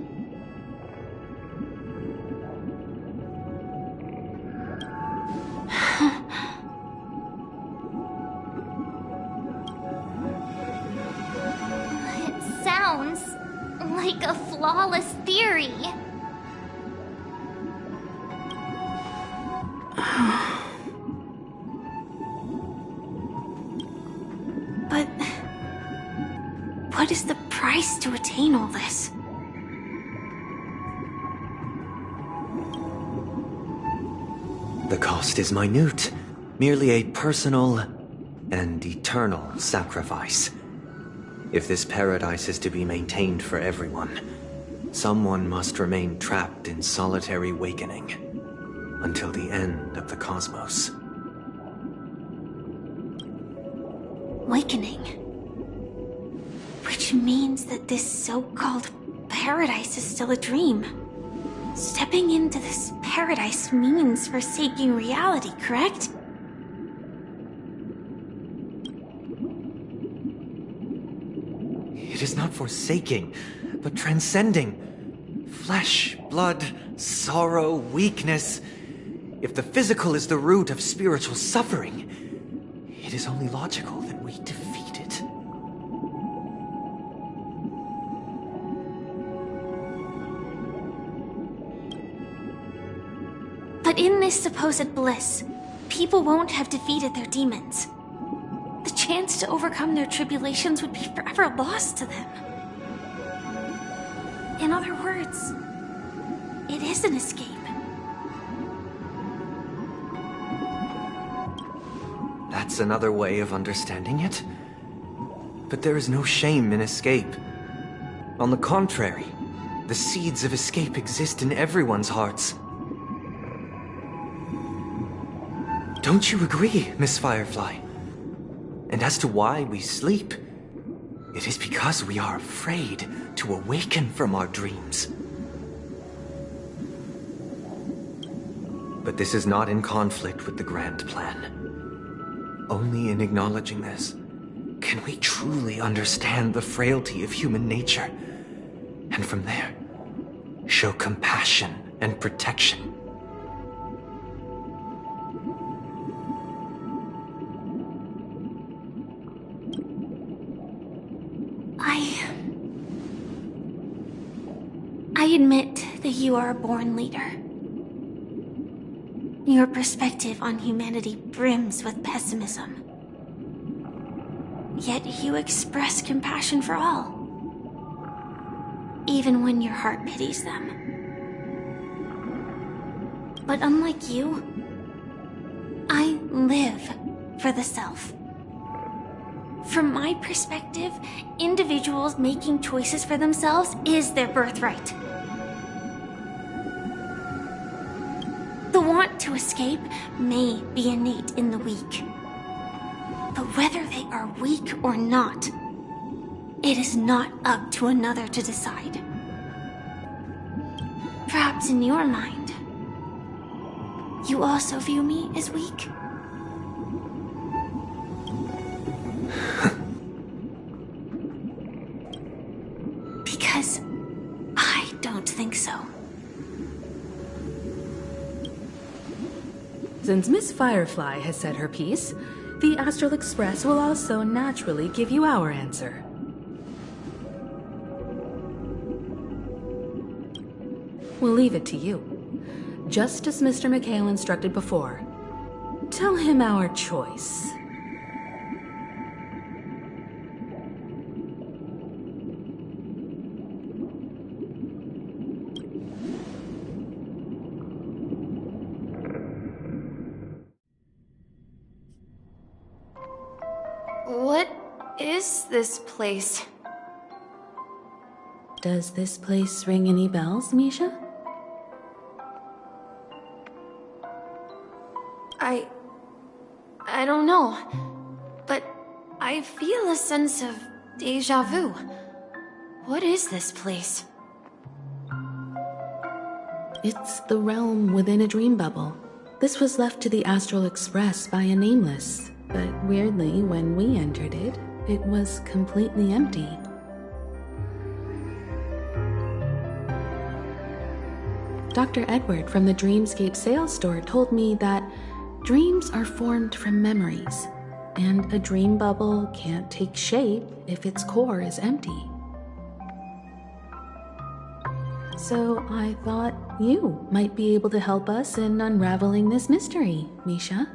It sounds like a flawless theory. But what is the price to attain all this? The cost is minute, merely a personal and eternal sacrifice. If this paradise is to be maintained for everyone, someone must remain trapped in solitary wakening until the end of the cosmos. Wakening. Which means that this so-called paradise is still a dream. Stepping into this paradise means forsaking reality, correct? It is not forsaking, but transcending. Flesh, blood, sorrow, weakness. If the physical is the root of spiritual suffering, it is only logical that we defeat it. But in this supposed bliss, people won't have defeated their demons. The chance to overcome their tribulations would be forever lost to them. In other words, it is an escape. That's another way of understanding it. But there is no shame in escape. On the contrary, the seeds of escape exist in everyone's hearts. Don't you agree, Miss Firefly? And as to why we sleep, it is because we are afraid to awaken from our dreams. But this is not in conflict with the grand plan. Only in acknowledging this can we truly understand the frailty of human nature, and from there, show compassion and protection. I admit that you are a born leader. Your perspective on humanity brims with pessimism. Yet you express compassion for all, even when your heart pities them. But unlike you, I live for the self. From my perspective, individuals making choices for themselves is their birthright. The want to escape may be innate in the weak. But whether they are weak or not, it is not up to another to decide. Perhaps in your mind, you also view me as weak? Because I don't think so. Since Miss Firefly has said her piece, the Astral Express will also naturally give you our answer. We'll leave it to you. Just as Mr. McHale instructed before. Tell him our choice. What is this place? Does this place ring any bells, Misha? I don't know, but I feel a sense of deja vu. What is this place? It's the realm within a dream bubble. This was left to the Astral Express by a nameless, but weirdly, when we entered it, it was completely empty. Dr. Edward from the Dreamscape sales store told me that dreams are formed from memories, and a dream bubble can't take shape if its core is empty. So I thought you might be able to help us in unraveling this mystery, Misha.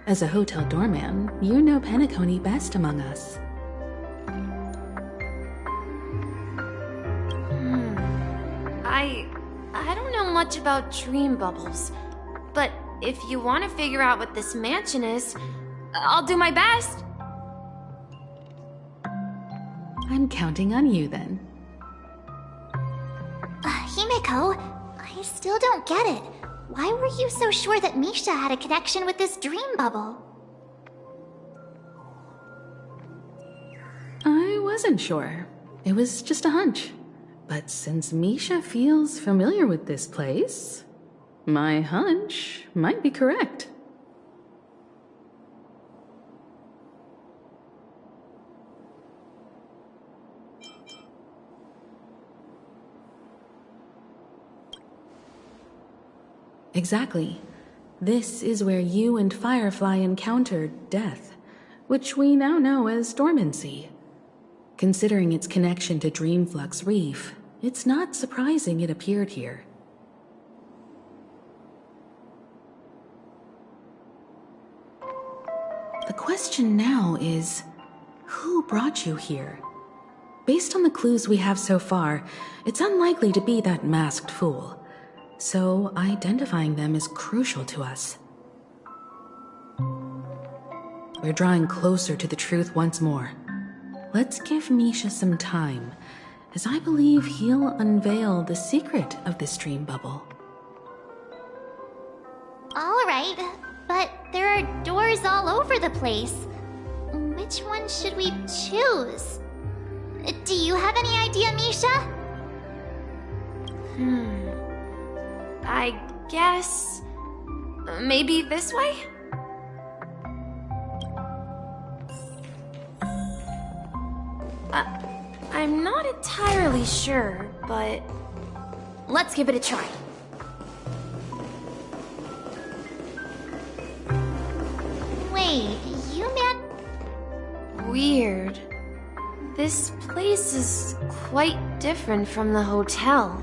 As a hotel doorman, you know Penacony best among us. I don't know much about dream bubbles, but if you want to figure out what this mansion is, I'll do my best. I'm counting on you then. Himeko, I still don't get it. Why were you so sure that Misha had a connection with this dream bubble? I wasn't sure. It was just a hunch. But since Misha feels familiar with this place, my hunch might be correct. Exactly. This is where you and Firefly encountered death, which we now know as dormancy. Considering its connection to Dreamflux Reef, it's not surprising it appeared here. The question now is, who brought you here? Based on the clues we have so far, it's unlikely to be that masked fool. So identifying them is crucial to us. We're drawing closer to the truth once more. Let's give Misha some time, as I believe he'll unveil the secret of this dream bubble. All right, but there are doors all over the place. Which one should we choose? Do you have any idea, Misha? I guess... maybe this way? I'm not entirely sure, but... let's give it a try. Wait, you meant... Weird. This place is quite different from the hotel.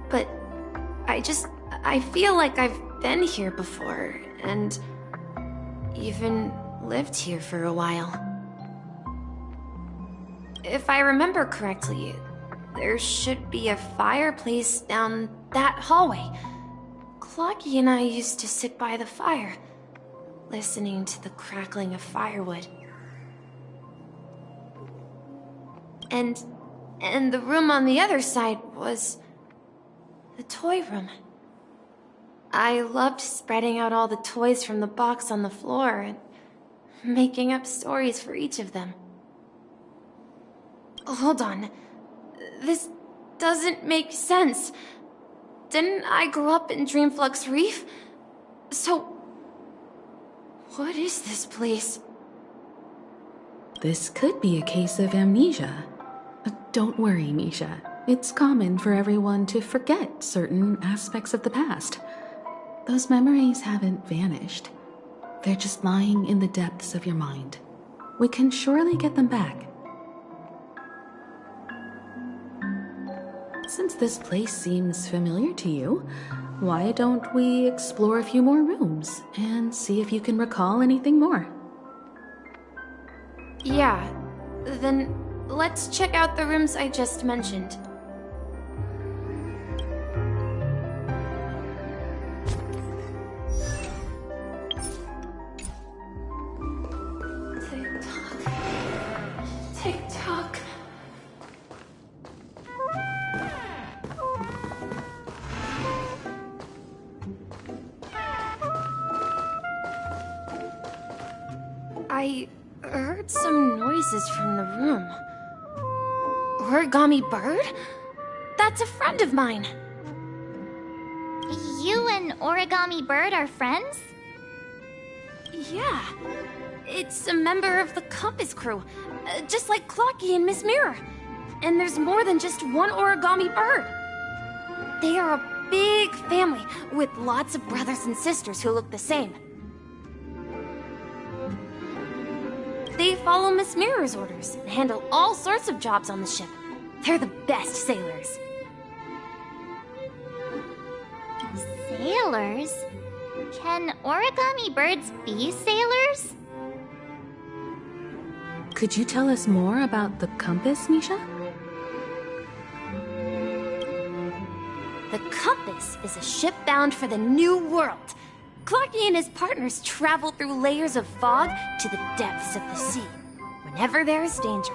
But I feel like I've been here before, and even lived here for a while. If I remember correctly, there should be a fireplace down that hallway, Clocky and I used to sit by the fire, listening to the crackling of firewood. And the room on the other side was the toy room. I loved spreading out all the toys from the box on the floor and making up stories for each of them. Hold on. This doesn't make sense. Didn't I grow up in Dreamflux Reef? So, what is this place? This could be a case of amnesia. Don't worry, Misha. It's common for everyone to forget certain aspects of the past. Those memories haven't vanished. They're just lying in the depths of your mind. We can surely get them back. Since this place seems familiar to you, why don't we explore a few more rooms and see if you can recall anything more? Yeah, then let's check out the rooms I just mentioned. Tick-tock. I heard some noises from the room. Origami Bird? That's a friend of mine. You and Origami Bird are friends? Yeah. It's a member of the Compass crew, just like Clocky and Miss Mirror. And there's more than just one Origami Bird. They are a big family with lots of brothers and sisters who look the same. They follow Miss Mirror's orders and handle all sorts of jobs on the ship. They're the best sailors. Sailors? Can origami birds be sailors? Could you tell us more about the compass, Misha? The Compass is a ship bound for the New World. Clocky and his partners travel through layers of fog to the depths of the sea. Whenever there is danger,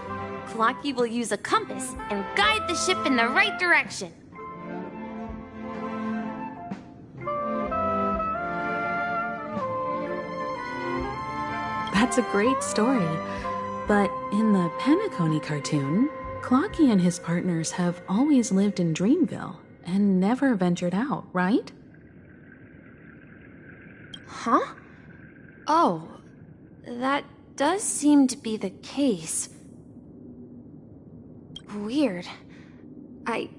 Clocky will use a compass and guide the ship in the right direction. That's a great story. But in the Penacony cartoon, Clocky and his partners have always lived in Dreamville and never ventured out, right? Huh? Oh, that does seem to be the case. Weird. I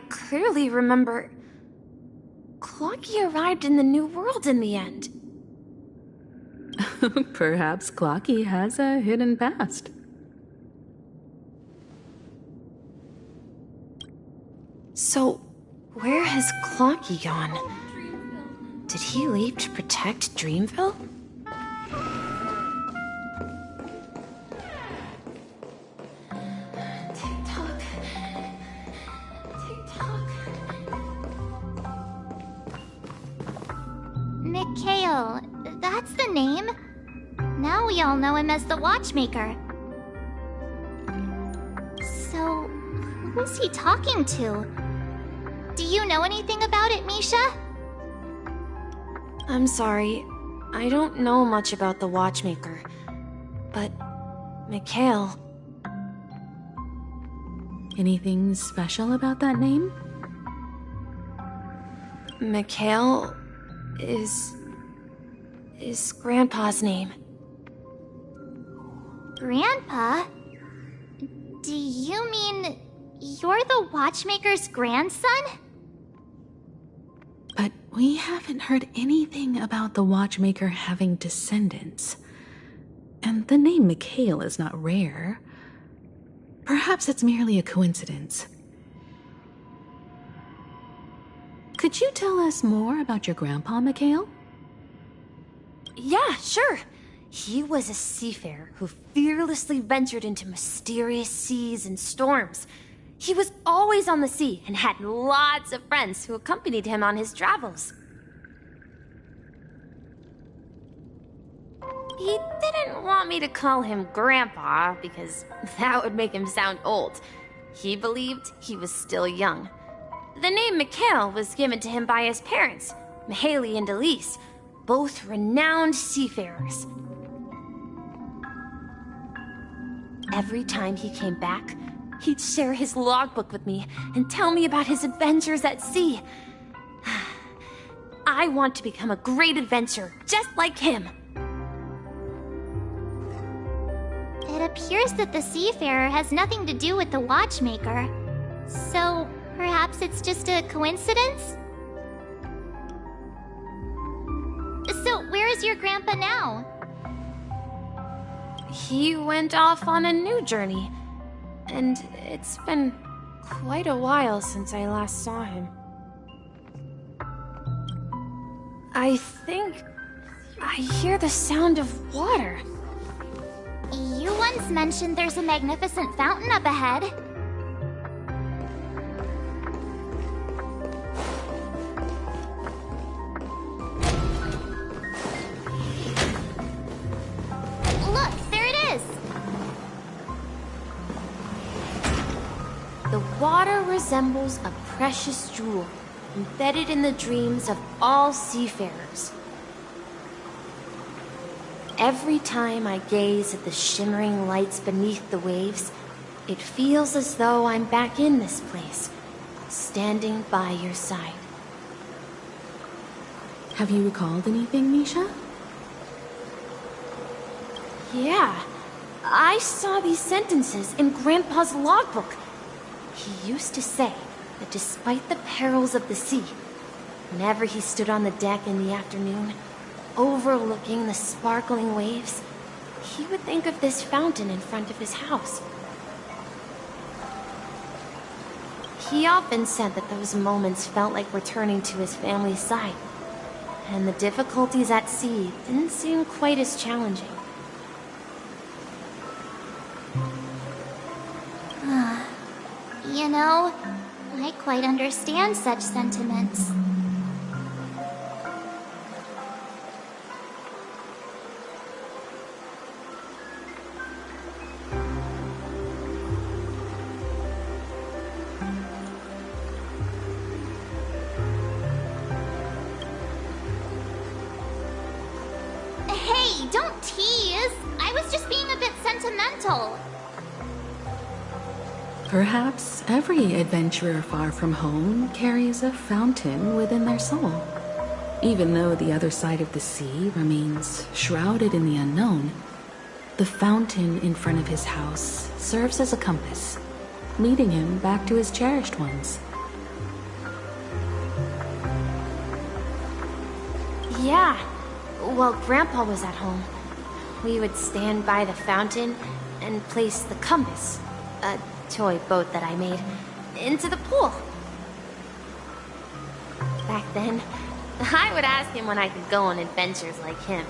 clearly remember... Clocky arrived in the New World in the end. Perhaps Clocky has a hidden past. So, where has Clocky gone? Did he leave to protect Dreamville? Tick-tock. Tick-tock. Mikhail, that's the name. Now we all know him as the Watchmaker. So, who's he talking to? Do you know anything about it, Misha? I'm sorry. I don't know much about the Watchmaker. But, Mikhail... Anything special about that name? Mikhail is Grandpa's name. Grandpa? Do you mean you're the Watchmaker's grandson? But we haven't heard anything about the Watchmaker having descendants. And the name Mikhail is not rare. Perhaps it's merely a coincidence. Could you tell us more about your grandpa, Mikhail? Yeah, sure. He was a seafarer who fearlessly ventured into mysterious seas and storms. He was always on the sea and had lots of friends who accompanied him on his travels. He didn't want me to call him Grandpa because that would make him sound old. He believed he was still young. The name Mikhail was given to him by his parents, Mihaly and Elise, both renowned seafarers. Every time he came back, he'd share his logbook with me and tell me about his adventures at sea. I want to become a great adventurer, just like him. It appears that the seafarer has nothing to do with the watchmaker. So, perhaps it's just a coincidence? So, where is your grandpa now? He went off on a new journey, and it's been quite a while since I last saw him. I think I hear the sound of water. You once mentioned there's a magnificent fountain up ahead. Look, there it is! The water resembles a precious jewel embedded in the dreams of all seafarers. Every time I gaze at the shimmering lights beneath the waves, it feels as though I'm back in this place, standing by your side. Have you recalled anything, Misha? Yeah, I saw these sentences in Grandpa's logbook. He used to say that despite the perils of the sea, whenever he stood on the deck in the afternoon, overlooking the sparkling waves, he would think of this fountain in front of his house. He often said that those moments felt like returning to his family's side, and the difficulties at sea didn't seem quite as challenging. You know, I quite understand such sentiments. Hey, don't tease! I was just being a bit sentimental. Perhaps every adventurer far from home carries a fountain within their soul. Even though the other side of the sea remains shrouded in the unknown, the fountain in front of his house serves as a compass, leading him back to his cherished ones. Yeah, while Grandpa was at home, we would stand by the fountain and place the compass, a toy boat that I made, into the pool. Back then, I would ask him when I could go on adventures like him,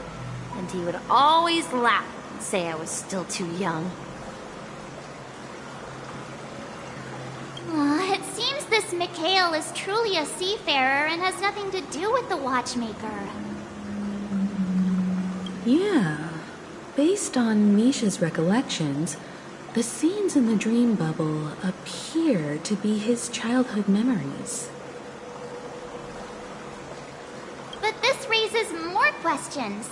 and he would always laugh and say I was still too young. It seems this Mikhail is truly a seafarer and has nothing to do with the watchmaker. Yeah. Based on Misha's recollections, the scenes in the dream bubble appear to be his childhood memories. But this raises more questions.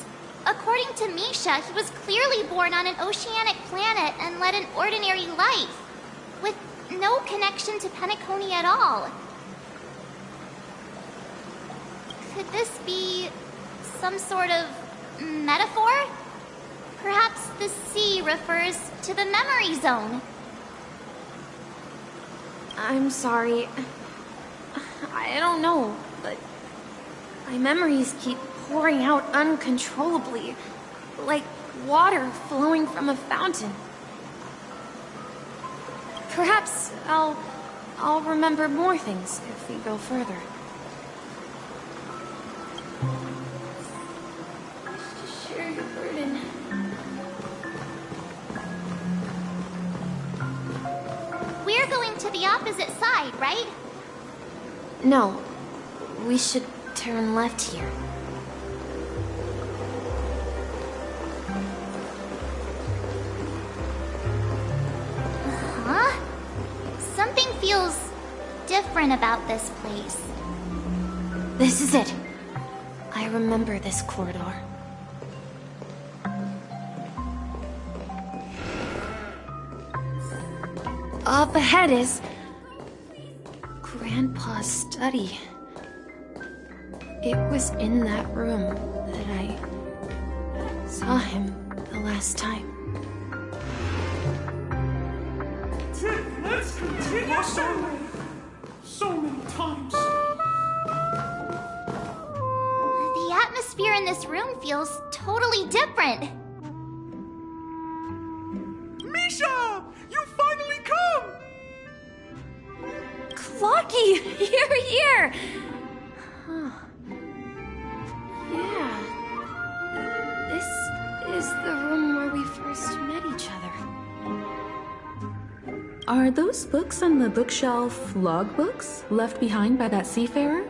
According to Misha, he was clearly born on an oceanic planet and led an ordinary life, with no connection to Penacony at all. Could this be some sort of metaphor? Perhaps the sea refers to the memory zone. I'm sorry. I don't know, but my memories keep pouring out uncontrollably, like water flowing from a fountain. Perhaps I'll remember more things if we go further. Just to share your burden. We're going to the opposite side, right? No, we should turn left here. Huh? Something feels different about this place. This is it. I remember this corridor. Up ahead is Grandpa's study. It was in that room that I saw him the last time. Let's continue so many times. The atmosphere in this room feels totally different. Misha! You finally come! Clocky! You're here! Huh. Yeah. This is the room where we first met each other. Are those books on the bookshelf logbooks left behind by that seafarer?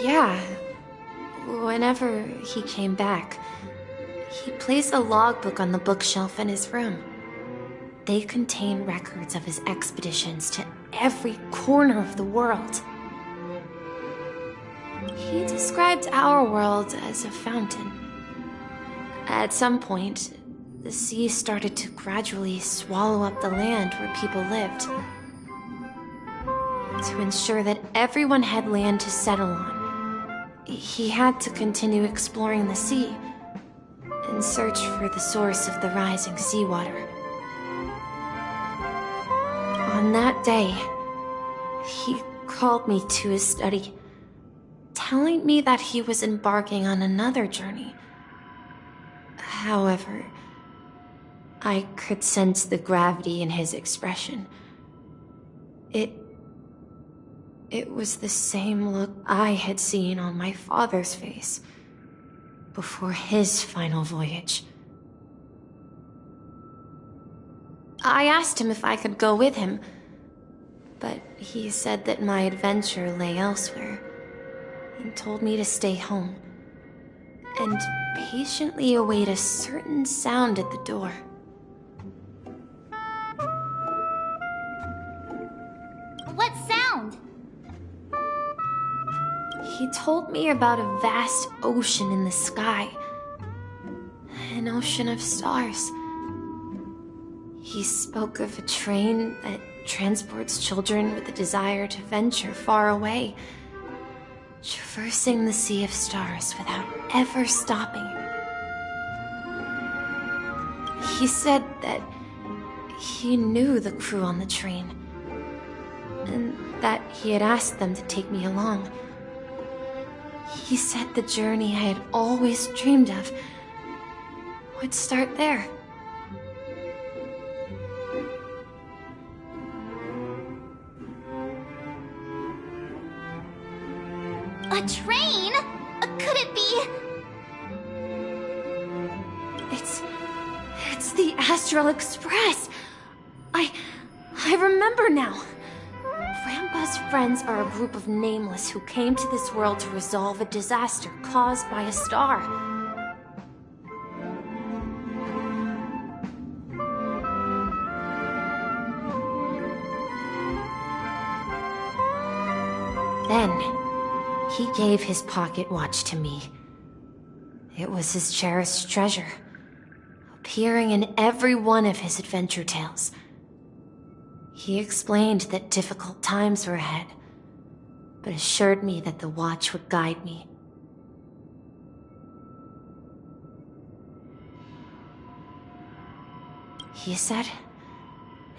Yeah. Whenever he came back, he placed a logbook on the bookshelf in his room. They contain records of his expeditions to every corner of the world. He described our world as a fountain. At some point, the sea started to gradually swallow up the land where people lived. To ensure that everyone had land to settle on, he had to continue exploring the sea and search for the source of the rising seawater. On that day, he called me to his study, telling me that he was embarking on another journey. However, I could sense the gravity in his expression. It was the same look I had seen on my father's face before his final voyage. I asked him if I could go with him, but he said that my adventure lay elsewhere and told me to stay home and patiently await a certain sound at the door. What sound? He told me about a vast ocean in the sky. An ocean of stars. He spoke of a train that transports children with a desire to venture far away, traversing the sea of stars without ever stopping. He said that he knew the crew on the train, and that he had asked them to take me along. He said the journey I had always dreamed of would start there. A train? Could it be? It's the Astral Express. I remember now. Grandpa's friends are a group of nameless who came to this world to resolve a disaster caused by a star. Then, he gave his pocket watch to me. It was his cherished treasure, appearing in every one of his adventure tales. He explained that difficult times were ahead, but assured me that the watch would guide me. He said,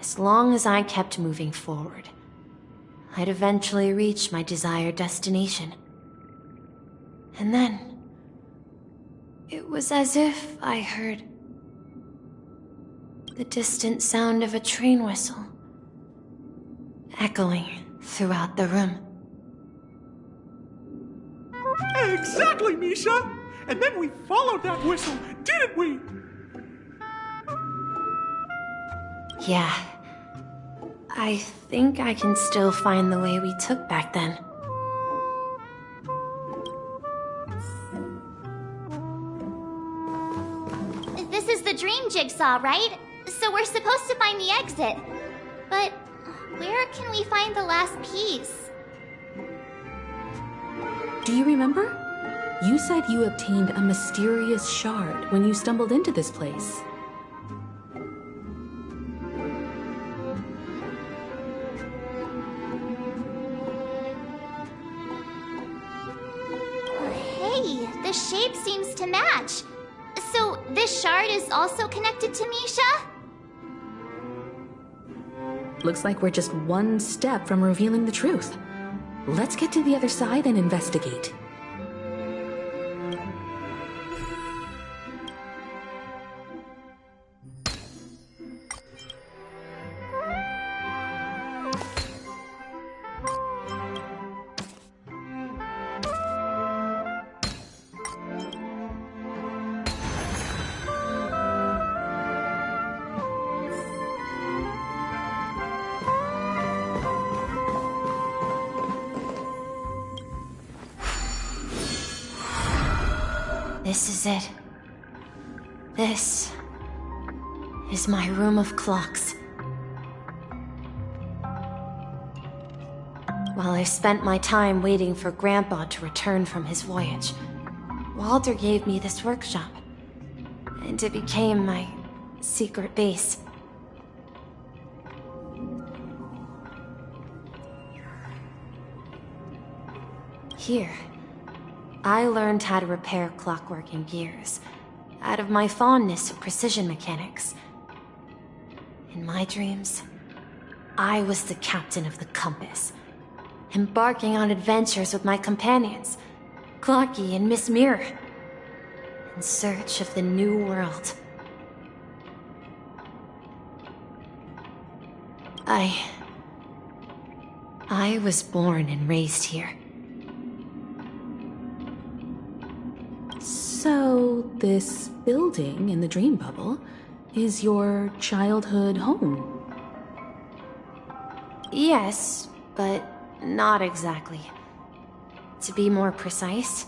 as long as I kept moving forward, I'd eventually reach my desired destination. And then, it was as if I heard the distant sound of a train whistle, echoing throughout the room. Exactly, Misha! And then we followed that whistle, didn't we? Yeah. I think I can still find the way we took back then. This is the dream jigsaw, right? So we're supposed to find the exit. But where can we find the last piece? Do you remember? You said you obtained a mysterious shard when you stumbled into this place. Hey, the shape seems to match. So this shard is also connected to Misha? Looks like we're just one step from revealing the truth. Let's get to the other side and investigate. This is it. This is my room of clocks. While I spent my time waiting for Grandpa to return from his voyage, Walter gave me this workshop, and it became my secret base. Here, I learned how to repair clockwork and gears, out of my fondness of precision mechanics. In my dreams, I was the captain of the compass, embarking on adventures with my companions, Clocky and Miss Mirror, in search of the new world. I was born and raised here. So, this building in the dream bubble is your childhood home? Yes, but not exactly. To be more precise,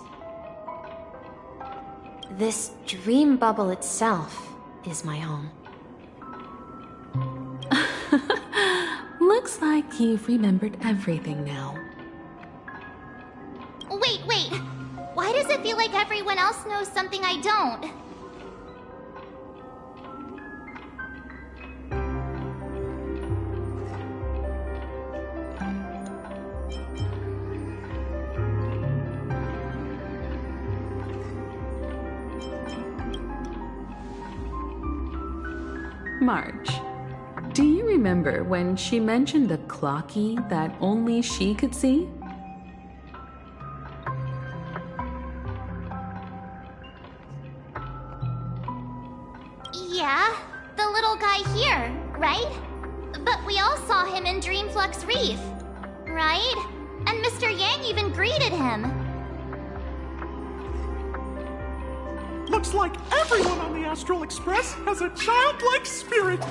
this dream bubble itself is my home. Looks like you've remembered everything now. Wait. Why does it feel like everyone else knows something I don't? Marge, do you remember when she mentioned the clocky that only she could see? Yeah, the little guy here, right? But we all saw him in Dreamflux Reef, right? And Mr. Yang even greeted him. Looks like everyone on the Astral Express has a childlike spirit.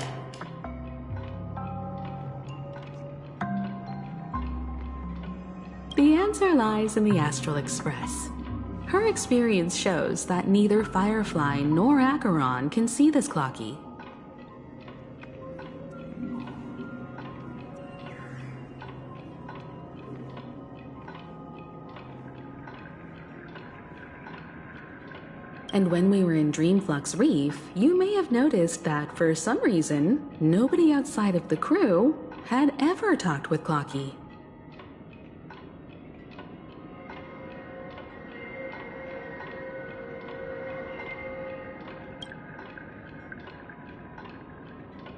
The answer lies in the Astral Express. Her experience shows that neither Firefly nor Acheron can see this clocky. And when we were in Dreamflux Reef, you may have noticed that for some reason, nobody outside of the crew had ever talked with Clocky.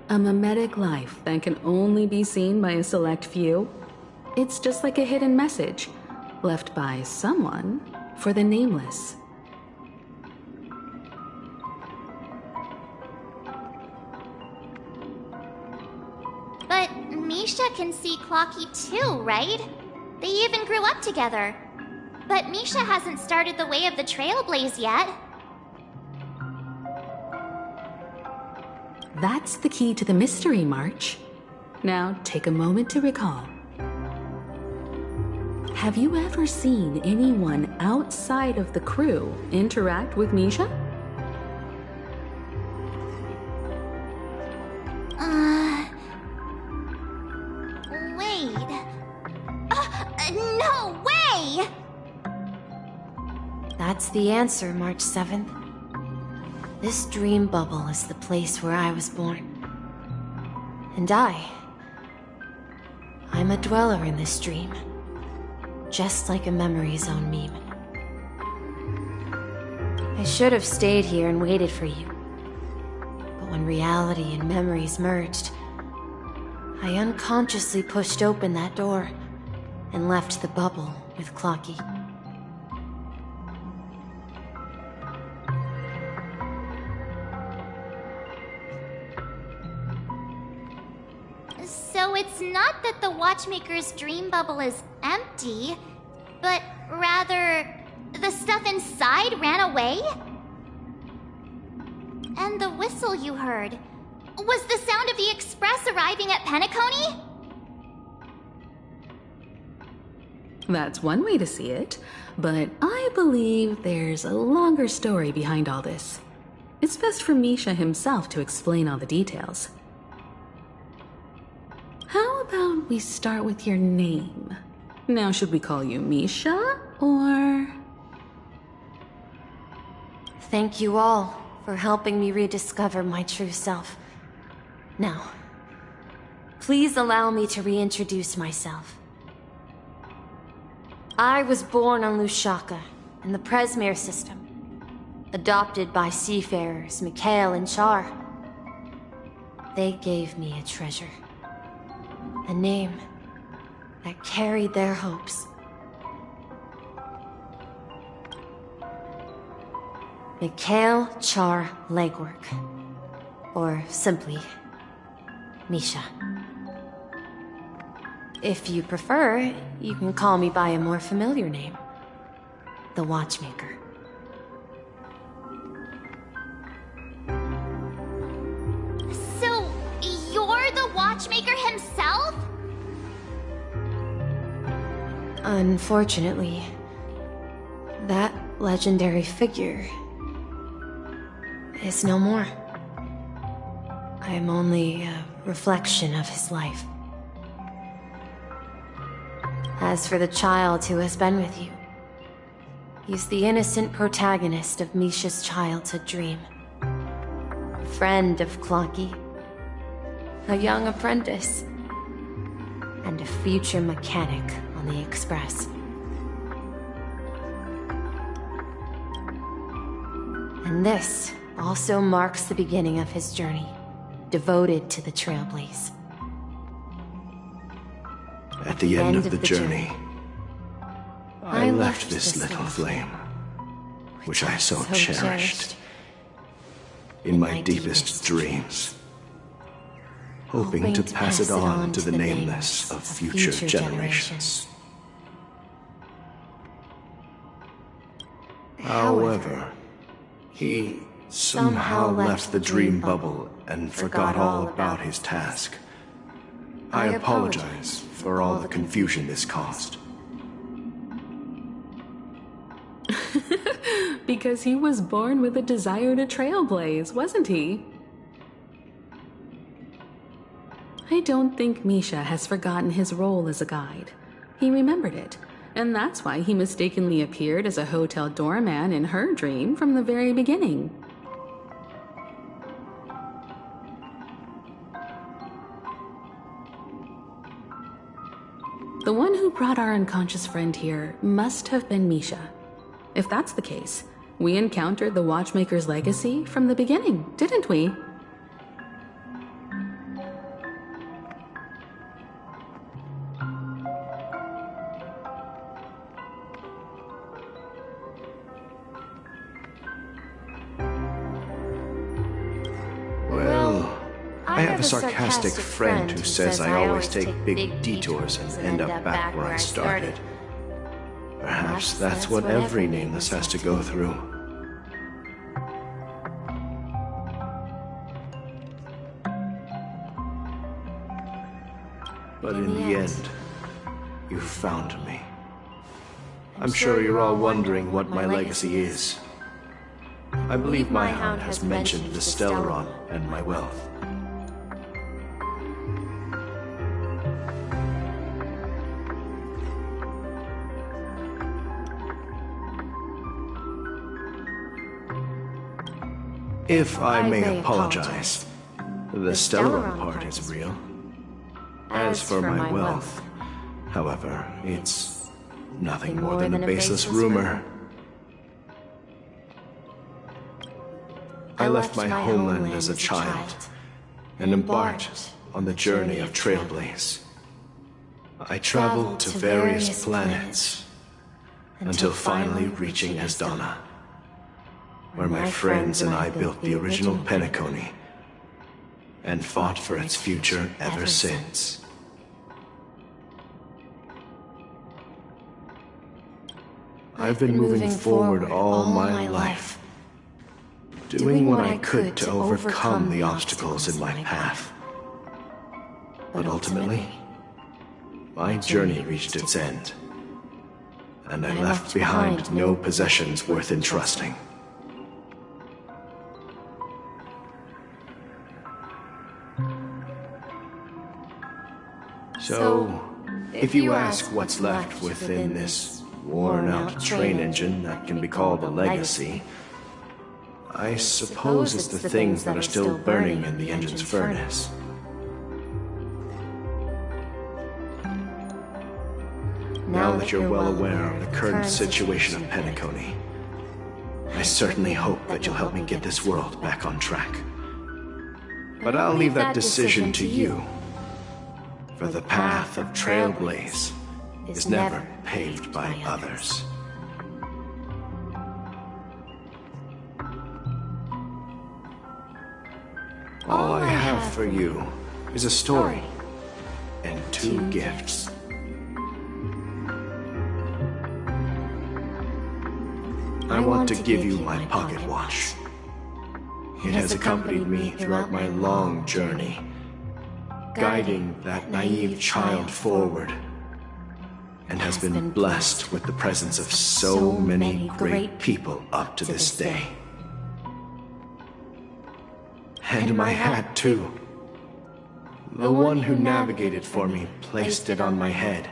A mimetic life that can only be seen by a select few. It's just like a hidden message left by someone for the nameless. But Misha can see Clocky too, right? They even grew up together. But Misha hasn't started the way of the Trailblaze yet. That's the key to the mystery, March. Now, take a moment to recall. Have you ever seen anyone outside of the crew interact with Misha? Wait. No way! That's the answer, March 7th. This dream bubble is the place where I was born. And I'm a dweller in this dream. Just like a memory zone meme. I should have stayed here and waited for you. But when reality and memories merged, I unconsciously pushed open that door and left the bubble with Clocky. So it's not that the Watchmaker's dream bubble is empty, but rather the stuff inside ran away? And the whistle you heard was the sound of the express arriving at Penacony? That's one way to see it, but I believe there's a longer story behind all this. It's best for Misha himself to explain all the details. How about we start with your name? Now, should we call you Misha, or...? Thank you all for helping me rediscover my true self. Now, please allow me to reintroduce myself. I was born on Lushaka, in the Presmere system, adopted by seafarers Mikhail and Char. They gave me a treasure. A name that carried their hopes. Mikhail Char Legwork. Or simply, Misha. If you prefer, you can call me by a more familiar name. The Watchmaker. So, you're the Watchmaker himself? Unfortunately, that legendary figure is no more. I am only a reflection of his life. As for the child who has been with you, he's the innocent protagonist of Misha's childhood dream. A friend of Clocky, a young apprentice, and a future mechanic on the Express. And this also marks the beginning of his journey, devoted to the Trailblaze. At the end of the journey, I left this little flame, which I so cherished, in my deepest dreams, hoping to pass it on to the nameless of future generations. However, he somehow left the dream bubble and forgot all about his task. I apologize for all the confusion this caused. Because he was born with a desire to trailblaze, wasn't he? I don't think Misha has forgotten his role as a guide. He remembered it, and that's why he mistakenly appeared as a hotel doorman in her dream from the very beginning. The one who brought our unconscious friend here must have been Misha. If that's the case, we encountered the Watchmaker's legacy from the beginning, didn't we? Well, I have a sarcastic friend who says I always take big detours and end up back where I started. Perhaps that's what every nameless has to go through. But in the end, you found me. I'm sure you're all wondering what my legacy is. I believe my hound has mentioned the Stellaron and my wealth. If I may apologize, the Stellaron part is real. As for my wealth, however, it's nothing more than a baseless rumor. I left my homeland as a child and embarked on the journey of Trailblaze. I traveled to various planets until finally reaching Asdana, where my friends and I built the original Penacony and fought for its future ever since. I've been moving forward all my life, doing what I could to overcome the obstacles in my path. But ultimately, my journey reached its end, and I left behind no possessions worth entrusting. So, if you ask what's left within this worn-out train engine that can be called a legacy, I suppose it's the things that are still burning in the engine's furnace. Now that you're well aware of the current situation of Penacony, I certainly hope that you'll help me get this world back on track. But I'll leave that decision to you. For the path of Trailblaze is never paved by others. All I have for you is a story and 2 gifts. I want to give you my pocket watch. It has accompanied me throughout my long journey, guiding that naive child forward, and has been blessed with the presence of so many great people up to this day. And my hat, too. The one who navigated for me placed it on my head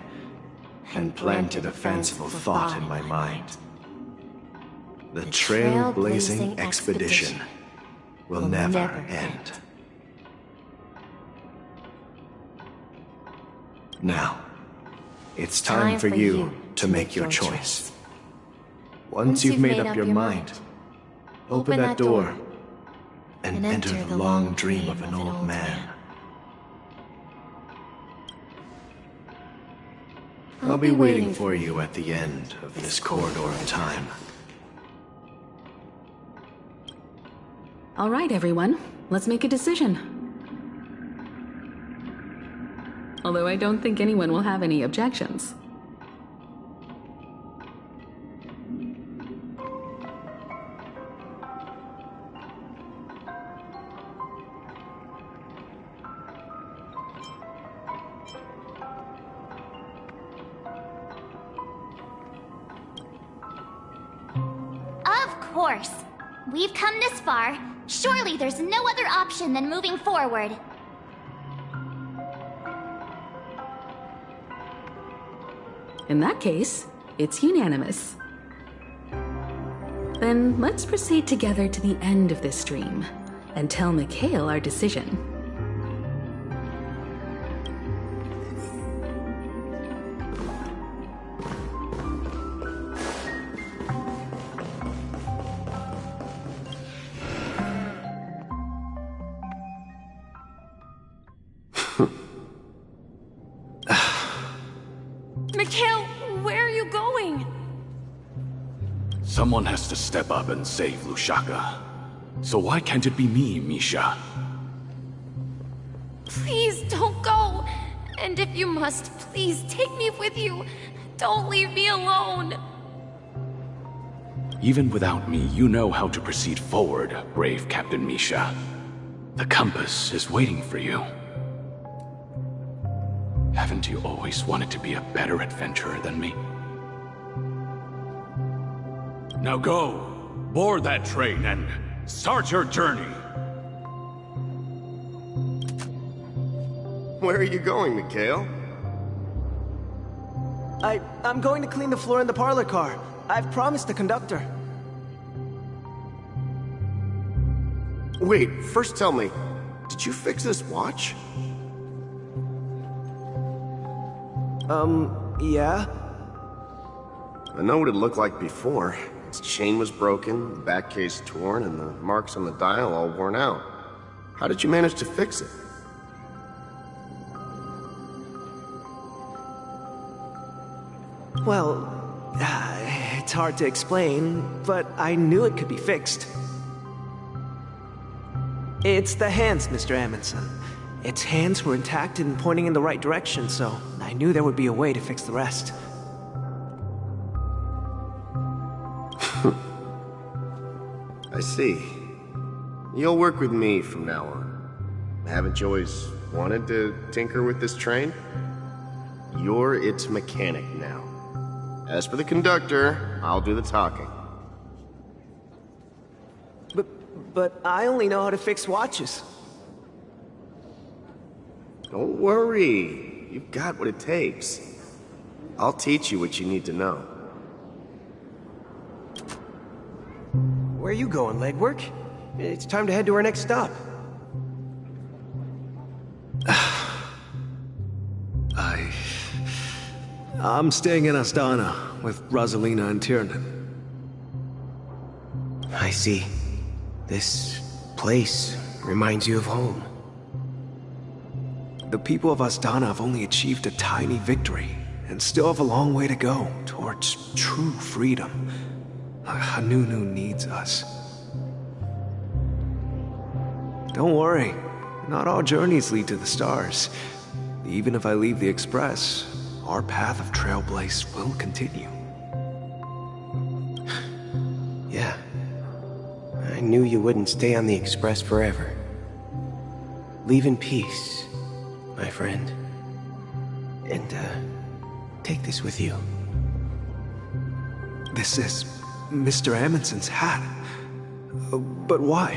and planted a fanciful thought in my mind. The trailblazing expedition will never end. Now, it's time for you to make your choice. Once you've made up your mind, open that door and enter the long dream of an old man. I'll be waiting for you at the end of this corridor of time. All right, everyone. Let's make a decision. Although I don't think anyone will have any objections. Of course. We've come this far. Surely there's no other option than moving forward. In that case, it's unanimous. Then let's proceed together to the end of this stream and tell Mikhail our decision. Mikhail, where are you going? Someone has to step up and save Lushaka. So why can't it be me, Misha? Please don't go. And if you must, please take me with you. Don't leave me alone. Even without me, you know how to proceed forward, brave Captain Misha. The compass is waiting for you. Haven't Haven't you always wanted to be a better adventurer than me? Now go, board that train and start your journey. Where are you going, Mikhail? I'm going to clean the floor in the parlor car. I've promised the conductor. Wait, first tell me, did you fix this watch? Yeah? I know what it looked like before. Its chain was broken, the back case torn, and the marks on the dial all worn out. How did you manage to fix it? Well, it's hard to explain, but I knew it could be fixed. It's the hands, Mr. Amundsen. Its hands were intact and pointing in the right direction, so I knew there would be a way to fix the rest. I see. You'll work with me from now on. Haven't you always wanted to tinker with this train? You're its mechanic now. As for the conductor, I'll do the talking. But I only know how to fix watches. Don't worry. You've got what it takes. I'll teach you what you need to know. Where are you going, legwork? It's time to head to our next stop. I'm staying in Astana with Rosalina and Tiernan. I see. This place reminds you of home. The people of Astana have only achieved a tiny victory, and still have a long way to go towards true freedom. Hanunu needs us. Don't worry, not all journeys lead to the stars. Even if I leave the Express, our path of trailblaze will continue. Yeah. I knew you wouldn't stay on the Express forever. Leave in peace, my friend. And, take this with you. This is Mr. Amundsen's hat. But why?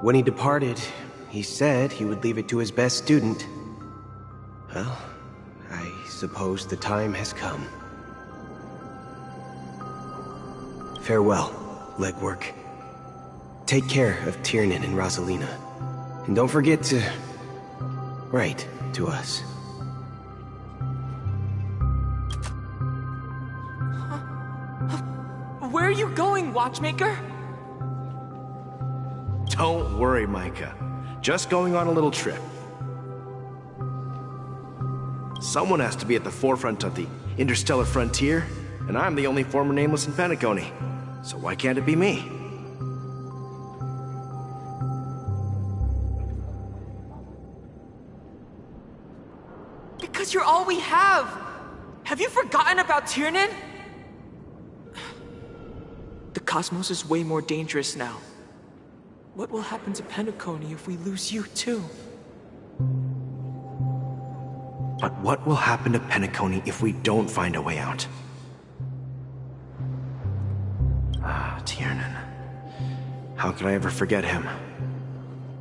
When he departed, he said he would leave it to his best student. Well, I suppose the time has come. Farewell, legwork. Take care of Tiernan and Rosalina. And don't forget to write to us. Where are you going, watchmaker? Don't worry, Micah. Just going on a little trip. Someone has to be at the forefront of the interstellar frontier, and I'm the only former nameless in Penacony. So why can't it be me? Because you're all we have! Have you forgotten about Tiernan? The cosmos is way more dangerous now. What will happen to Penacony if we lose you too? But what will happen to Penacony if we don't find a way out? Tiernan. How could I ever forget him?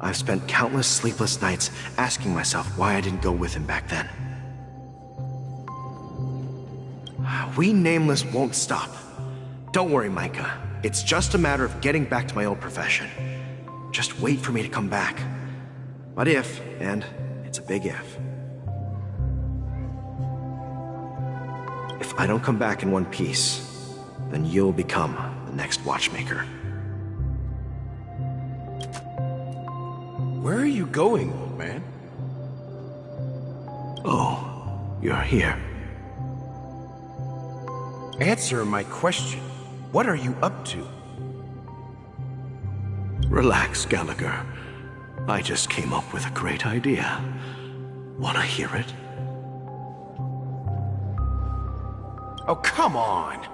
I've spent countless sleepless nights asking myself why I didn't go with him back then. We Nameless won't stop. Don't worry, Micah. It's just a matter of getting back to my old profession. Just wait for me to come back. But if, and it's a big if I don't come back in one piece, then you'll become the next watchmaker. Where are you going, old man? Oh, you're here. Answer my question. What are you up to? Relax, Gallagher. I just came up with a great idea. Wanna hear it? Oh, come on!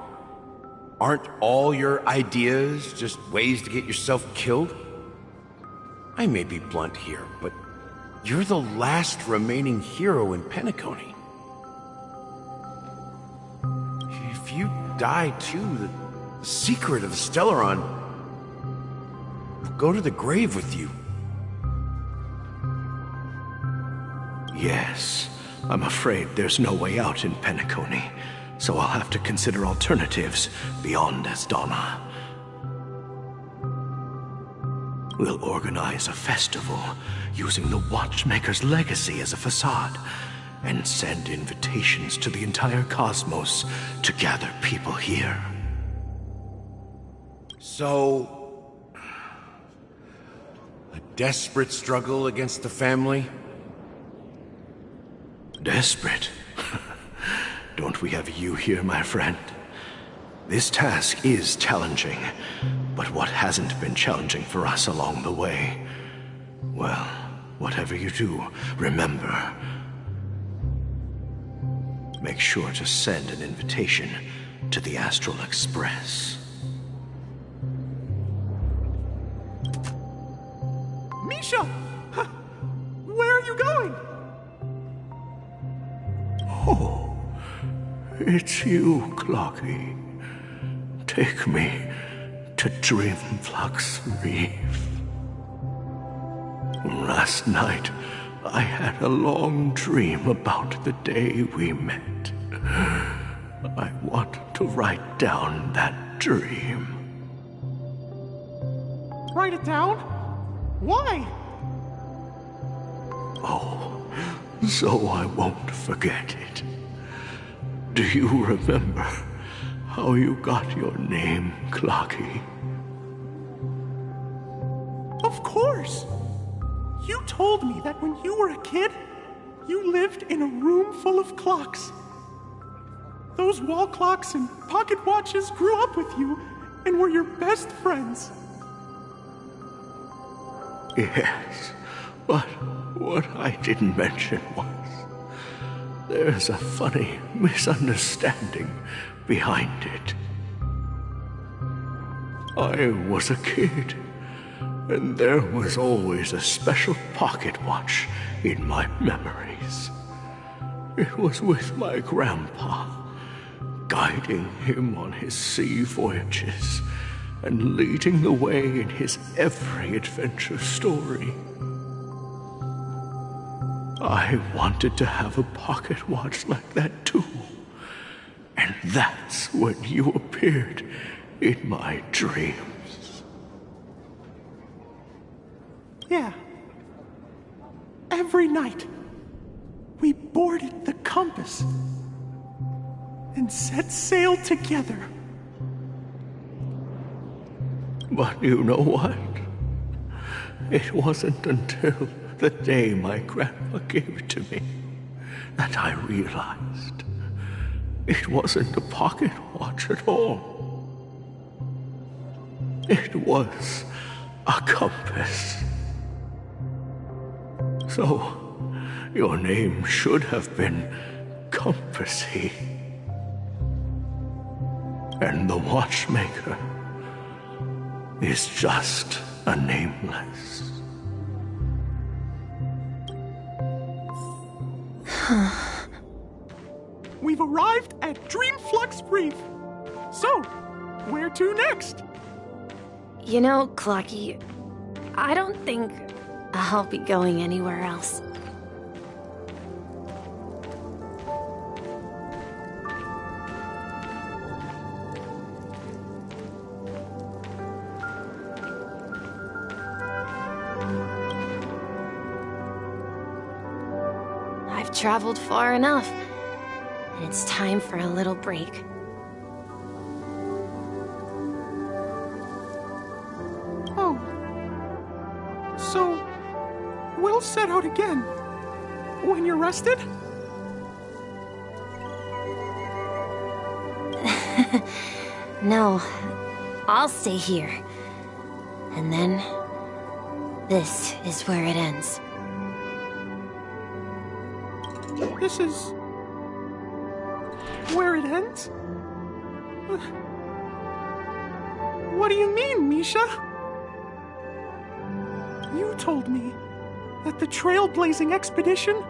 Aren't all your ideas just ways to get yourself killed? I may be blunt here, but You're the last remaining hero in Penacony. If you die too, the secret of the Stellaron will go to the grave with you. Yes, I'm afraid there's no way out in Penacony, so I'll have to consider alternatives beyond Asdana. We'll organize a festival using the Watchmaker's legacy as a facade and send invitations to the entire cosmos to gather people here. So, a desperate struggle against the family? Desperate? Don't we have you here, my friend? This task is challenging, but what hasn't been challenging for us along the way? Well, whatever you do, remember, make sure to send an invitation to the Astral Express. Misha! Where are you going? Oh, it's you, Clocky. Take me to Dreamflux Reef. Last night, I had a long dream about the day we met. I want to write down that dream. Write it down? Why? Oh, so I won't forget it. Do you remember how you got your name, Clocky? Of course! You told me that when you were a kid, you lived in a room full of clocks. Those wall clocks and pocket watches grew up with you and were your best friends. Yes, but what I didn't mention was there's a funny misunderstanding behind it. I was a kid, and there was always a special pocket watch in my memories. It was with my grandpa, guiding him on his sea voyages and leading the way in his every adventure story. I wanted to have a pocket watch like that too. And that's when you appeared in my dreams. Yeah. Every night, we boarded the compass and set sail together. But you know what? It wasn't until the day my grandpa gave it to me that I realized it wasn't a pocket watch at all. It was a compass. So, your name should have been Compassy. And the Watchmaker is just a nameless. We've arrived at Dreamflux Reef. So, where to next? You know, Clocky, I don't think I'll be going anywhere else. I've traveled far enough, and it's time for a little break. Oh. So, we'll set out again. When you're rested? No, I'll stay here. And then, this is where it ends. This is... where it ends? What do you mean, Misha? You told me that the trailblazing expedition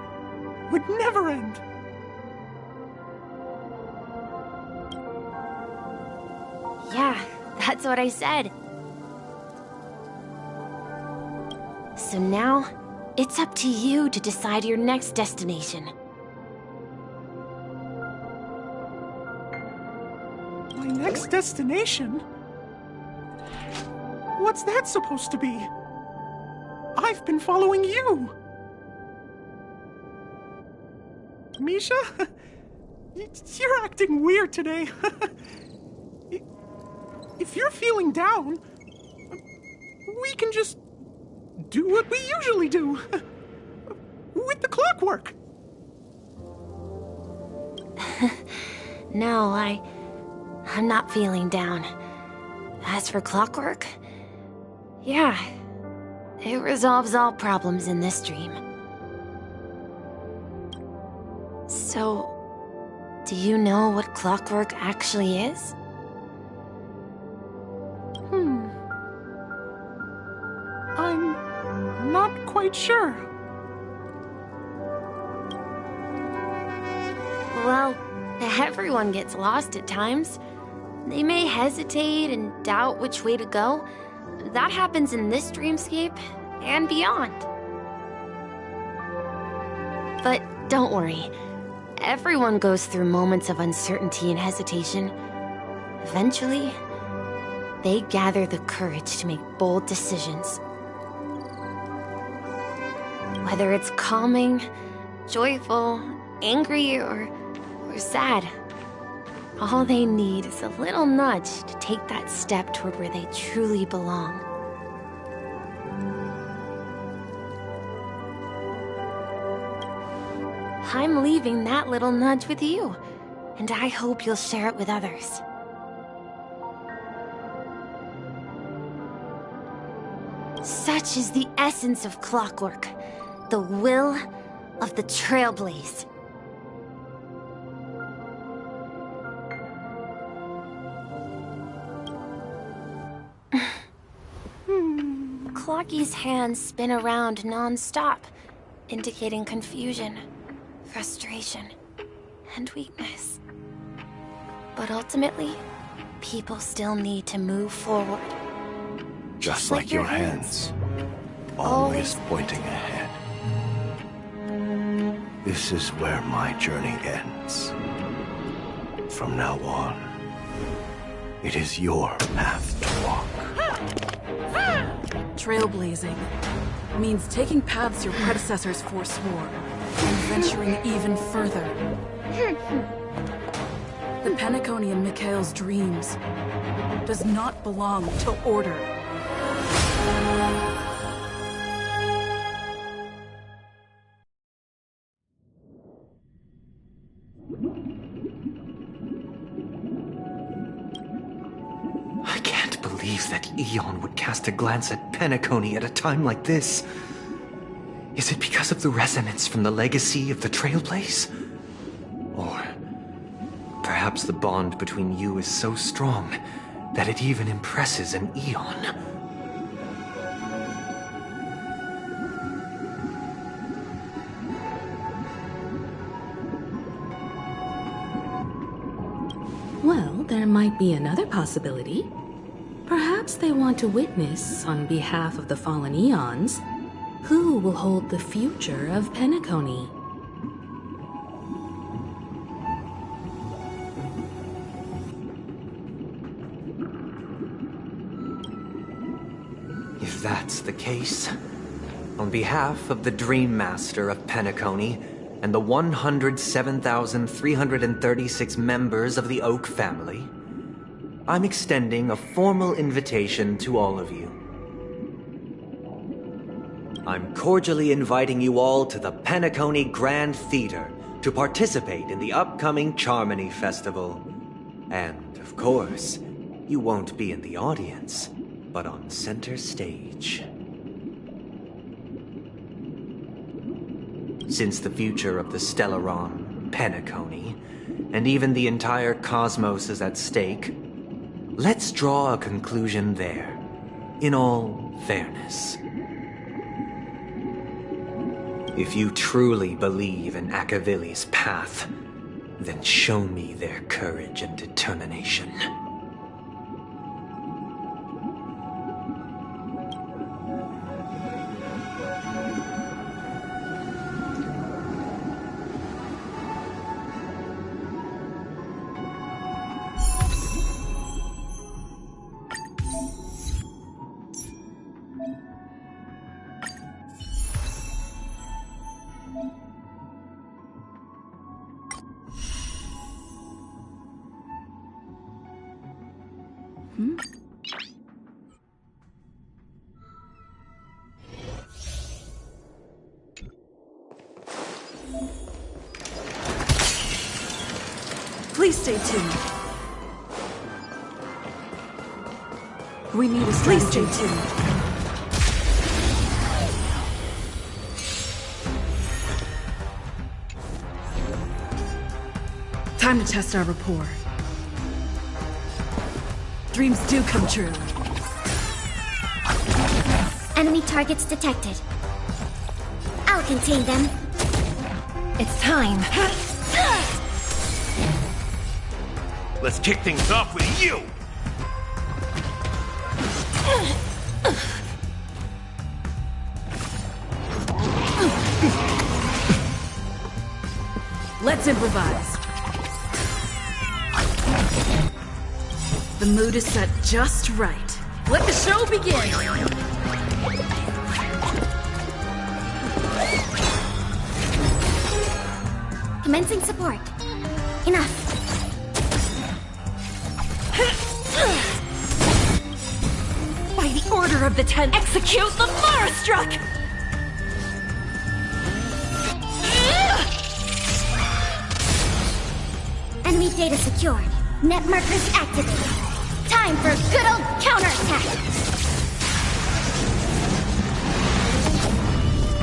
would never end. Yeah, that's what I said. So now, it's up to you to decide your next destination. My next destination? What's that supposed to be? I've been following you. Misha? You're acting weird today. If you're feeling down, we can just do what we usually do. With the clockwork. No, I'm not feeling down. As for clockwork, yeah, it resolves all problems in this dream. So, do you know what clockwork actually is? I'm not quite sure. Well, everyone gets lost at times. They may hesitate and doubt which way to go. That happens in this dreamscape and beyond. But don't worry. Everyone goes through moments of uncertainty and hesitation. Eventually, they gather the courage to make bold decisions. Whether it's calming, joyful, angry, or sad, all they need is a little nudge to take that step toward where they truly belong. I'm leaving that little nudge with you, and I hope you'll share it with others. Such is the essence of clockwork, the will of the Trailblaze. Clocky's hands spin around non-stop, indicating confusion, frustration, and weakness. But ultimately, people still need to move forward. Just like your hands, always pointing ahead. This is where my journey ends. From now on, it is your path to walk. Trailblazing means taking paths your predecessors forswore and venturing even further. The Penacony in Mikhail's dreams does not belong to order. I can't believe that Eon would cast a glance at Penacony at a time like this. Is it because of the resonance from the legacy of the Trailblaze? Or perhaps the bond between you is so strong that it even impresses an Eon. Well, there might be another possibility. Perhaps they want to witness, on behalf of the fallen Eons, who will hold the future of Penacony. If that's the case, on behalf of the Dream Master of Penacony and the 107,336 members of the Oak family, I'm extending a formal invitation to all of you. I'm cordially inviting you all to the Penacony Grand Theater to participate in the upcoming Charmony Festival. And, of course, you won't be in the audience, but on center stage. Since the future of the Stellaron, Penacony, and even the entire cosmos is at stake, let's draw a conclusion there, in all fairness. If you truly believe in Akavili's path, then show me their courage and determination. Please stay tuned. We need a strategy. Please stay tuned. Time to test our rapport. Dreams do come true. Enemy targets detected. I'll contain them. It's time. Let's kick things off with you! Let's improvise. The mood is set just right. Let the show begin! Commencing support. Enough. By the order of the Ten, execute the Marastruck! Enemy data secured. Net markers activated. Time for a good old counterattack.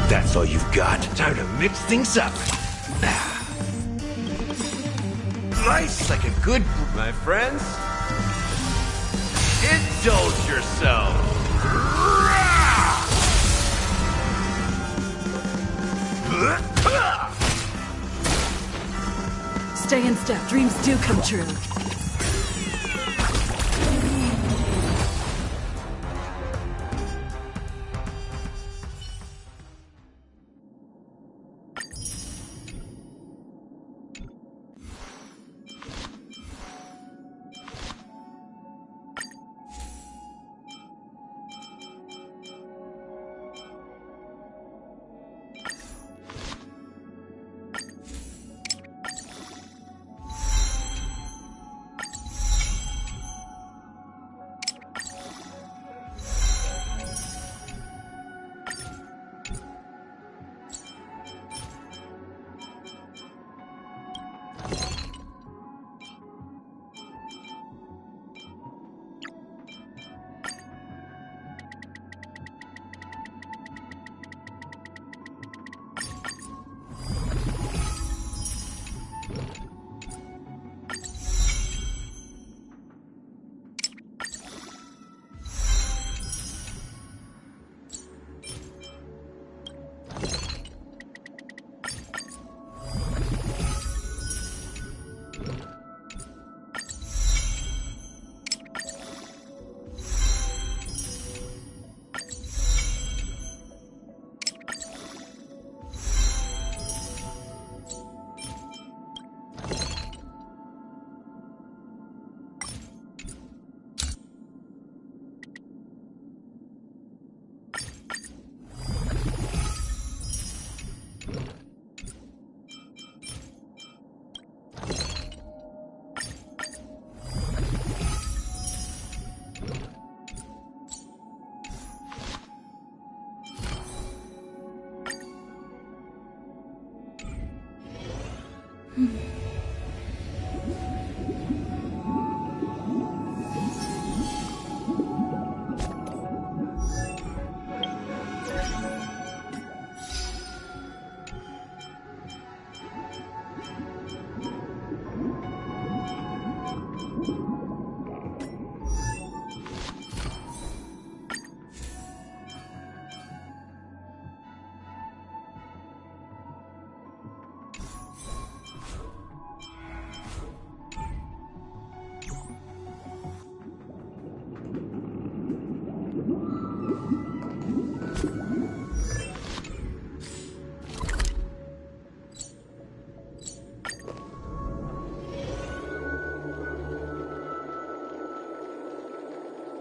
That's all you've got. Time to mix things up. Nice, like a good... My friends, indulge yourselves. Stay in step. Dreams do come true.